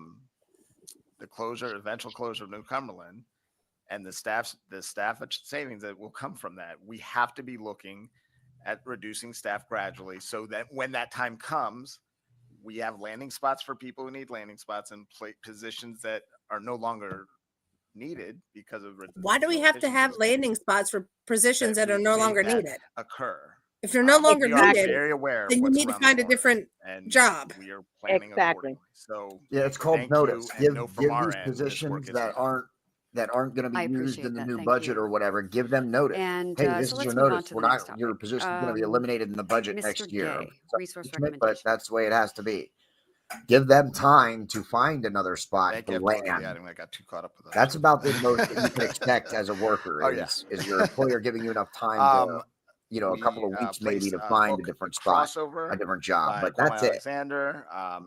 eventual closure of New Cumberland, and the staff savings that will come from that, we have to be looking at reducing staff gradually so that when that time comes, we have landing spots for people who need landing spots and positions that are no longer needed because of Why do we have to have landing spots for positions that are no longer needed? Occur. If they're no longer We are needed, very aware of then you what's need to around the find a corner, different and job. we are planning Exactly. accordingly. So Yeah, it's called thank notice. you, and know from Give our these end, this work positions is that done. aren't going to be I used appreciate in the that. new Thank budget you. or whatever. Give them notice. And Hey, so this is your let's move on notice. to We're the next not your topic. position is going to be eliminated in the budget next Mr. year. Gay, So resource impeachment, recommendation. but that's the way it has to be. Give them time to find another spot Thank to you. I apologize. land. I got too caught up with that. That's about the most that you can expect as a worker. Oh, yeah. Is your employer giving you enough time to, a couple of We weeks maybe placed to a find a book, different spot, Crossover a different job, by but Coleman that's it. Alexander.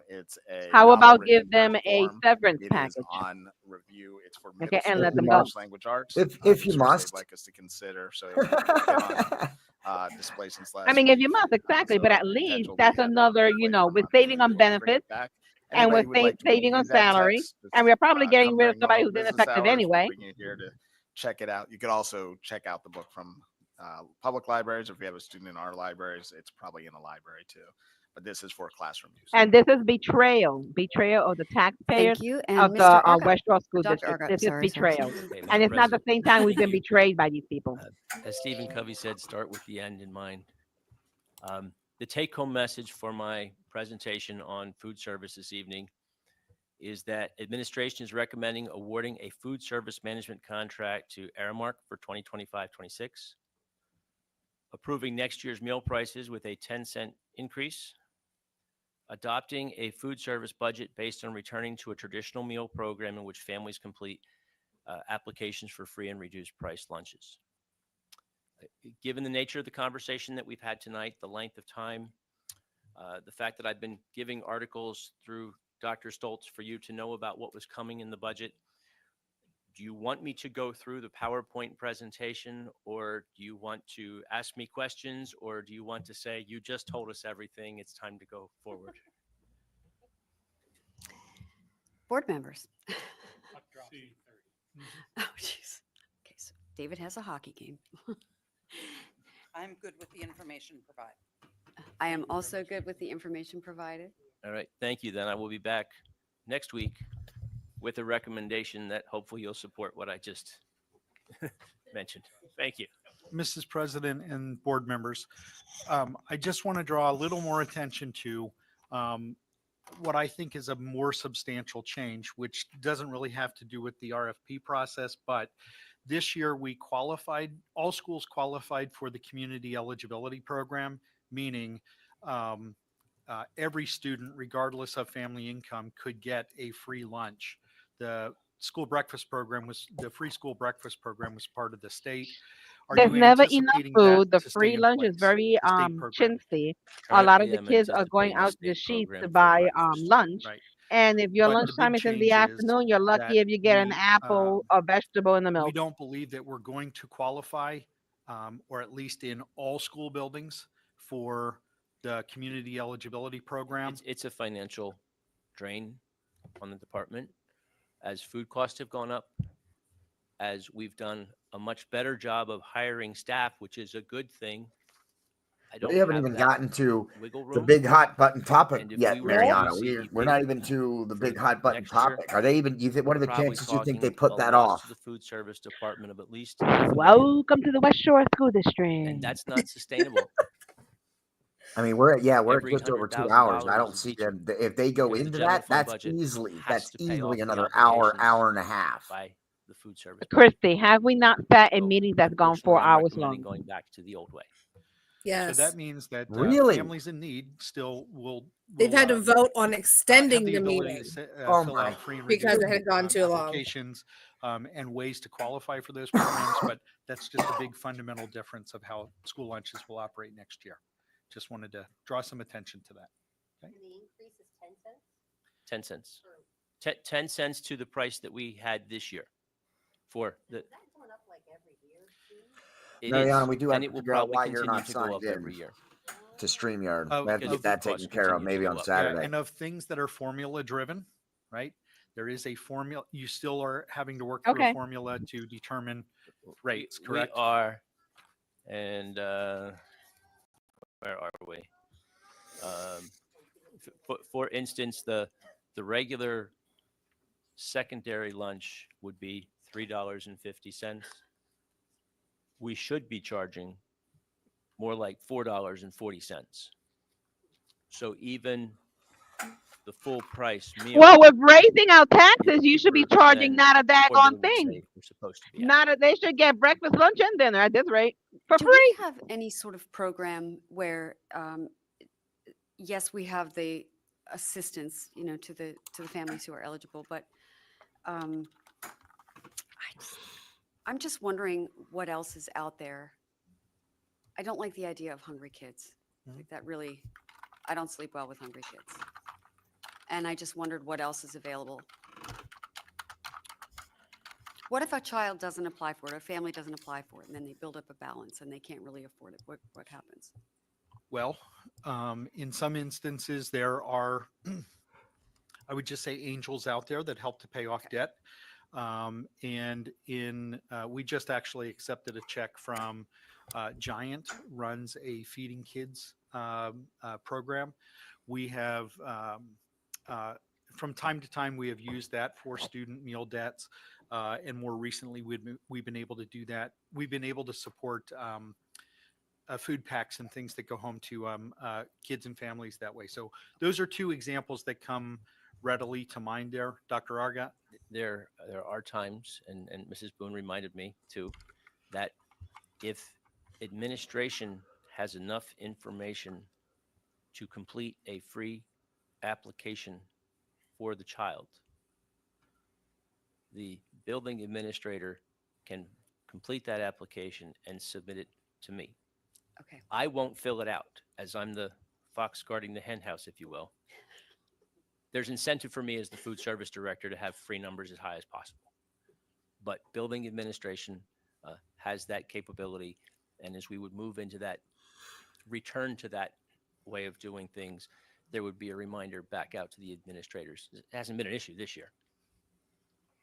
It's a How novel about written give in them book a form. severance It is package? on review. It's for middle Okay, and school let them and go. English language arts. If This you is what must. they'd like us to consider. So it's been on display since last I mean, if week. you must, exactly. So But at least potential we that's have another, play for a we're month, saving and on we hope to bring benefits it back. and we're Anybody who would like to saving on review that salary. text, And we're probably getting come rid of during somebody normal who's business ineffective hours. anyway. We'll bring you here to check it out. You could also check out the book from public libraries. If you have a student in our libraries, it's probably in the library too. But this is for classroom use. And this is betrayal of the taxpayers Thank you. And of Mr. the Argott. West Shore School Dr. District. Argott, This is sorry, sir. betrayal. Okay, And Madam it's not the President. same time we've been betrayed by these people. As Stephen Covey said, start with the end in mind. The take-home message for my presentation on food service this evening is that administration is recommending awarding a food service management contract to Aramark for 2025-26, approving next year's meal prices with a 10-cent increase, adopting a food service budget based on returning to a traditional meal program in which families complete applications for free and reduced price lunches. Given the nature of the conversation that we've had tonight, the length of time, the fact that I've been giving articles through Dr. Stoltz for you to know about what was coming in the budget, do you want me to go through the PowerPoint presentation, or do you want to ask me questions, or do you want to say, you just told us everything, it's time to go forward? Board members. Oh, jeez. Okay, so David has a hockey game. I'm good with the information provided. I am also good with the information provided. All right, thank you. Then I will be back next week with a recommendation that hopefully you'll support what I just mentioned. Thank you. Mrs. President and board members, I just want to draw a little more attention to what I think is a more substantial change, which doesn't really have to do with the RFP process, but this year we qualified, all schools qualified for the community eligibility program, meaning every student, regardless of family income, could get a free lunch. The school breakfast program was, the free school breakfast program was part of the state. Are There's you never enough anticipating that food. The to stay free in lunch is place, very the state program? chintzy. A lot of Currently, the I'm kids are going anticipating a out to the state sheets program to for buy breakfast. lunch. Right. And if your But the lunchtime big is in change the is afternoon, you're lucky that if you get an we, apple, a vegetable, and the we milk. don't believe that we're going to qualify, or at least in all school buildings, for the community eligibility program. It's a financial drain on the department. As food costs have gone up, as we've done a much better job of hiring staff, which is a good thing. I don't We haven't have even that gotten to wiggle the room. big hot button topic And if yet, we were Mariana. to use We're CEP not even to the for big hot button next year, topic. Are they even? What are the probably chances you think they talking put a that loss off? to the food service department of at least $500,000, Welcome to the West Shore School District. and that's not sustainable. I mean, we're at Every just over 2 hours. I $100,000 don't is a see teacher, them if they go because the into general that. fund That's budget easily has to pay off the another hour, obligations hour and a half. by the food service. Christy, have we not sat in So meetings that's gone unfortunately, 4 I'm hours recommending long? going back to the old way. Yes. So that means that Really? families in need still will. They've had to vote on have extending the the ability meeting to Oh fill my out free and because it reduced had gone too long. applications and ways to qualify for those programs. But that's just a big fundamental difference of how school lunches will operate next year. Just wanted to draw some attention to that. Okay. The increase is 10 cents? 10 cents. 10 cents to the price that we had this year for the. Is that going up like every year too? It Mariana, is, we do have and to it will figure out probably why you're continue not to go up signed in every year. to StreamYard. Oh, We have to because get that the cost taken care of continues to maybe go on up. Saturday. And of things that are formula driven, right? There is a formula. You still are having to work through Okay. a formula to determine rates, We correct? are, and where are we? For instance, the regular secondary lunch would be $3.50. We should be charging more like $4.40. So even the full price meal. Well, with raising our taxes, is you should be cheaper charging than not a what daggone they would thing. say we're supposed to be at. Not a, they should get breakfast, lunch, and dinner at this rate for Do free. we have any sort of program where, yes, we have the assistance, to the families who are eligible, but I'm just wondering what else is out there. I don't like the idea of hungry kids. Like that really, I don't sleep well with hungry kids. And I just wondered what else is available. What if a child doesn't apply for it, a family doesn't apply for it, and then they build up a balance and they can't really afford it? What happens? Well, in some instances, there are, I would just say, angels out there that help to pay off debt. We just actually accepted a check from Giant, runs a Feeding Kids program. We have, from time to time, we have used that for student meal debts. And more recently, we've been able to do that. We've been able to support food packs and things that go home to kids and families that way. So those are two examples that come readily to mind there, Dr. Argot. There are times, and Mrs. Boone reminded me too, that if administration has enough information to complete a free application for the child, the building administrator can complete that application and submit it to me. Okay. I won't fill it out, as I'm the fox guarding the hen house, if you will. There's incentive for me as the food service director to have free numbers as high as possible. But building administration has that capability. And as we would move into that, return to that way of doing things, there would be a reminder back out to the administrators. It hasn't been an issue this year.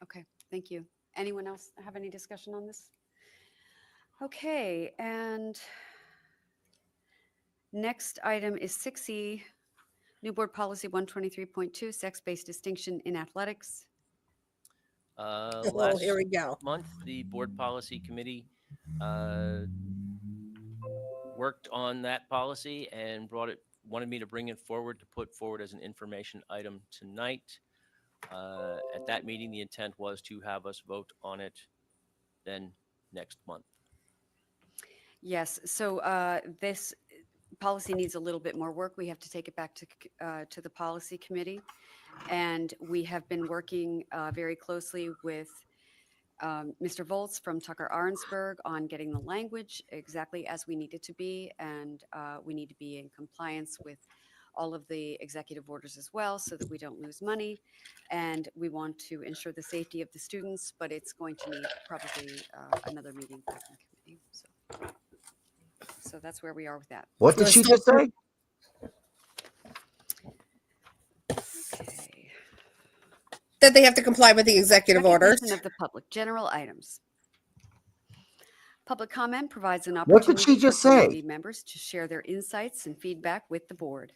Okay, thank you. Anyone else have any discussion on this? Okay, and next item is 6E, new board policy 123.2, sex-based distinction in athletics. Last here we go. month, the board policy committee worked on that policy and wanted me to bring it forward to put forward as an information item tonight. At that meeting, the intent was to have us vote on it then next month. Yes, so this policy needs a little bit more work. We have to take it back to the policy committee. And we have been working very closely with Mr. Volz from Tucker Arnsberg on getting the language exactly as we need it to be. And we need to be in compliance with all of the executive orders as well so that we don't lose money. And we want to ensure the safety of the students, but it's going to need probably another meeting back in committee. So that's where we are with that. What did she just say? Okay. That they have to comply with the executive orders. Recognition of the public, general items. Public comment provides an What did opportunity she just for community say? members to share their insights and feedback with the board.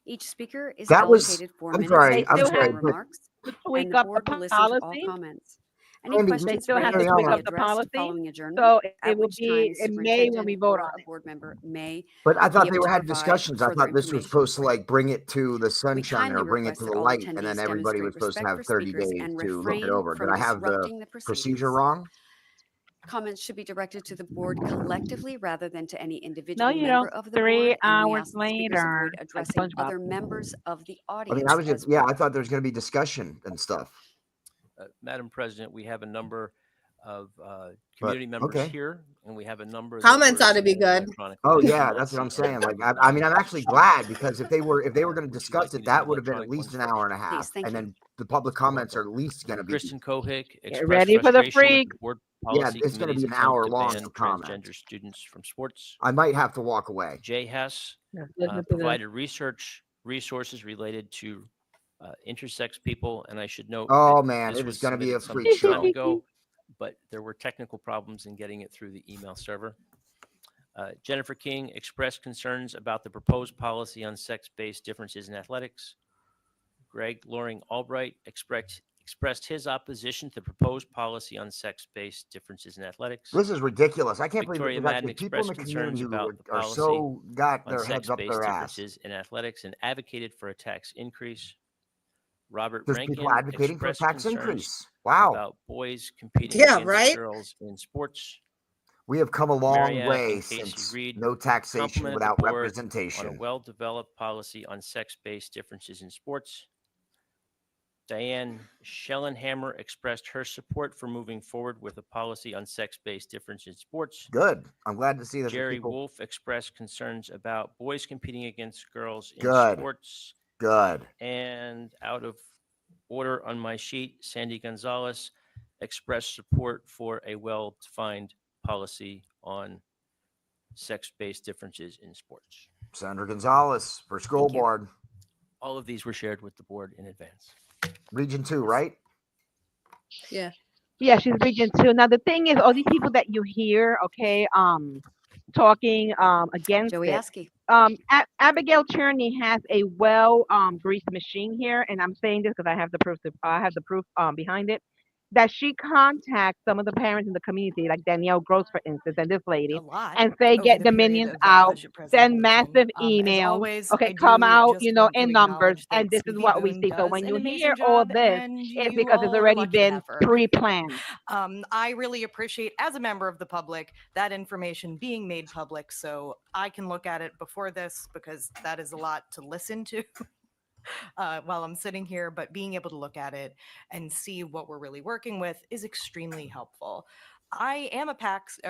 Each speaker is That was- allocated 4 I'm minutes sorry, to I'm share sorry, their but- remarks, Tweak and the up board the will listen to all policy. comments. Any Randy, questions They still have to raised tweak will up be the addressed policy. following adjournment, So at it will which time be the in May when we superintendent vote or on a it. board member may But I thought be they able were to had provide discussions. I further thought this was information supposed to for you. like bring it to the We sunshine kindly or bring it request to that the all light, and then attendees everybody demonstrate was supposed to respect have for 30 speakers days and to look it refrain over. from Did I have the disrupting the procedure proceedings. wrong? Comments should be directed to the board collectively rather than to any No, individual you member don't. of the 3 board, and we hours ask that speakers later, avoid like addressing SpongeBob. other members of the I audience. mean, I was just, as yeah, well. I thought there was going to be discussion and stuff. Madam President, we have a number of community members okay. here, and we have a number Comments that were ought to be submitted good. electronically. Oh I do yeah, not that's what I'm see any saying. Like, that I were mean, I'm not actually submitted. glad because if they were going to Would you discuss like me it, to that do would have been at electronic least an ones hour and a Please, half, thank and you. then the public comments are at least going to be. Kristen Kohik Get expressed ready for the frustration with freak. the board Yeah, policy it's going to be committee's an hour attempt to long ban for comment. transgender students from sports. I might have to walk away. Jay Hess Let's listen to this. provided resources related to intersex people, and I should note Oh that man, this it was is going to be a submitted some freak time show. ago, but there were technical problems in getting it through the email server. Jennifer King expressed concerns about the proposed policy on sex-based differences in athletics. Greg Loring Albright expressed his opposition to the proposed policy on sex-based differences in athletics. This is ridiculous. I can't Victoria believe there's Madden actually people in expressed the concerns community who about the are policy so got on their heads up sex-based their ass. differences in athletics and advocated for a tax increase. Robert There's Rankin people advocating for a expressed tax concerns increase. Wow. about boys competing Yeah, against right? girls in sports. We have come a long Mariana way and Casey since Reed no taxation complimented without the board on a representation. well-developed policy on sex-based differences in sports. Diane Schellenhammer expressed her support for moving forward with a policy on sex-based differences in sports. Good. I'm glad to see that. Jerry people... Wolf expressed concerns about boys competing against girls in Good. sports. Good. And out of order on my sheet, Sandy Gonzalez expressed support for a well-defined policy on sex-based differences in sports. Senator Gonzalez for school board. All of these were shared with the board in advance. Region 2, right? Yeah. Yeah, she's Region 2. Now the thing is, all these people that you hear, okay, talking against Joey it. Askey. Abigail Cherney has a greased machine here, and I'm saying this because I have the proof. I have the proof behind it. That she contacts some of the parents in the community, like Danielle Gross, for instance, and this lady, and say, get the minions out, send massive emails, okay, come out, in numbers, and this is what we see. So when you hear all this, it's because it's already been pre-planned. I really appreciate, as a member of the public, that information being made public so I can look at it before this, because that is a lot to listen to. While I'm sitting here, but being able to look at it and see what we're really working with is extremely helpful. I am a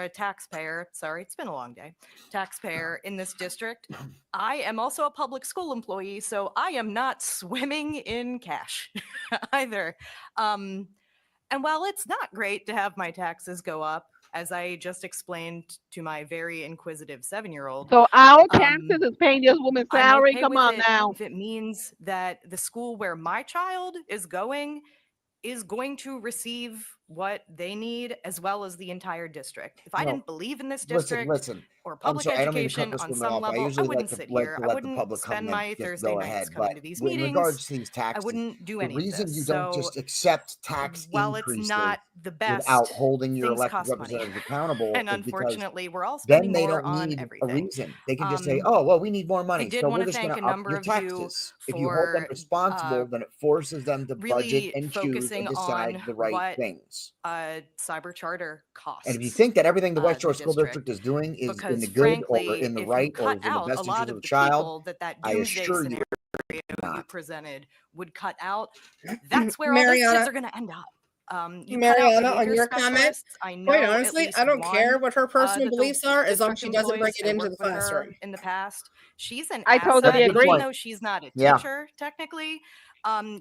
taxpayer. Sorry, it's been a long day. Taxpayer in this district. I am also a public school employee, so I am not swimming in cash either. And while it's not great to have my taxes go up, as I just explained to my very inquisitive 7-year-old. So our taxes is paying this woman's salary. Okay, come on now. If it means that the school where my child is going to receive what they need, as well as the entire district. If I didn't believe in this district or public education on some level, I wouldn't sit here. I wouldn't spend my Thursday nights coming to these meetings. In regards to these taxes, I wouldn't do any the reason of this. you don't just accept tax while increases it's not the best, without holding your things elected cost money. representatives accountable, And is because unfortunately, we're all then spending they more don't on need a everything. reason. They can just say, "Oh, well, we need more money, I did so want we're to just going thank to a up number your of you taxes." If you hold them for responsible, then it forces them to budget really and choose focusing and decide on the right what things. cyber charter costs. And if you think that everything the West Shore the School District is doing is in because the good or frankly, in the if right you or cut is in the out best a interest lot of of the the child, people that I doomsday assure you, scenario you not. presented would cut out, that's where all those kids Mariana, are going to end up. You cut out Mariana, on behavior your comment, specialists. I know quite at honestly, least I don't one, care what her personal that the beliefs are as long as district she doesn't bring employs. it I into the worked with her classroom. in the past. She's an I totally asset, agree. even though she's not a Yeah. teacher technically.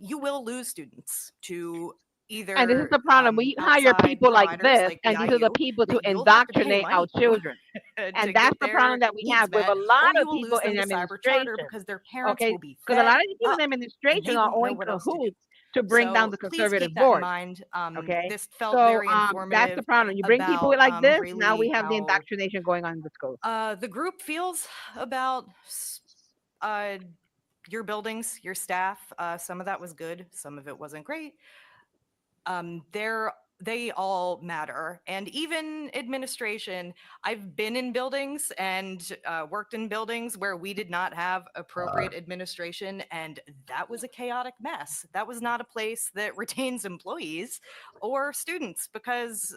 You will lose students to either And this is the problem. We hire outside people like providers this, like the and these are the IU people to that you'll have to pay indoctrinate our money children. to And get that's the problem their that we needs have with met, a lot or you of will people lose in them to cyber charter administration. because their parents Okay, will be because a fed lot of the people up in and administration they are won't know all in what else to do. cahoots to bring down So the please conservative keep that in board. mind. Okay, This felt so very that's the informative problem. You bring people about like this, now we really have the how indoctrination going on in the schools. the group feels about your buildings, your staff. Some of that was good, some of it wasn't great. They all matter. And even administration, I've been in buildings and worked in buildings where we did not have appropriate administration, and that was a chaotic mess. That was not a place that retains employees or students, because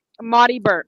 Marty Burt.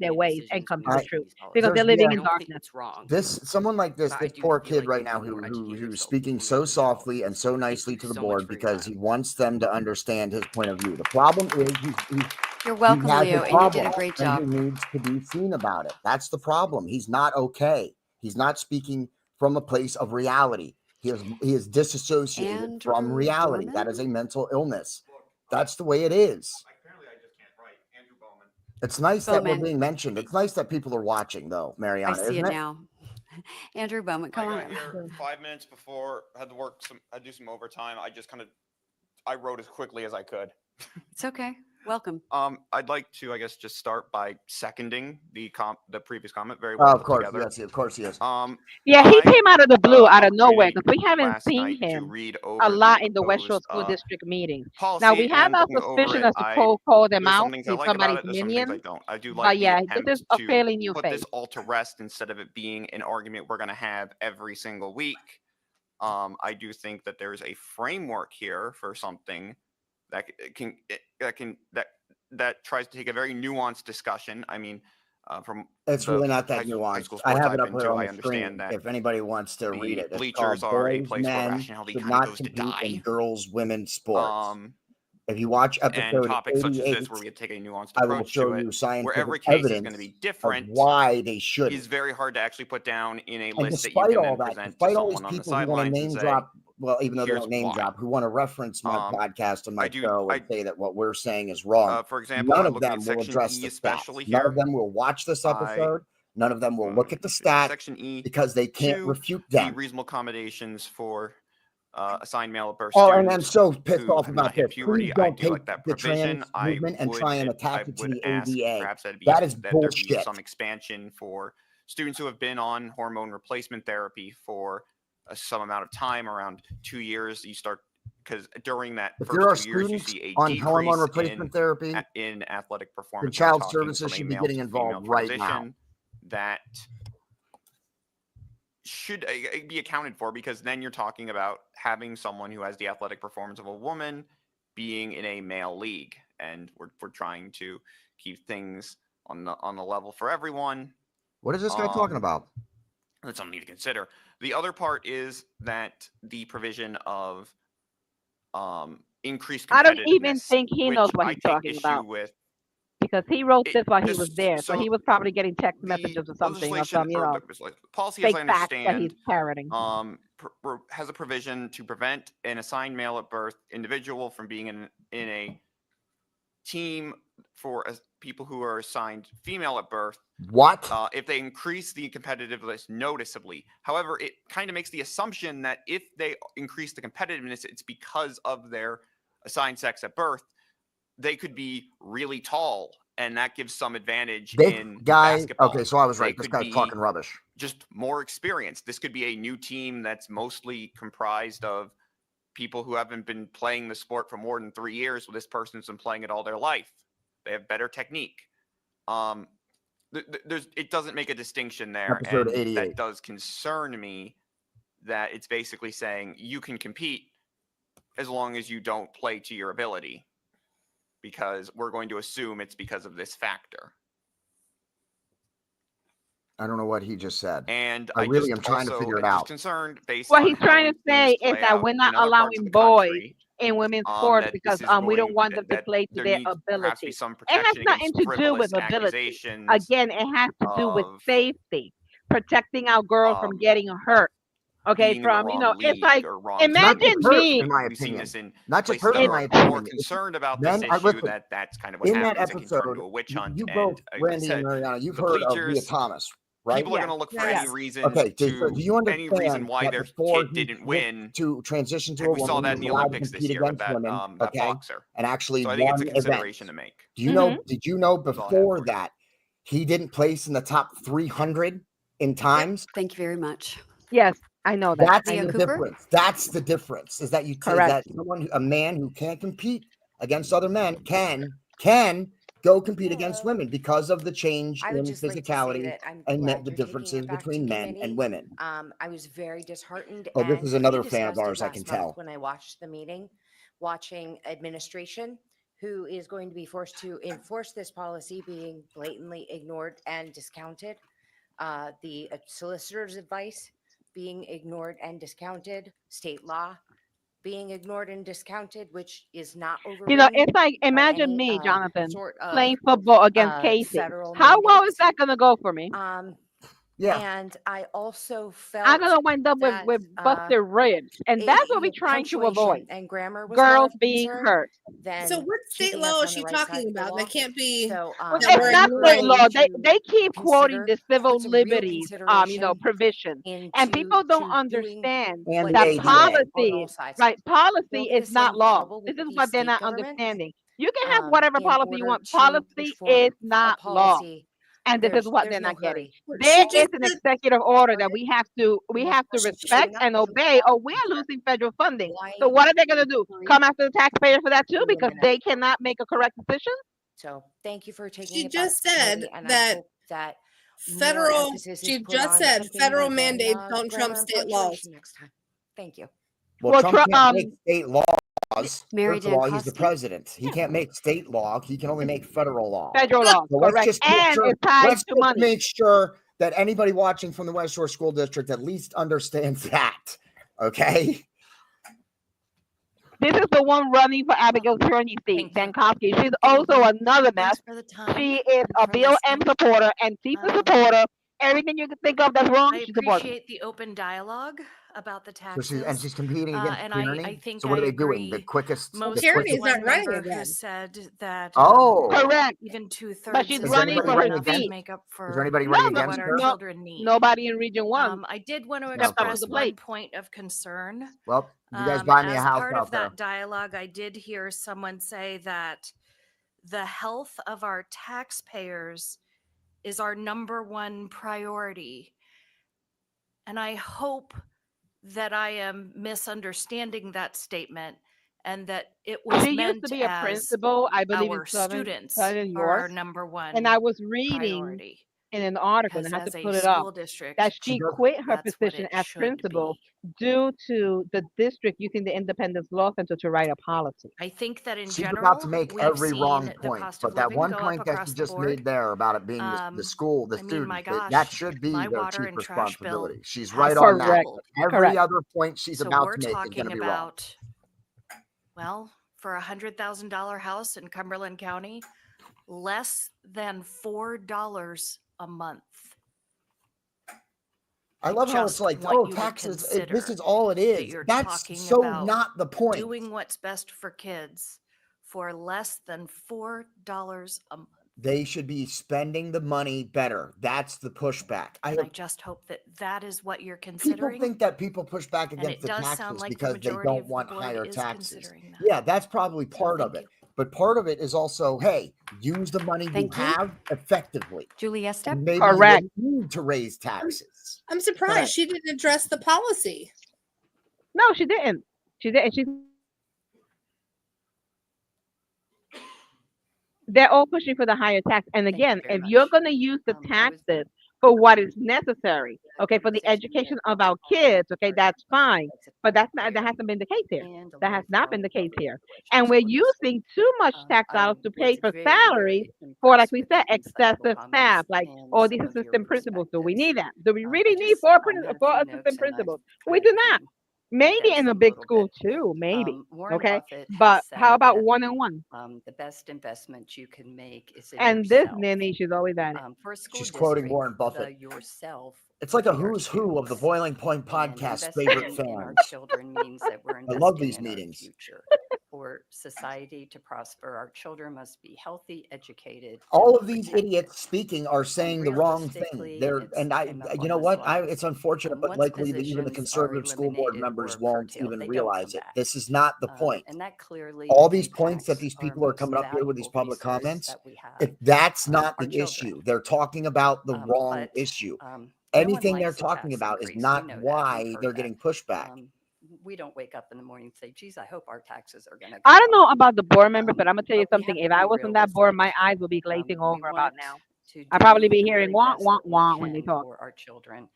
their made ways and decisions come when to we the made truth these policies. because they're There's living yeah. I in don't think darkness. it's wrong. Someone like this, But I this do poor feel kid like right you now need more who's educators, so speaking people so know these softly and policies. so Thank nicely you to the so much board for your because time. he wants them to understand his point of view. The problem is You're he welcome, has Leo, a and you did problem a great and job. he needs to be seen about it. That's the problem. He's not okay. He's not speaking from a place of reality. He is disassociated from Andrew reality. Berman? That is a mental illness. That's the way it is. It's nice that we're Bowman. being mentioned. It's nice that people are watching, though, I Mariana, see isn't it it? now. Andrew Bowman, come I on got up. here 5 minutes before, had to work had to do some overtime. I wrote as quickly as I could. It's okay. Welcome. I'd like to, I guess, just start by seconding the previous comment. Very well Of put course, together. yes, of course he is. Yeah, he I came out of the blue, out of nowhere, opportunity because we haven't last seen night to him read a over lot the in the West Shore proposed School District meetings. Now, policy, we have and our looking over suspicion it, as to call them there's some out things I to like about somebody's it. There's some things I minions. don't. I do But like the yeah, this attempt is a to fairly new put face. this all to rest instead of it being an argument we're going to have every single week. I do think that there's a framework here for something that that tries to take a very nuanced discussion. I mean, from It's the really not that high nuanced. school I sports have it I've up been here to, on I the screen understand that if anybody wants to read the it. It's bleachers called are a Boys, place where Men rationality Should kind of Not goes to Compete in die. Girls, Women's Sports. If you watch And episode topics such as 88, this, where we take a nuanced I will approach show to it, you where scientific every case is going to evidence be of different, why they should. is very hard to actually put down in a And list that you despite can all then that, present to despite all these someone on the people who want to sidelines and name say, drop, well, even though they here's don't name why. drop, who want to reference my podcast and my show and say that what we're saying is wrong, For example, none I of looking them at will Section address E the especially stats. None of here. them will watch this I episode. None of them will look at the stats Section E because they can't to refute the them. reasonable accommodations for assigned male at birth Oh, students and I'm so pissed who off have not about hit this. puberty. Please I don't do take like that the provision. trans I movement and would try and I attach it to would the ask ADA. perhaps that That is there be bullshit. some expansion for students who have been on hormone replacement therapy for some amount of time, around 2 years. You start, because during that If there are first 2 years, you students see a on hormone decrease replacement therapy, in athletic the performance. child We're talking services from a should be male getting to female involved right now. transition that should be accounted for, because then you're talking about having someone who has the athletic performance of a woman being in a male league, and we're trying to keep things on the level for everyone. What is this guy talking about? That's something to consider. The other part is that the provision of increased competitiveness, I don't even think he which knows what I he's take talking issue about with. because he wrote this while he Just was there, so he was probably getting text messages or something, or legislation, some, you or know, the policy, as fake I facts that he's understand, parroting. has a provision to prevent an assigned male at birth individual from being in a team for people who are assigned female at birth. What? If they increase the competitiveness noticeably. However, it kind of makes the assumption that if they increase the competitiveness, it's because of their assigned sex at birth. They could be really tall, and that gives some advantage in basketball. Okay, so I was They right. This could guy's be talking rubbish. just more experienced. This could be a new team that's mostly comprised of people who haven't been playing the sport for more than 3 years. Well, this person's been playing it all their life. They have better technique. It doesn't make a distinction there, Episode and 88. that does concern me. That it's basically saying you can compete as long as you don't play to your ability, because we're going to assume it's because of this factor. I don't know what he just said. And I really am just trying to also figure it am just out. concerned based What on he's how trying we've to seen say this is play that out we're not in other parts allowing of the boys country, in women's sports that because this is we don't going want them to that play to there their needs perhaps be ability. some It has protection nothing against to do with frivolous ability. accusations Again, it has to do with of safety, protecting our girls from getting hurt. Okay, being in the from, you know, wrong it's league like, or wrong imagine team. me. In my We've seen opinion. this in Not just places her, in that my are more opinion. concerned about Men, this issue. listen, That's kind of what in that happens. It can turn episode, into a witch hunt. you And both, like I Randy and said, Mariana, you've the heard of Leah bleachers, Thomas, right? people are going to look for Yes. any reason Okay, so to do you any reason understand why that their before kid he didn't switched win. to transition to Heck, a we saw woman, that he in was the allowed to Olympics this compete year with against that women, that okay, boxer. and actually So I think won it's a events. consideration to make. Do you know? Did you know before that he didn't place in the top 300 in times? Thank you very much. Yes, I know that. That's Theo the Cooper? difference. That's the difference. Is that is Correct. that someone, a man who can't compete against other men, can go compete against women because of the change I in would just like to say physicality that I'm and glad the you're taking differences it back to between men and committee. women. I was very disheartened. Oh, this and is another we fan of discussed it ours, I can last month tell. when I watched the meeting, watching administration, who is going to be forced to enforce this policy being blatantly ignored and discounted. The solicitor's advice being ignored and discounted, state law being ignored and discounted, which is not You know, overridden it's like, by imagine any me, Jonathan, sort of playing football against Casey. federal How well is mandates. that going to go for me? And I also felt I'm going to wind up that, with busted ribs. And that's what we're trying to avoid. and grammar was not Girls a being concern, hurt. then So what state keeping us law on is the she right side talking of the about? law. That can't be. So, Well, that we're it's not state ignoring. law. They keep quoting the civil put some real liberties, you know, provisions, and people don't understand And the that ADA. policy, right? Policy Don't is get us not in law. trouble This with is the what they're state not government, understanding. You can have whatever in policy you order want. to Policy push for is a not law. policy. And this is what There's they're no not getting. hurry. There She is just an said- executive order that we have to respect and obey, or we're losing federal funding. So what are they going to do? Come after the taxpayer for that too, because they cannot make a correct decision? So thank you for taking She it just back to said committee, and I that hope that more federal. emphasis is She put just on said something federal other than, mandates don't grammar trump and state laws. punctuation next time. Thank you. Well, Trump can't make state laws. Mary First of all, he's the Dankowski? president. He can't make state law. He can only make federal law. Federal law, So let's correct. just make And sure, it's tied let's to just money. make sure that anybody watching from the West Shore School District at least understands that. Okay. This is the one running for Abigail Turney seat, Dankowski. She's also another mess. For the time. She is a for Bill M listening. supporter and FIFA supporter. Everything you can think of that's wrong, I she supports. appreciate the open dialogue about the So taxes. she's competing against and tyranny. I think So what I are they doing? The agree quickest. most Tyranny's with not one running member who again. said that Oh. Correct. even 2/3 But she's is running not for her enough to seat. make up for Is there anybody No, running no, against what her? our no, children need. nobody in Region 1 I did want to stepped up to express the one plate. point of concern. Well, you guys buy me a As house part out of there. that dialogue, I did hear someone say that the health of our taxpayers is our number one priority. And I hope that I am misunderstanding that statement and that it was She used meant to be a as principal, I believe, in our Southern students Southern are our York. number one And I was reading priority. in an article, and Because I have as to a pull it up, school district, that she quit her that's what position it as should principal be. due to the district using the Independence Law Center to write a policy. I think that in She's general, about to make we've every seen wrong the point, cost but of that living one go up point that across she the just board. made there about it being the school, the I mean, my students, that gosh, should be my their water chief and trash bill responsibility. She's has right on that. Correct. doubled. Every Correct. other point she's So about we're to make is going talking to be wrong. about, well, for a $100,000 house in Cumberland County, less than $4 a month. I love how it's just like, want oh, you to taxes, this consider is all it that is. you're That's talking so about not the point. doing what's best for kids for less than $4 a month. They should be spending the money better. That's the pushback. And I just hope that that is what you're People considering. think that people push back And against it the does sound taxes like the because they majority don't of the want board higher is taxes. considering that. Yeah, that's probably So part of thank it. you. But part of it is also, hey, use the money you Thank you. have effectively. Julie Estep? And maybe you Correct. wouldn't need to raise taxes. I'm surprised she didn't address the policy. No, she didn't. She didn't. They're all pushing for the higher tax. And Thank you again, very if you're much. going to use the I was taxes for what is necessary, okay, for the education of our kids, okay, that's fine. But that hasn't been the case here. and a That lot has of not fellow been the case public here. relations And we're workers. using too much tax I dollars to pay was for very, salaries very for, like impressed we with said, your insightful excessive comments staff, like and all these some of your assistant principals. Do we perspectives. need that? Do we I really need just four had a few assistant notes and I've principals? tried We to do not. Maybe condense in a them a big little school bit. too, maybe. Warren Okay, Buffett has but how said about that one-on-one? the best investment you can make is in And this yourself. Nanny, she's always at it. For a school She's quoting district, Warren Buffett. the yourself It's would like a be our who's who of the students. Boiling Point And podcast favorite investing in our fans. children means that we're I investing love these in our meetings. future. For society to prosper, our children must be healthy, educated, All and of these protected. idiots speaking are saying the wrong thing. Realistically, They're it's and I, came up you on know the what? slides. It's unfortunate, but Once likely that even the positions are conservative school board eliminated members or won't curtailed, even they don't realize come it. back. This is not the point. And that clearly All these points that impacts these our people are most coming up here with these valuable public resource comments, that we have, if that's not our the children. issue, they're talking about the wrong But issue. no one Anything they're likes a talking tax about is increase. not We know that. why We've heard they're that. getting pushback. We don't wake up in the morning and say, geez, I hope our taxes are going to go I don't up. know about the board members, but I'm gonna tell you But we something. have If to I be was on that board, my realistic. eyes would be glazing We over about want now. to I'd probably do be the hearing very wah best wah that we wah when they can talk. for our children.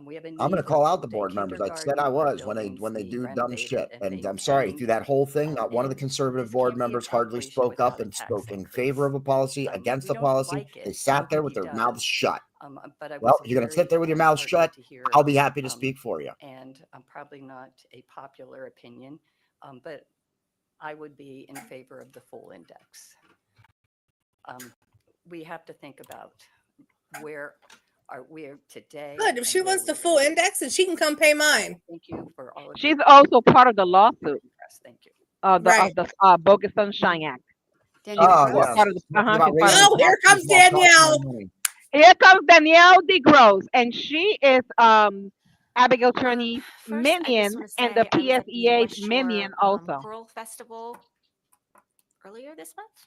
We have a I'm going need to for call out the full-day board members. I said kindergarten. I Our was when buildings they need do dumb renovated shit. and And I'm sorry, maintained. through that whole thing, not one of the And conservative this board can't be a members hardly calculation spoke up without a and tax spoke in increase. favor of a policy, against We the don't policy. like They it. sat there with Nobody their mouths does. shut. But I Well, was you're going to sit very there with your mouth heartened shut. to hear, I'll be happy to speak for you. and probably not a popular opinion, but I would be in favor of the full index. We have to think about where are we today. Good. If she wants the full index, then she can come pay mine. Thank you for all of She's also part of the lawsuit. Thank you. Right. Of the Bogus Sunshine Act. Oh, She's yeah. part of the, Talking about she's part of raising Oh, here taxes comes while costing Danielle. them money. Here comes Danielle DeGrose, and she is Abigail Turney's First, I minion just want to and say the I was at the PSEA's West minion Shore also. Choral Festival earlier this month.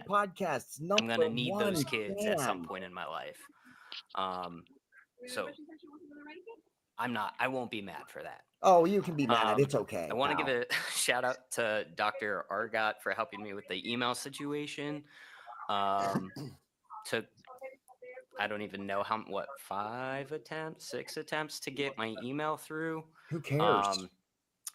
Family podcasts. I'm gonna need those #1 kids at some fan. point in my life. So I won't be mad for that. Oh, you can be mad. It's okay. I want to pal. give a shout out to Dr. Argot for helping me with the email situation. Took, I don't even know what, 6 attempts to get my email through. Who cares?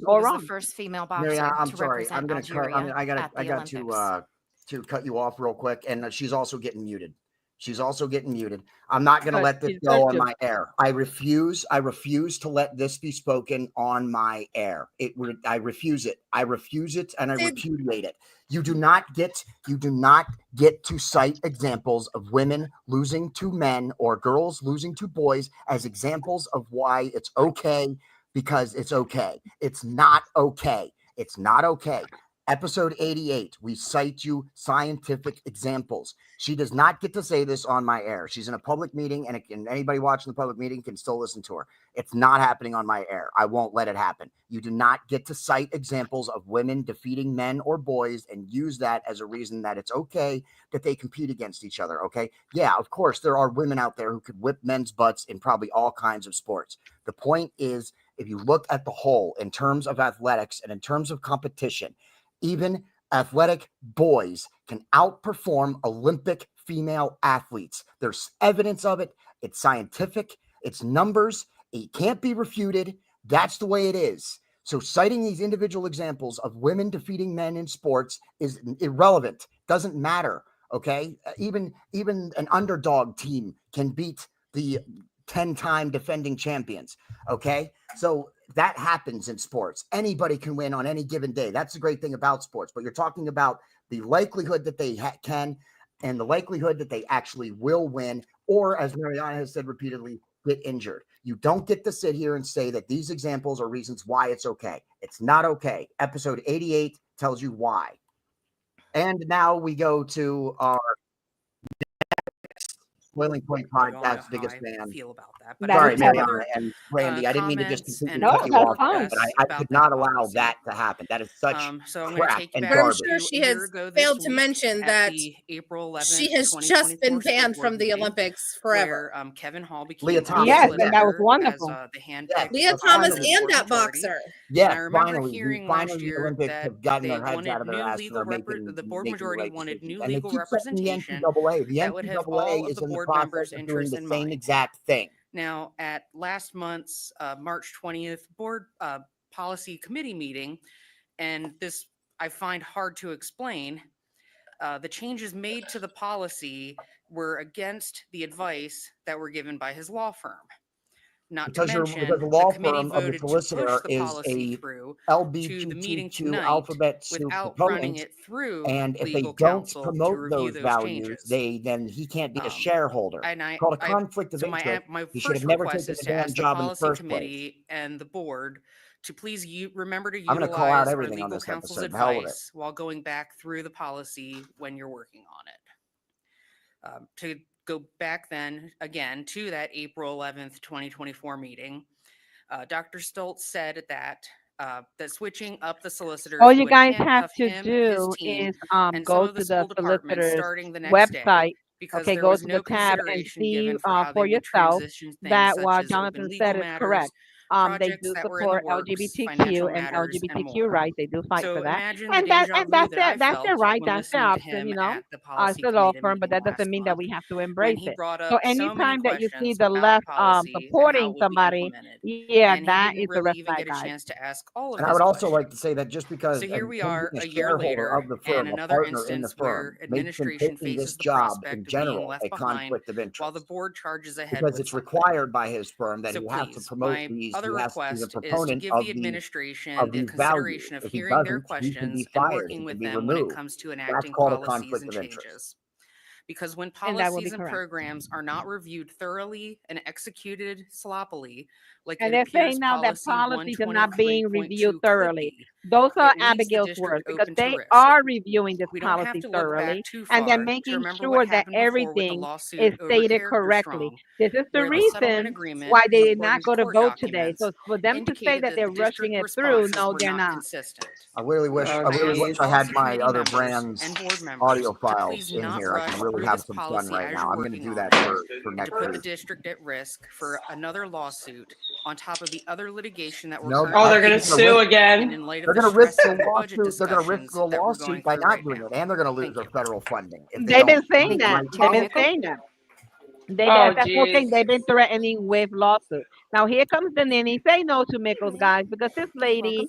can't go was wrong. the first female boxer Mariana, I'm to sorry. I'm represent gonna cut. Algeria I at the got Olympics. to to cut you off real quick, and she's also getting muted. I'm not going to let this go on my air. I refuse to let this be spoken on my air. I refuse it, and I repudiate it. You do not get to cite examples of women losing to men or girls losing to boys as examples of why it's okay, because it's okay. It's not okay. It's not okay. Episode 88, we cite you scientific examples. She does not get to say this on my air. She's in a public meeting, and anybody watching the public meeting can still listen to her. It's not happening on my air. I won't let it happen. You do not get to cite examples of women defeating men or boys and use that as a reason that it's okay that they compete against each other, okay? Yeah, of course, there are women out there who could whip men's butts in probably all kinds of sports. The point is, if you look at the whole in terms of athletics and in terms of competition, even athletic boys can outperform Olympic female athletes. There's evidence of it. It's scientific. It's numbers. It can't be refuted. That's the way it is. So citing these individual examples of women defeating men in sports is irrelevant. Doesn't matter. Okay. Even an underdog team can beat the 10-time defending champions. Okay. So that happens in sports. Anybody can win on any given day. That's the great thing about sports. But you're talking about the likelihood that they can and the likelihood that they actually will win, or as Mariana has said repeatedly, get injured. You don't get to sit here and say that these examples are reasons why it's okay. It's not okay. Episode 88 tells you why. And now we go to our Boiling Point podcast, biggest fan. Feel about that, but sorry, Mariana and Randy, I didn't mean to just completely cut you off, but I could not allow that to happen. That is such crap and garbage. I'm sure she has failed to mention that April 11th, she has just been banned from the Olympics forever. Where, Kevin Hall became Leah Thomas, yes, and that was wonderful. Leah Thomas and that boxer. Yeah, I remember hearing last year that they wanted new legal the board majority wanted new legal representation that would have all of the board members' interests in mind. Exact thing. Now, at last month's March 20th board policy committee meeting, and this I find hard to explain, the changes made to the policy were against the advice that were given by his law firm. Not to mention, because the law the committee firm of the voted to solicitor push the is policy a through LGBTQ to the meeting tonight alphabet soup without proponent, running it through and if they legal don't counsel promote to review those those values, changes. then he can't be a shareholder. And It's called a conflict of so interest. my He should first have never request taken is the to damn ask the job in the policy first place. committee and the board to please remember to I'm going to call out utilize our everything on legal this counsel's episode. Hell with it. advice while going back through the policy when you're working on it. To go back then again to that April 11th, 2024 meeting, Dr. Stoltz said that switching up the solicitors All you would guys have to him, his do team, is and go some of to the school the departments solicitor's starting the next day website. because Okay, there go was to no the tab and consideration see given for how for they would yourself transition things that such what as open Jonathan legal said is matters, correct. They projects do that were in the support works, LGBTQ financial and matters, and LGBTQ more. rights. They do fight So for that, imagine the and deja vu that's that I that's their felt right. when That's their listening to option. him You know, at the policy it's a law committee firm, but meeting that last doesn't mean that month we have to when embrace he it. brought So up so many anytime that you see questions the about left policy and how supporting it would be somebody, implemented. yeah, And he that didn't is the really red even flag, get a guys. chance to ask all of And I his would also questions. like to say that just because So here we him are being a year shareholder later, of the firm, and a another partner in the instance where firm, makes him administration taking this faces the job prospect in of being general left a behind conflict of while the interest. board charges ahead Because with it's something. required by his firm that So he has to please, promote my these. other He's a request is to proponent give of the administration of the these values. consideration of If he hearing their doesn't, he can be questions and fired. working He can with be them when it removed. comes to That's enacting called a policies conflict and of interest. changes. Because when And that will be policies and correct. programs are not reviewed thoroughly and executed sloppily, like And it they're appears saying now that policy policies are not being 123.2 reviewed could thoroughly. be, Those are it leaves the Abigail's district words because open to they risk. are reviewing this We don't have policy to look back thoroughly, too and they're far to making remember what sure that happened before with the everything lawsuit is over stated Character correctly. Strong, This is the where the settlement reason agreement, why they did according not to go to court vote today. documents, So for them to say indicated that that they're the rushing district it through, responses no, were they're not not. consistent. I really wish So I I ask had policy my committee other members brands and board members audio to files please in not here. I rush can really through have this some fun policy right as now. you're I'm going to working do on that it for and next to put the week. district at risk for another lawsuit on top of the other litigation that we're No, currently they're going to facing. sue And again. in light of They're the going to risk stress the of the budget lawsuit. They're going to risk discussions the that we're going lawsuit by through not right doing now. it, and they're going to lose Thank their you. federal funding. If they They've been don't saying do that. it. They've been saying that. Oh, That's one thing geez. they've been threatening with lawsuit. Now here comes the nanny. Say no to Mickles, guys, because this lady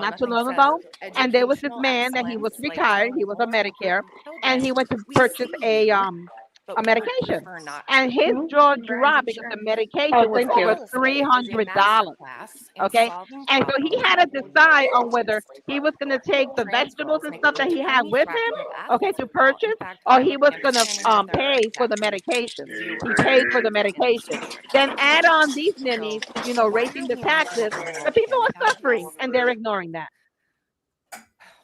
not too nothing long says ago, and there was this educational man that he was excellence like retired. telling He was on more Medicare, important and he children, went to "We purchase see you," but a we would medication, prefer not and to. his jaw dropped because the medication was over $300. Okay, and so he had to decide on whether he was going to take the vegetables and stuff that he had with him, okay, to purchase, or he was going to pay for the medication. He paid for the medication. Then add on these ninnies, you know, raising the taxes. The people are suffering, and they're ignoring that.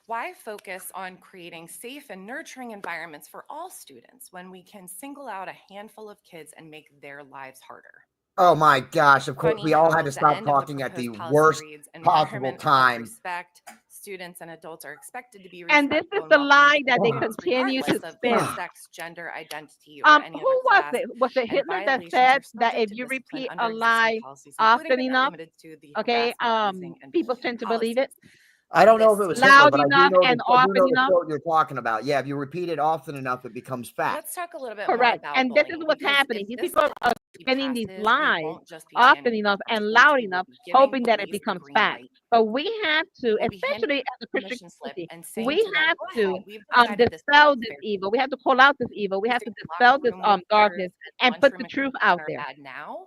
Why focus on creating safe and nurturing environments for all students when we can single out a handful of kids and make their lives harder? Oh my gosh, of course, Funny we all how had to the stop end of the talking at the proposed policy worst reads, possible "Environment of time. respect. Students and adults are expected to be And this respectful is and the welcoming lie to that they students, continue to regardless of their spin. sex, gender, identity, or any Who other was class, it? Was it and Hitler that violations said are that subject if to you discipline repeat under a existing lie policies, often including but not enough, limited to the okay, harassment, teasing, and people bullying tend to believe it? I don't know if it was Hitler, Loud but I do enough know and I do often know the enough. quote you're talking about. Yeah, if you repeat it often enough, it becomes fact. Let's talk a little bit more Correct. about And this is bullying, what's because happening. if These this people are spinning these passes, we lies won't just be often jamming enough our and students, loud we will enough, be giving hoping that it police the becomes green fact. light. But we have to, We'll be handing especially as a Christian permission slip community, and saying we to them, have go ahead, to we've decided this dispel is this fair. evil. We have to call out this evil. We have to Using dispel locker this room leaders darkness and put the lunchroom truth out are there. bad now.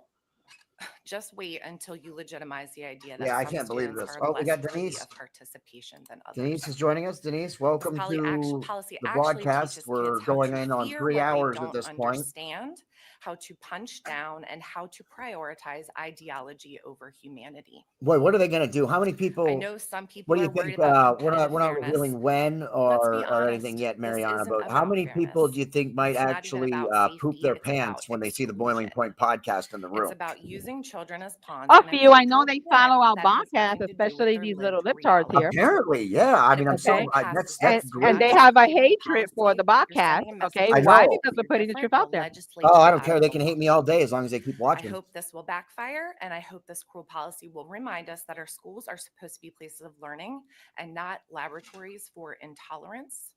Just wait until you legitimize the idea that Yeah, I some can't believe students this. are Oh, we less got worthy Denise. of participation than others. Denise is joining us. Denise, This welcome to policy the actually broadcast. teaches We're kids how going to in on fear 3 what they hours at don't this point. understand, how to punch down, and how to prioritize ideology over humanity. Boy, what are they going to do? How many I people? know some What people do are you worried think? about We're not competitive fairness. revealing when Let's be or anything honest, yet, this Mariana. isn't But how about many people fairness. do you think might It's not even actually about poop safety, their it's about pants when they see the Boiling exclusion. Point podcast in the It's room? about using children as pawns A in a few, I know cultural they war follow our that has podcast, nothing to do with especially their these lived little libtards reality. here. Apparently, yeah. I And mean, if I'm a so bill passes And that's and they great. have a favorite hatred for the policy, you're podcast. sending a message Okay, I to why? know. Because we're you're putting the different, truth out the there. legislature Oh, I will don't have care. it They can hate me all day as long as they keep I watching. hope this will backfire, and I hope this cruel policy will remind us that our schools are supposed to be places of learning and not laboratories for intolerance.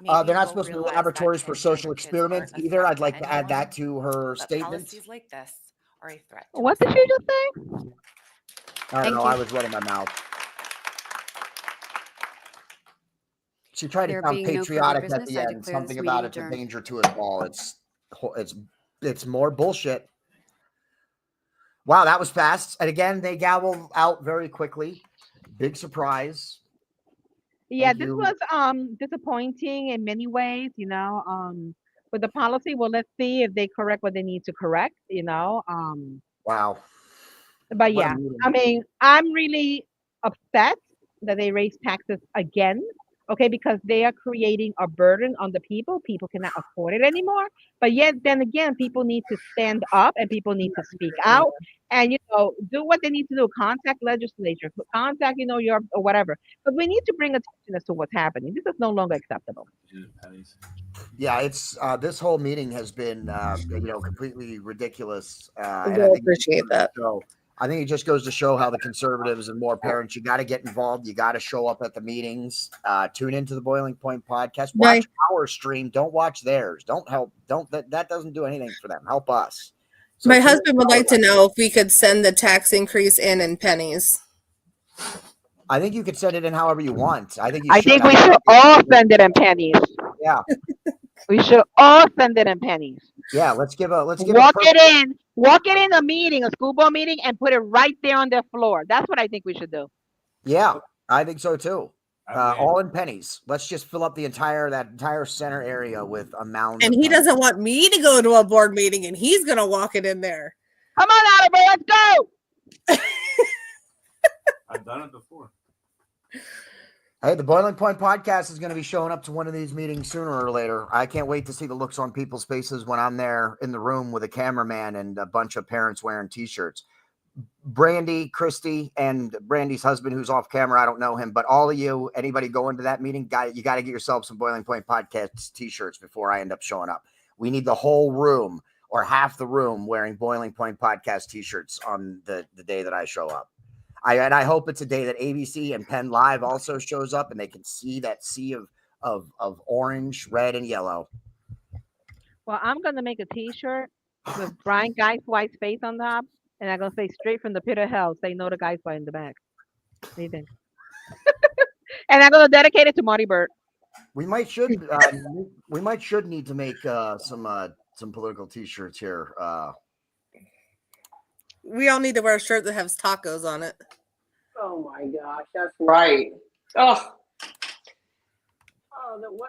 They're Maybe not we'll supposed to be realize that laboratories for social transgender kids experiments aren't a either. threat I'd like to add that anyone, to her but statement. policies like this are a threat to What us did all. you just say? I don't Thank know. you. I was running my mouth. She tried to There sound being no further patriotic at business, the I end. declare this Something meeting about it's a adjourned. danger to us all. It's more bullshit. Wow, that was fast. And again, they gavel out very quickly. Big surprise. Yeah, Thank this you. was disappointing in many ways, with the policy. Well, let's see if they correct what they need to correct, Wow. But What a yeah, meeting. I mean, I'm really upset that they raise taxes again. Okay, because they are creating a burden on the people. People cannot afford it anymore. But yet, then again, people need to stand up and people need to speak out and do what they need to do. Contact legislature, contact Europe or whatever. But we need to bring attention as to what's happening. This is no longer acceptable. Yeah, it's this whole meeting has been completely ridiculous. I And I will think appreciate that. so. I think it just goes to show how the conservatives and more parents, you got to get involved. You got to show up at the meetings. Tune into the Boiling Point podcast. Watch our stream. Don't watch theirs. Don't help. That doesn't do anything for them. Help us. So My husband would like to know if we could send the tax increase in pennies. I think you could send it in however you want. I think we should all send it in pennies. Yeah. We should all send it in pennies. Yeah, let's give walk it in a meeting, a school board meeting, and put it right there on their floor. That's what I think we should do. Yeah, I think so too. All in pennies. Let's just fill up that entire center area with a mound. And he doesn't want me to go to a board meeting, and he's gonna walk it in there. Come on, Oliver, let's go. I've done it before. Hey, the Boiling Point podcast is going to be showing up to one of these meetings sooner or later. I can't wait to see the looks on people's faces when I'm there in the room with a cameraman and a bunch of parents wearing t-shirts. Brandy, Christy, and Brandy's husband, who's off camera, I don't know him, but all of you, anybody going to that meeting, you got to get yourself some Boiling Point podcast t-shirts before I end up showing up. We need the whole room or half the room wearing Boiling Point podcast t-shirts on the day that I show up. I hope it's a day that ABC and Penn Live also shows up and they can see that sea of orange, red, and yellow. Well, I'm going to make a t-shirt with Brian Geiswhite's face on top, and I'm going to say straight from the pit of hell, say no to Geiswhite in the back. What do you think? And I'm going to dedicate it to Marty Burt. We might should need to make some political t-shirts here. We all need to wear a shirt that has tacos on it. Oh my gosh, that's right. Oh.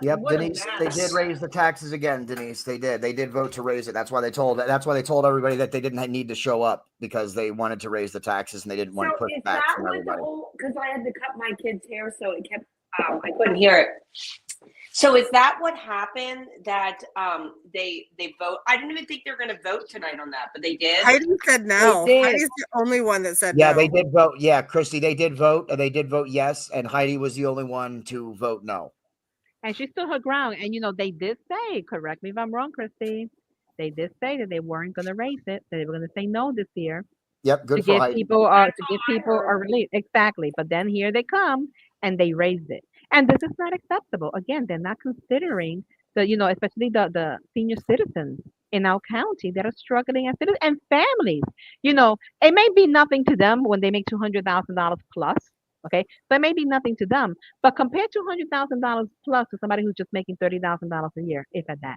Yep, Denise, they did raise the taxes again, Denise. They did. They did vote to raise it. That's why they told everybody that they didn't need to show up because they wanted to raise the taxes and they didn't want to push back from everybody. Because I had to cut my kid's hair, so it kept I couldn't hear it. So is that what happened? That they vote? I didn't even think they were going to vote tonight on that, but they did. Heidi said no. Heidi's the only one that said yeah, no. they did vote. Yeah, Christy, they did vote. They did vote yes, and Heidi was the only one to vote no. And she stood her ground. And they did say, correct me if I'm wrong, Christy, they did say that they weren't going to raise it. That they were going to say no this year. Yep, good to for give Heidi. people a relief. Exactly. But then here they come and they raised it. And this is not acceptable. Again, they're not considering especially the senior citizens in our county that are struggling as citizens and families. You know, it may be nothing to them when they make $200,000 plus. Okay, so it may be nothing to them, but compare $200,000 plus to somebody who's just making $30,000 a year, if at that,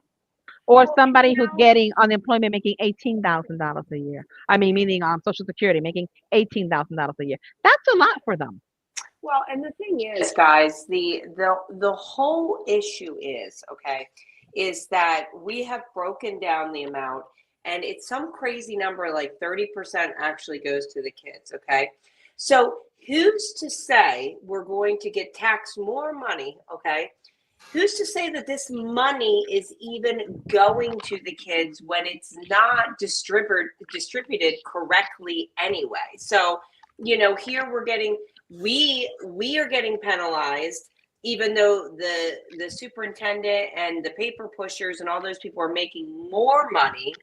or somebody who's getting unemployment making $18,000 a year. I mean, meaning Social Security making $18,000 a year. That's a lot for them. Well, and the thing is, guys, the whole issue is, okay, is that we have broken down the amount, and it's some crazy number, like 30% actually goes to the kids, okay? So who's to say we're going to get taxed more money, okay? Who's to say that this money is even going to the kids when it's not distributed correctly anyway? So, you know, here we are getting penalized, even though the superintendent and the paper pushers and all those people are making more money.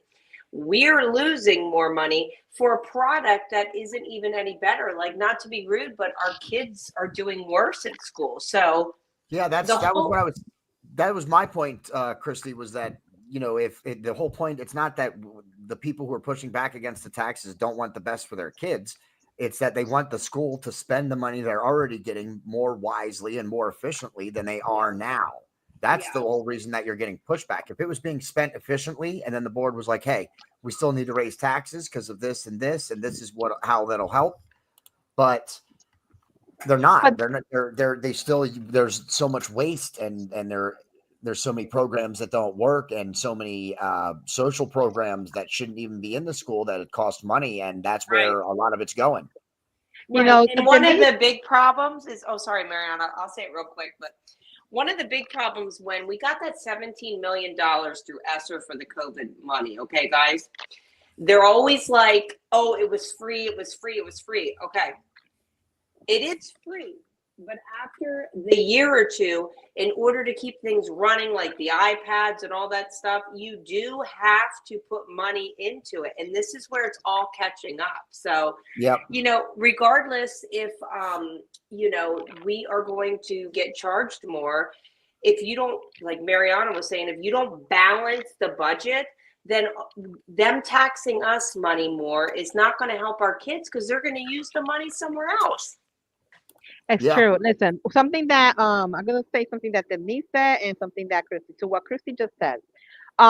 We're losing more money for a product that isn't even any better. Like, not to be rude, but our kids are doing worse at school. So yeah, that was my point, Christy, was that, you know, the whole point, it's not that the people who are pushing back against the taxes don't want the best for their kids. It's that they want the school to spend the money they're already getting more wisely and more efficiently than they are now. That's the whole reason that you're getting pushback. If it was being spent efficiently and then the board was like, hey, we still need to raise taxes because of this, and this is how that'll help. But they're not. They still, there's so much waste, and there's so many programs that don't work, and so many social programs that shouldn't even be in the school that it costs money, and that's where a lot of it's going. You know, and one of the big problems is, oh, sorry, Mariana, I'll say it real quick, but one of the big problems when we got that $17 million through ESSER for the COVID money, okay, guys, they're always like, oh, it was free, it was free, it was free. Okay, it is free. But after the year or two, in order to keep things running, like the iPads and all that stuff, you do have to put money into it. And this is where it's all catching up. So, you know, regardless if, you know, we are going to get charged more, if you don't, like Mariana was saying, if you don't balance the budget, then them taxing us money more is not going to help our kids, because they're going to use the money somewhere else. It's true. Listen, something that I'm gonna say something that Denise said and something that what Christy just said.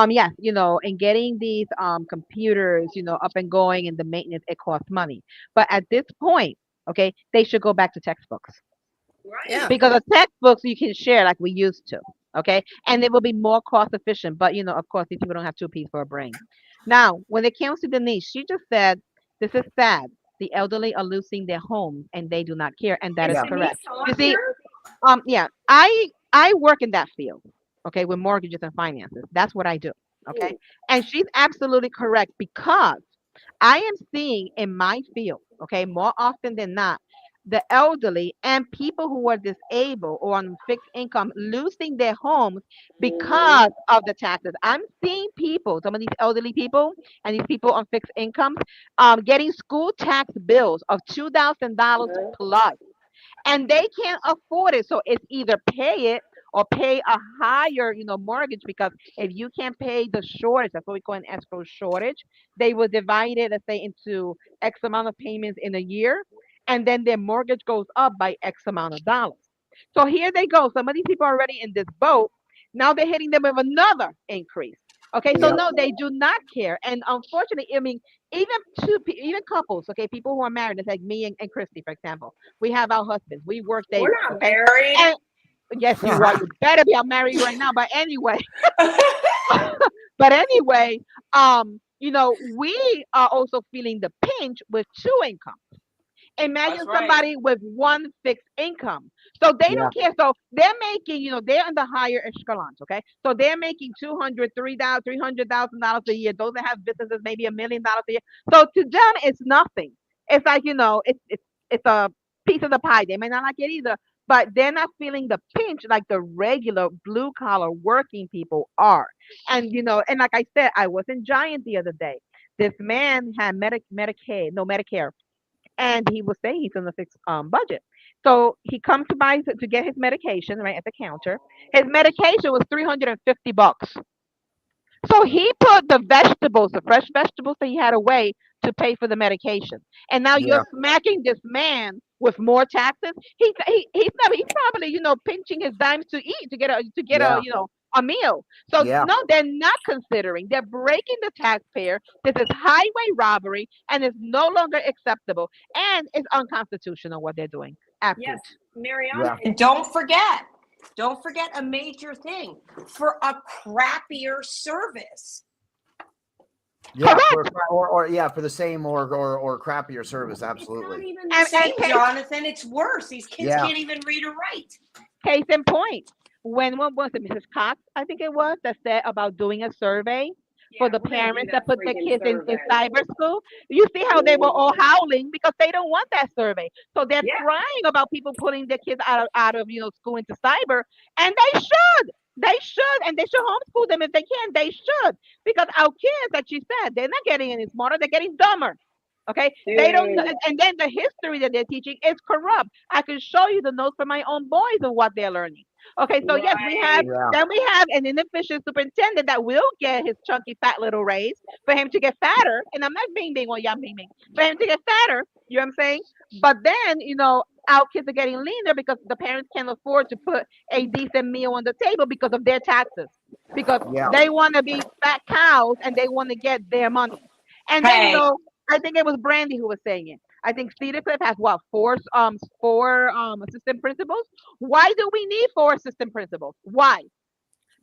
Yes, you know, and getting these computers, you know, up and going and the maintenance, it costs money. But at this point, okay, they should go back to textbooks. Right. Because the textbooks you can share like we used to, okay, and it will be more cost efficient. But you know, of course, these people don't have two peas for a brain. Now, when it comes to Denise, she just said, "This is sad. The elderly are losing their homes and they do not care," and that is correct. You see, yeah, I work in that field, okay, with mortgages and finances. That's what I do, okay, and she's absolutely correct, because I am seeing in my field, okay, more often than not, the elderly and people who are disabled or on fixed income losing their homes because of the taxes. I'm seeing people, some of these elderly people and these people on fixed incomes, getting school tax bills of $2,000 plus, and they can't afford it. So it's either pay it or pay a higher, you know, mortgage, because if you can't pay the shortage, that's what we call an escrow shortage, they will divide it, let's say, into X amount of payments in a year, and then their mortgage goes up by X amount of dollars. So here they go. Some of these people are already in this boat. Now they're hitting them with another increase. Okay, so no, they do not care. And unfortunately, I mean, even couples, okay, people who are married, it's like me and Christy, for example, we have our husbands, we work days. We're not married. And, yes, you are. You better be. I'm married right now. But anyway, you know, we are also feeling the pinch with two incomes. Imagine somebody with one fixed income. So they don't care. So they're making, you know, they're in the higher echelons, okay? So they're making $300,000 a year. Those that have businesses, maybe $1 million a year. So to them, it's nothing. It's like, you know, it's a piece of the pie. They may not like it either, but they're not feeling the pinch like the regular blue collar working people are. And, you know, and like I said, I was in Giant the other day. This man had Medicare, and he was saying he's on a fixed budget. So he comes to get his medication right at the counter. His medication was $350. So he put the vegetables, the fresh vegetables that he had away to pay for the medication. And now Yeah. you're smacking this man with more taxes. He's probably, pinching his dimes to eat, to get Yeah. a meal. So Yeah. no, they're not considering. They're breaking the taxpayer. This is highway robbery and it's no longer acceptable and it's unconstitutional what they're doing. Yes, Absolute. Mariana. Yeah. And don't forget a major thing for a crappier service. Yeah, for the same or crappier service, absolutely. Not even the same, Jonathan. It's worse. These kids Yeah. can't even read or write. Case in point, when what was it, Mrs. Cox, I think it was, that said about doing a survey for the we're gonna do parents that that put their freaking kids in survey. cyber school. You see how they were all howling because they don't want that survey. So they're Yeah. crying about people putting their kids out of school into cyber, and they should. They should, and they should homeschool them if they can. They should, because our kids, like you said, they're not getting any smarter; they're getting dumber. Okay, they don't know, and then the history that they're teaching is corrupt. I can show you the notes from my own boys of what they're learning. Okay, so yes, we have Yeah. then we have an inefficient superintendent that will get his chunky fat little raise for him to get fatter. And I'm not being or yeah, I'm being for him to get fatter. You know what I'm saying? But then our kids are getting leaner because the parents can't afford to put a decent meal on the table because of their taxes. Because Yeah. they want to be fat cows and they want to get their money. And then Hey. I think it was Brandy who was saying it. I think Cedar Cliff has what four assistant principals. Why do we need 4 assistant principals? Why?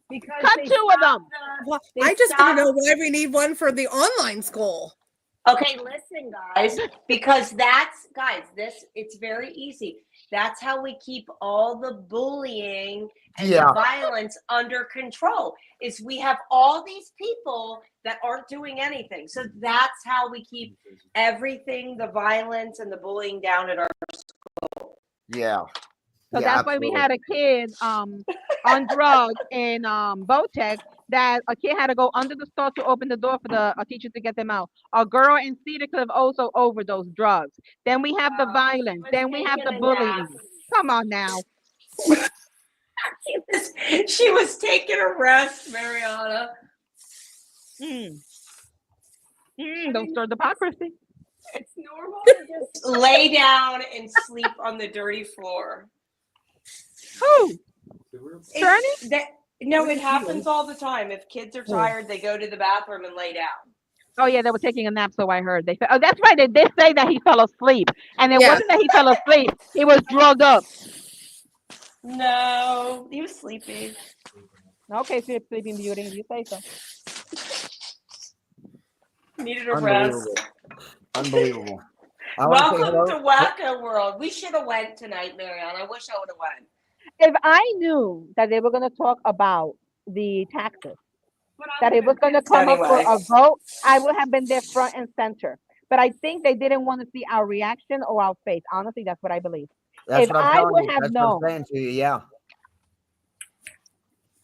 Because Cut 2 of them. Well, I just want to know why we need one for the online school. Okay, listen, guys, because it's very easy. That's how we keep all the bullying and Yeah. the violence under control. Is we have all these people that aren't doing anything. So that's how we keep everything, the violence and the bullying down at our school. Yeah. So Yeah, that's why we absolutely. had a kid on drugs in Botech that a kid had to go under the store to open the door for a teacher to get them out. A girl in Cedar Cliff also overdosed drugs. Then we have the violence. Then we have the bullying. Come on now. She was taking a rest, Mariana. Don't stir the hypocrisy. It's normal to just lay down and sleep on the dirty floor. Who? No, it happens all the time. If kids are tired, they go to the bathroom and lay down. Oh yeah, they were taking a nap, so I heard. Oh, that's right. They did say that he fell asleep, and it wasn't that he fell asleep. He was drugged up. No, he was sleeping. Okay, so you're sleeping beauty. You say so. Needed a rest. Unbelievable. Welcome to Wacko World. We should have went tonight, Mariana. I wish I would have went. If I knew that they were going to talk about the taxes, that it was going to come up for a vote, I would have been there front and center. But I think they didn't want to see our reaction or our face. Honestly, that's what I believe. That's if what I'm I telling would you. have That's known, what I'm saying to you. Yeah.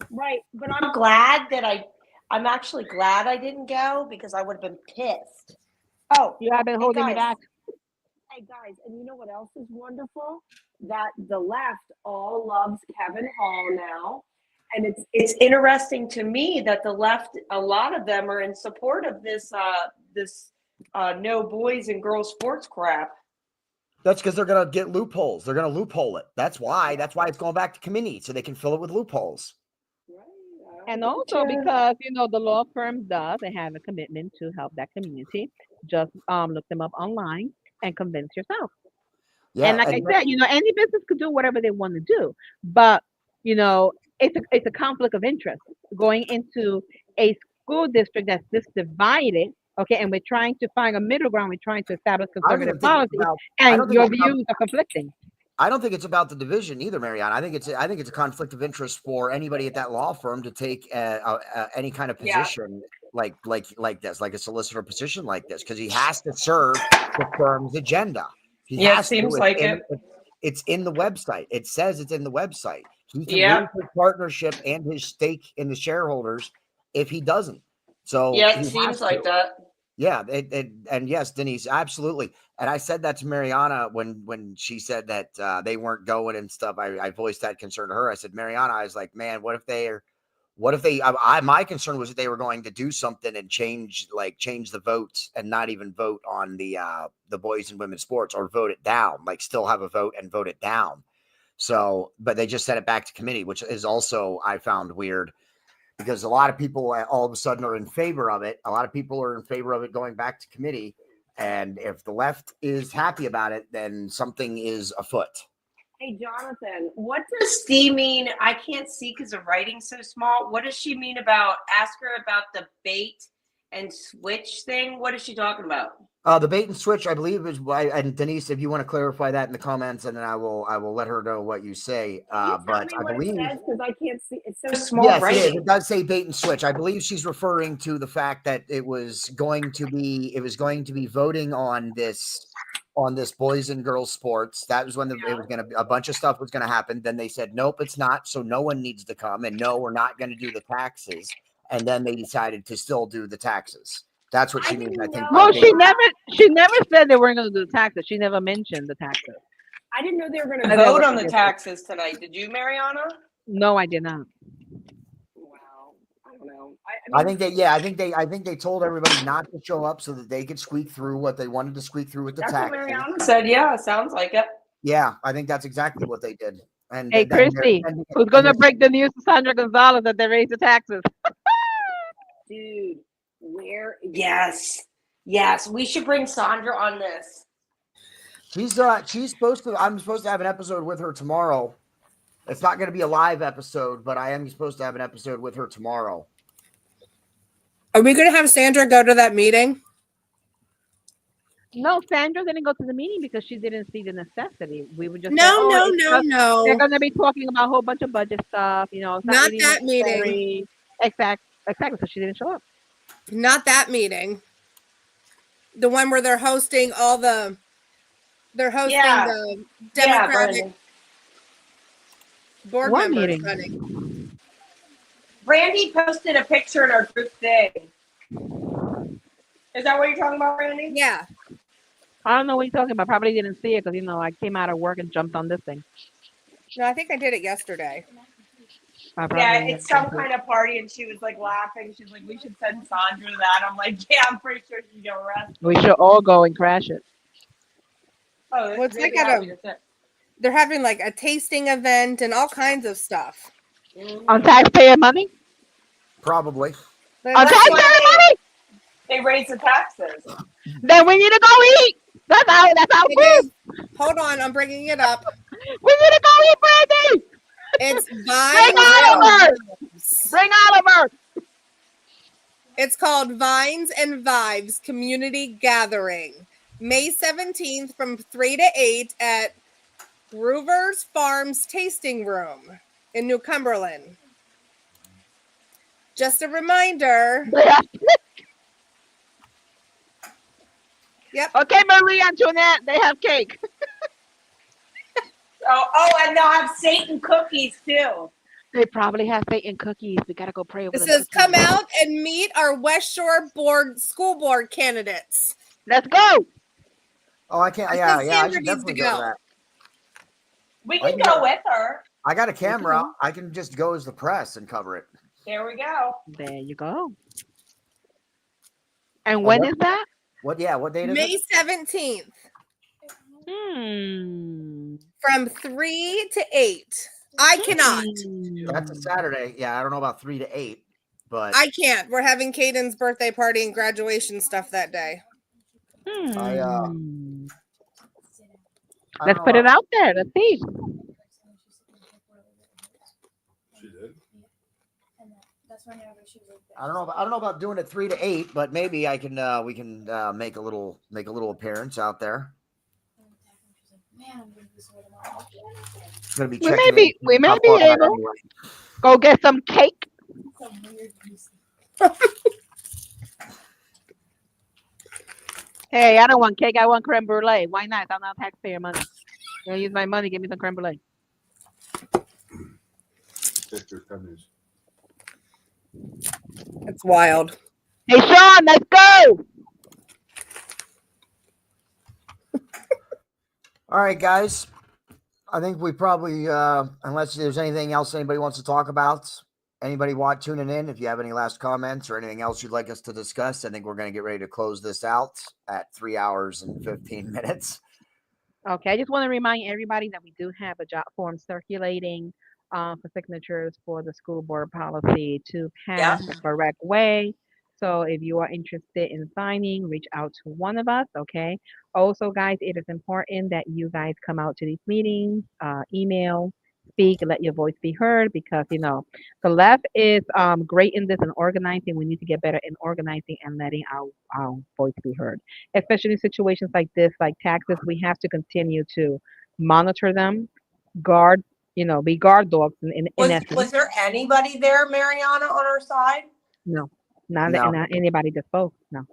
Right, but I'm glad that I'm actually glad I didn't go because I would have been pissed. Oh, you have been holding me back. Hey guys, and you know what else is wonderful? That the left all loves Kevin Hall now. And it's interesting to me that the left, a lot of them are in support of this no boys and girls sports crap. That's because they're gonna get loopholes. They're gonna loophole it. That's why it's going back to committee so they can fill it with loopholes. And also because the law firm does and have a commitment to help that community. Just look them up online and convince yourself. Yeah, and like I said, any business could do whatever they want to do, but it's a conflict of interest going into a school district that's this divided. Okay, and we're trying to find a middle ground. We're trying to establish conservative policy, and your views are conflicting. I don't think it's about the division either, Mariana. I think it's a conflict of interest for anybody at that law firm to take any kind of position like this, like a solicitor position like this, because he has to serve the firm's agenda. It seems like it. It's in the website. It says it's in the website. He can lose his partnership and his stake in the shareholders if he doesn't. So it seems like that. Yeah, and yes, Denise, absolutely. And I said that to Mariana when she said that they weren't going and stuff. I voiced that concern to her. I said, Mariana, I was like, man, what if What if they? My concern was that they were going to do something and change the votes and not even vote on the boys and women's sports, or vote it down, like still have a vote and vote it down. So, but they just sent it back to committee, which is also, I found weird, because a lot of people all of a sudden are in favor of it. A lot of people are in favor of it going back to committee. And if the left is happy about it, then something is afoot. Hey, Jonathan, what does Steve mean? I can't see because the writing's so small. What does she mean about, ask her about the bait and switch thing? What is she talking about? The bait and switch, I believe, is why. And Denise, if you want to clarify that in the comments, and then I will let her know what you say. But I believe, because I can't see. It's so small. yes, writing. it is. It does say bait and switch. I believe she's referring to the fact that it was going to be voting on this boys and girls sports. That was when it was going to, a bunch of stuff was going to happen. Then they said, nope, it's not. So no one needs to come, and no, we're not going to do the taxes. And then they decided to still do the taxes. That's what she means, I think. No, she never said they weren't going to do the taxes. She never mentioned the taxes. I didn't know they were going to vote on the taxes tonight. Did you, Mariana? No, I did not. Wow. I don't know. I think they told everybody not to show up so that they could squeak through what they wanted to squeak through with the That's taxes. what Mariana said. Yeah, sounds like it. Yeah, I think that's exactly what they did. And hey, Christy, who's going to break the news to Sandra Gonzalez that they raised the taxes? Dude, where? Yes, we should bring Sandra on this. She's supposed to. I'm supposed to have an episode with her tomorrow. It's not going to be a live episode, but I am supposed to have an episode with her tomorrow. Are we going to have Sandra go to that meeting? No, Sandra didn't go to the meeting because she didn't see the necessity. We would just no. They're going to be talking about a whole bunch of budget stuff. You know, it's not really that meeting. Exactly. So she didn't show up. Not that meeting. The one where they're hosting the Democratic board What members meeting? running. Brandy posted a picture in our group thing. Is that what you're talking about, Brandy? Yeah. I don't know what you're talking about. Probably didn't see it because, I came out of work and jumped on this thing. No, I think I did it yesterday. Yeah, it's some kind of party, and she was like laughing. She's like, "We should send Sandra to that." I'm like, "Yeah, I'm pretty sure she'd get arrested." We should all go and crash it. Oh, well, it's like they're having like a tasting event and all kinds of stuff. On taxpayer money? Probably. On taxpayer money? They raise the taxes. Then we need to go eat. That's how it is. Hold on, I'm bringing it up. We need to go eat, Brandy. It's Bring Oliver. It's called Vines and Vibes Community Gathering, May 17th from 3 to 8 at Groover's Farms Tasting Room in New Cumberland. Just a reminder. Yep. Okay, Marie Antoinette, they have cake. And they'll have Satan cookies too. They probably have Satan cookies. We gotta go pray over It them says, cookies. come out and meet our West Shore school board candidates. Let's go. Oh, I can't. Yeah, I should definitely go to that. We can go with her. I got a camera. I can just go as the press and cover it. There we go. There you go. And when is that? What? Yeah, what date is May it? 17th. From 3 to 8. I cannot. That's a Saturday. Yeah, I don't know about 3 to 8, but I can't. We're having Caden's birthday party and graduation stuff that day. Let's put it out there. Let's see. I don't know about doing it 3 to 8, but maybe I can. We can make a little appearance out there. Gonna be We may be able go get some cake. Hey, I don't want cake. I want creme brulee. Why not? I'm not taxpayer money. I'll use my money. Give me some creme brulee. It's wild. Hey, Sean, let's go. All right, guys. I think we probably, unless there's anything else anybody wants to talk about, Anybody want tuning in? If you have any last comments or anything else you'd like us to discuss, I think we're going to get ready to close this out at 3 hours and 15 minutes. Okay, I just want to remind everybody that we do have a job form circulating for signatures for the school board policy to pass the correct way. So if you are interested in signing, reach out to one of us, okay? Also, guys, it is important that you guys come out to these meetings, email, speak, let your voice be heard because, you know, the left is great in this and organizing. We need to get better in organizing and letting our voice be heard, especially in situations like this, like taxes. We have to continue to monitor them, guard, you know, be guard dogs in Was essence. there anybody there, Mariana, on our side? No, not, No. not anybody that spoke. No.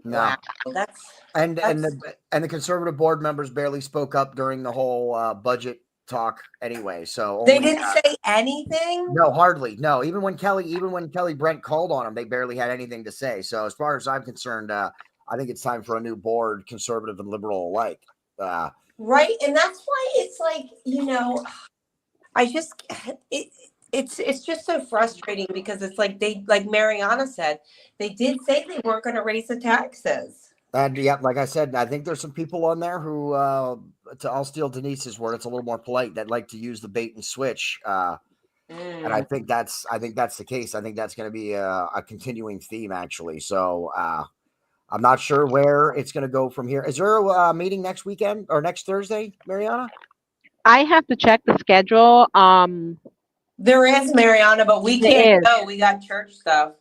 No. Wow, that's And the conservative board members barely spoke up during the whole budget talk anyway. So they only, didn't say anything. no, hardly. No, even when Kelly Brent called on them, they barely had anything to say. So as far as I'm concerned, I think it's time for a new board, conservative and liberal alike. Right, and that's why it's like, you know, I just it's just so frustrating because it's like they, like Mariana said, they did say they weren't going to raise the taxes. And yeah, like I said, I think there's some people on there who, I'll steal Denise's word, it's a little more polite, that like to use the bait and switch. And I think that's the case. I think that's going to be a continuing theme, actually. So I'm not sure where it's going to go from here. Is there a meeting next weekend or next Thursday, Mariana? I have to check the schedule. There is, Mariana, but we There can't is. go. We got church stuff.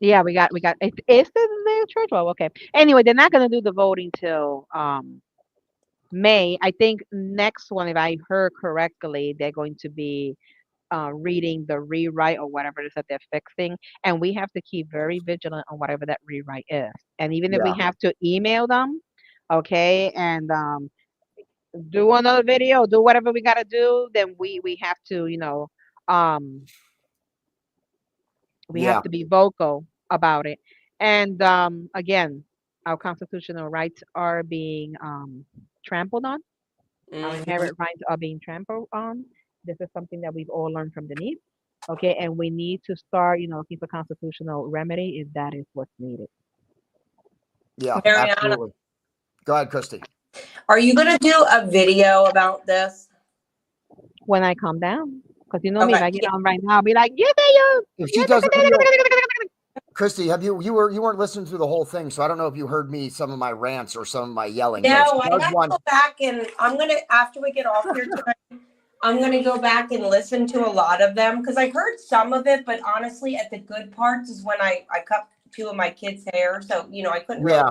Yeah, we got. Is this the church? Well, okay. Anyway, they're not gonna do the voting till May. I think next one, if I heard correctly, they're going to be reading the rewrite or whatever it is that they're fixing, and we have to keep very vigilant on whatever that rewrite is. And even if we Yeah. have to email them, okay, and do another video, do whatever we gotta do, then we have to, you know, we Yeah. have to be vocal about it. And again, our constitutional rights are being trampled on. Our inherent rights are being trampled on. This is something that we've all learned from Denise. Okay, and we need to start, you know, looking for constitutional remedy if that is what's needed. Yeah, Mariana. absolutely. Go ahead, Christy. Are you going to do a video about this? When I calm down, because you know me, if Okay, I get on right now, I'll be like, yeah, you. If she does a video, Christy, you weren't listening through the whole thing, so I don't know if you heard me, some of my rants or some of my yelling. No, I have to go back and I'm going to, after we get off here tonight, I'm going to go back and listen to a lot of them because I heard some of it, but honestly, at the good parts is when I cut two of my kids' hair. So, you know, I couldn't really.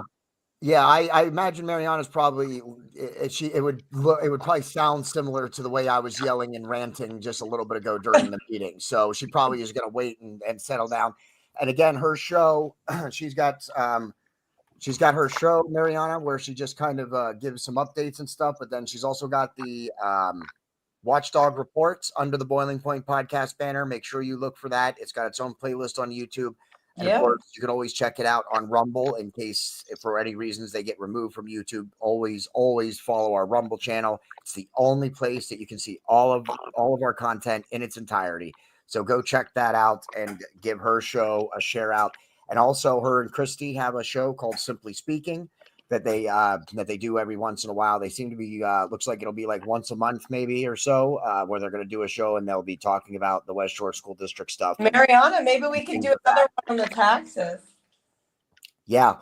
Yeah, I imagine Mariana's probably it would probably sound similar to the way I was yelling and ranting just a little bit ago during the meeting. So she probably is going to wait and settle down. And again, her show, she's got her show, Mariana, where she just kind of gives some updates and stuff. But then she's also got the Watchdog Reports under the Boiling Point podcast banner. Make sure you look for that. It's got its own playlist on YouTube. And of course, you can always check it out on Rumble in case, if for any reasons they get removed from YouTube. Always follow our Rumble channel. It's the only place that you can see all of our content in its entirety. So go check that out and give her show a share out. And also, her and Christy have a show called Simply Speaking that they do every once in a while. They seem to be looks like it'll be like once a month maybe or so, where they're going to do a show and they'll be talking about the West Shore School District stuff. Mariana, maybe we can do another one on the taxes. Yeah,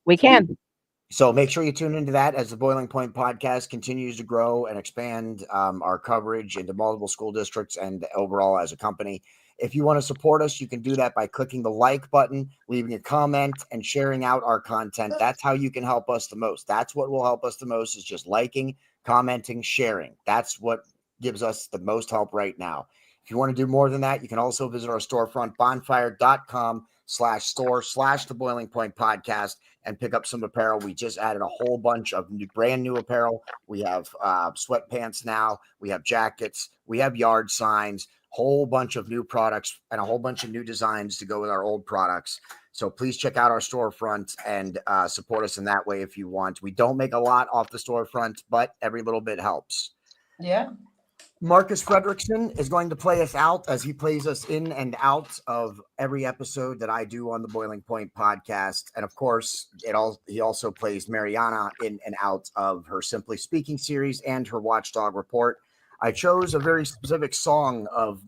we can. So make sure you tune into that as the Boiling Point podcast continues to grow and expand our coverage into multiple school districts and overall as a company. If you want to support us, you can do that by clicking the like button, leaving a comment, and sharing out our content. That's how you can help us the most. That's what will help us the most, is just liking, commenting, sharing. That's what gives us the most help right now. If you want to do more than that, you can also visit our storefront, bonfire.com/store/the Boiling Point podcast, and pick up some apparel. We just added a whole bunch of brand new apparel. We have sweatpants now. We have jackets. We have yard signs. Whole bunch of new products and a whole bunch of new designs to go with our old products. So please check out our storefront and support us in that way if you want. We don't make a lot off the storefront, but every little bit helps. Yeah. Marcus Frederiksen is going to play us out as he plays us in and out of every episode that I do on the Boiling Point podcast. And of course, he also plays Mariana in and out of her Simply Speaking series and her Watchdog Report. I chose a very specific song of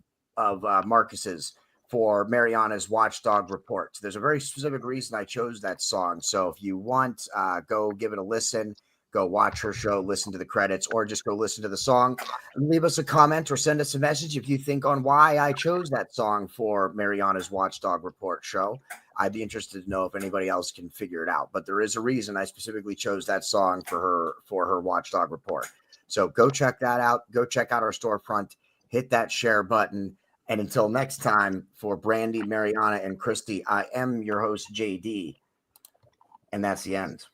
Marcus's for Mariana's Watchdog Report. There's a very specific reason I chose that song. So if you want, go give it a listen. Go watch her show, listen to the credits, or just go listen to the song. Leave us a comment or send us a message if you think on why I chose that song for Mariana's Watchdog Report show. I'd be interested to know if anybody else can figure it out. But there is a reason I specifically chose that song for her Watchdog Report. So go check that out. Go check out our storefront. Hit that share button. And until next time, for Brandy, Mariana, and Christy, I am your host, JD. And that's the end.